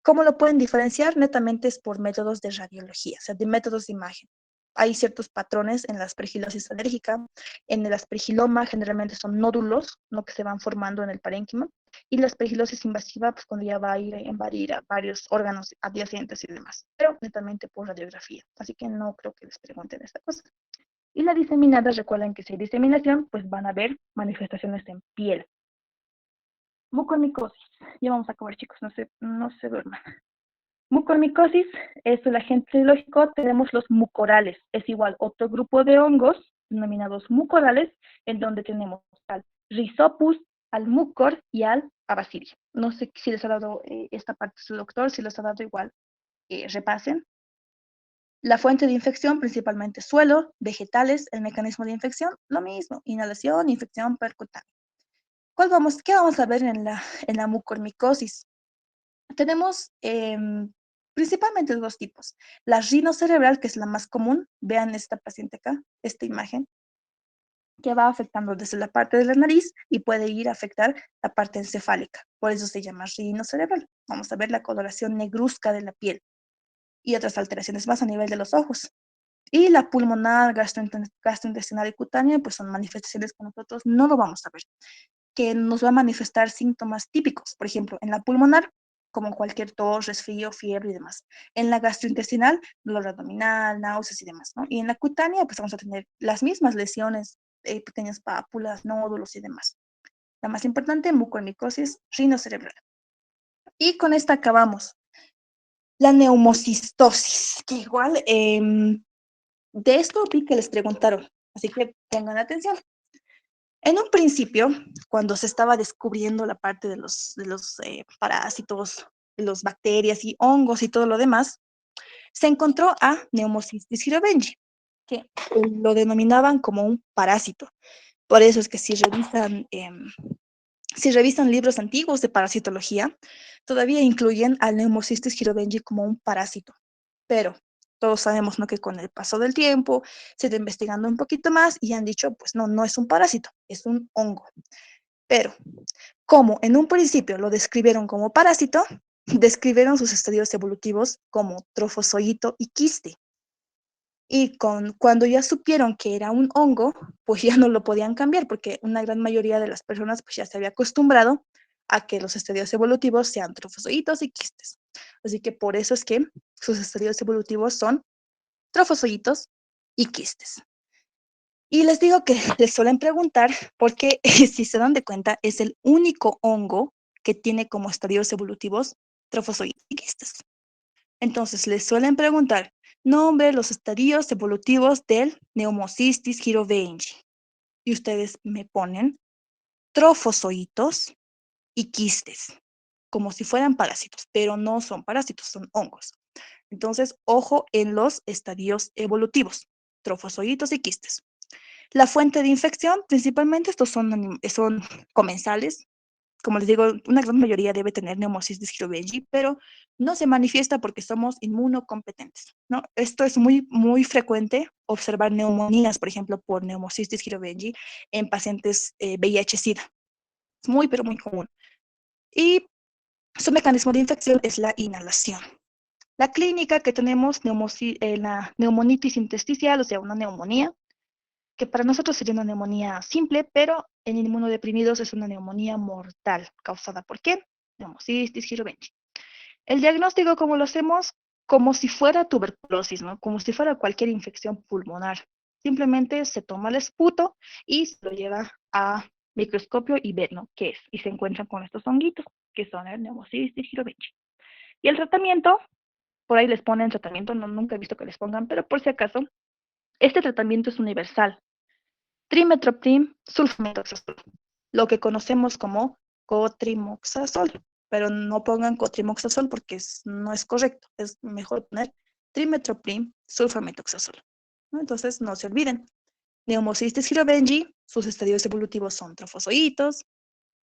Speaker 1: ¿Cómo lo pueden diferenciar? Netamente es por métodos de radiología, o sea, de métodos de imagen. Hay ciertos patrones en la aspergilosis alérgica, en el aspergiloma generalmente son nódulos, ¿no? Que se van formando en el parénquima, y la aspergilosis invasiva, pues cuando ya va a ir a invadir a varios órganos adyacentes y demás, pero netamente por radiografía, así que no creo que les pregunten esta cosa. Y la diseminada, recuerden que si hay diseminación, pues van a haber manifestaciones en piel. Mucormicosis. Ya vamos a acabar, chicos, no se duerman. Mucormicosis es el agente etiológico. Tenemos los mucorales, es igual otro grupo de hongos denominados mucorales, en donde tenemos al Rhizopus, al mucor y al Abacilli. No sé si les ha dado esta parte su doctor, si les ha dado igual, repasen. La fuente de infección, principalmente suelo, vegetales. El mecanismo de infección, lo mismo, inhalación, infección percutánea. ¿Qué vamos a ver en la mucormicosis? Tenemos principalmente dos tipos. La rinocerebral, que es la más común. Vean esta paciente acá, esta imagen, que va afectando desde la parte de la nariz y puede ir a afectar la parte encefálica. Por eso se llama rinocerebral. Vamos a ver la coloración negruzca de la piel y otras alteraciones más a nivel de los ojos. Y la pulmonar, gastrointestinal y cutánea, pues son manifestaciones que nosotros no lo vamos a ver, que nos va a manifestar síntomas típicos. Por ejemplo, en la pulmonar, como cualquier tos, resfrío, fiebre y demás. En la gastrointestinal, dolor abdominal, náuseas y demás, ¿no? Y en la cutánea, pues vamos a tener las mismas lesiones, pequeñas pápulas, nódulos y demás. La más importante, mucormicosis rinocerebral. Y con esta acabamos. La neumocistosis, que igual de esto vi que les preguntaron, así que tengan atención. En un principio, cuando se estaba descubriendo la parte de los parásitos, los bacterias y hongos y todo lo demás, se encontró a Pneumocystis jirovengii, que lo denominaban como un parásito. Por eso es que si revisan libros antiguos de parasitología, todavía incluyen al Pneumocystis jirovengii como un parásito. Pero todos sabemos, ¿no?, que con el paso del tiempo se está investigando un poquito más y han dicho, pues no, no es un parásito, es un hongo. Pero, como en un principio lo describieron como parásito, describieron sus estadios evolutivos como trofozoito y quiste. Y cuando ya supieron que era un hongo, pues ya no lo podían cambiar, porque una gran mayoría de las personas pues ya se había acostumbrado a que los estadios evolutivos sean trofozoitos y quistes. Así que por eso es que sus estadios evolutivos son trofozoitos y quistes. Y les digo que les suelen preguntar porque, si se dan de cuenta, es el único hongo que tiene como estadios evolutivos trofozoitos y quistes. Entonces, les suelen preguntar, nombre los estadios evolutivos del Pneumocystis jirovengii. Y ustedes me ponen trofozoitos y quistes, como si fueran parásitos, pero no son parásitos, son hongos. Entonces, ojo en los estadios evolutivos, trofozoitos y quistes. La fuente de infección, principalmente estos son comensales. Como les digo, una gran mayoría debe tener Pneumocystis jirovengii, pero no se manifiesta porque somos inmunocompetentes, ¿no? Esto es muy, muy frecuente, observar neumonías, por ejemplo, por Pneumocystis jirovengii en pacientes VIH-Sida. Es muy, pero muy común. Y su mecanismo de infección es la inhalación. La clínica que tenemos, la neumonitis intersticial, o sea, una neumonía, que para nosotros sería una neumonía simple, pero en inmunodeprimidos es una neumonía mortal. ¿Causada por qué? Pneumocystis jirovengii. El diagnóstico, ¿cómo lo hacemos? Como si fuera tuberculosis, ¿no? Como si fuera cualquier infección pulmonar. Simplemente se toma el esputo y se lo lleva a microscopio y ve, ¿no?, qué es. Y se encuentran con estos honguitos, que son el Pneumocystis jirovengii. Y el tratamiento, por ahí les ponen tratamiento, no, nunca he visto que les pongan, pero por si acaso, este tratamiento es universal. Trimethoprim sulfamethoxazol, lo que conocemos como cotrimoxazol, pero no pongan cotrimoxazol porque no es correcto, es mejor poner trimethoprim sulfamethoxazol, ¿no? Entonces, no se olviden, Pneumocystis jirovengii, sus estadios evolutivos son trofozoitos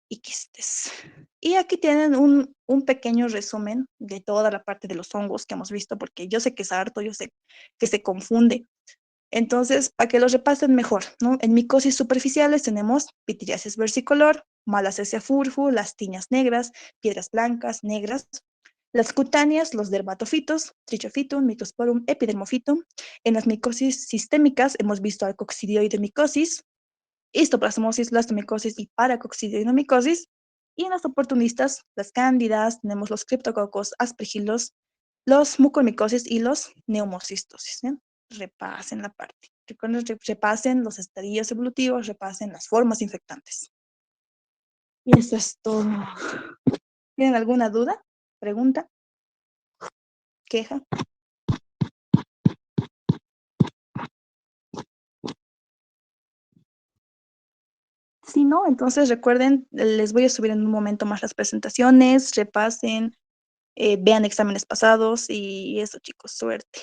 Speaker 1: y quistes. Y aquí tienen un pequeño resumen de toda la parte de los hongos que hemos visto, porque yo sé que es harto, yo sé que se confunde. Entonces, para que los repasen mejor, ¿no? En micosis superficiales tenemos pitiriasis versicolor, Malassezia furfu, las tiñas negras, piedras blancas, negras. Las cutáneas, los dermatofitos, Trichophytum, Mycosporum, Epidermophytum. En las micosis sistémicas hemos visto alcoccidioidemicosis, histoplasmosis, blastomicosis y paracoccidioidemicosis. Y en las oportunistas, las cándidas, tenemos los criptococos, aspergillos, los mucormicosis y los neumocistosis, ¿sí? Repasen la parte. Repasen los estadios evolutivos, repasen las formas infectantes. Y eso es todo. ¿Tienen alguna duda? ¿Pregunta? ¿Queja? Si no, entonces recuerden, les voy a subir en un momento más las presentaciones, repasen, vean exámenes pasados y eso, chicos, suerte.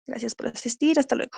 Speaker 1: Gracias por asistir, hasta luego.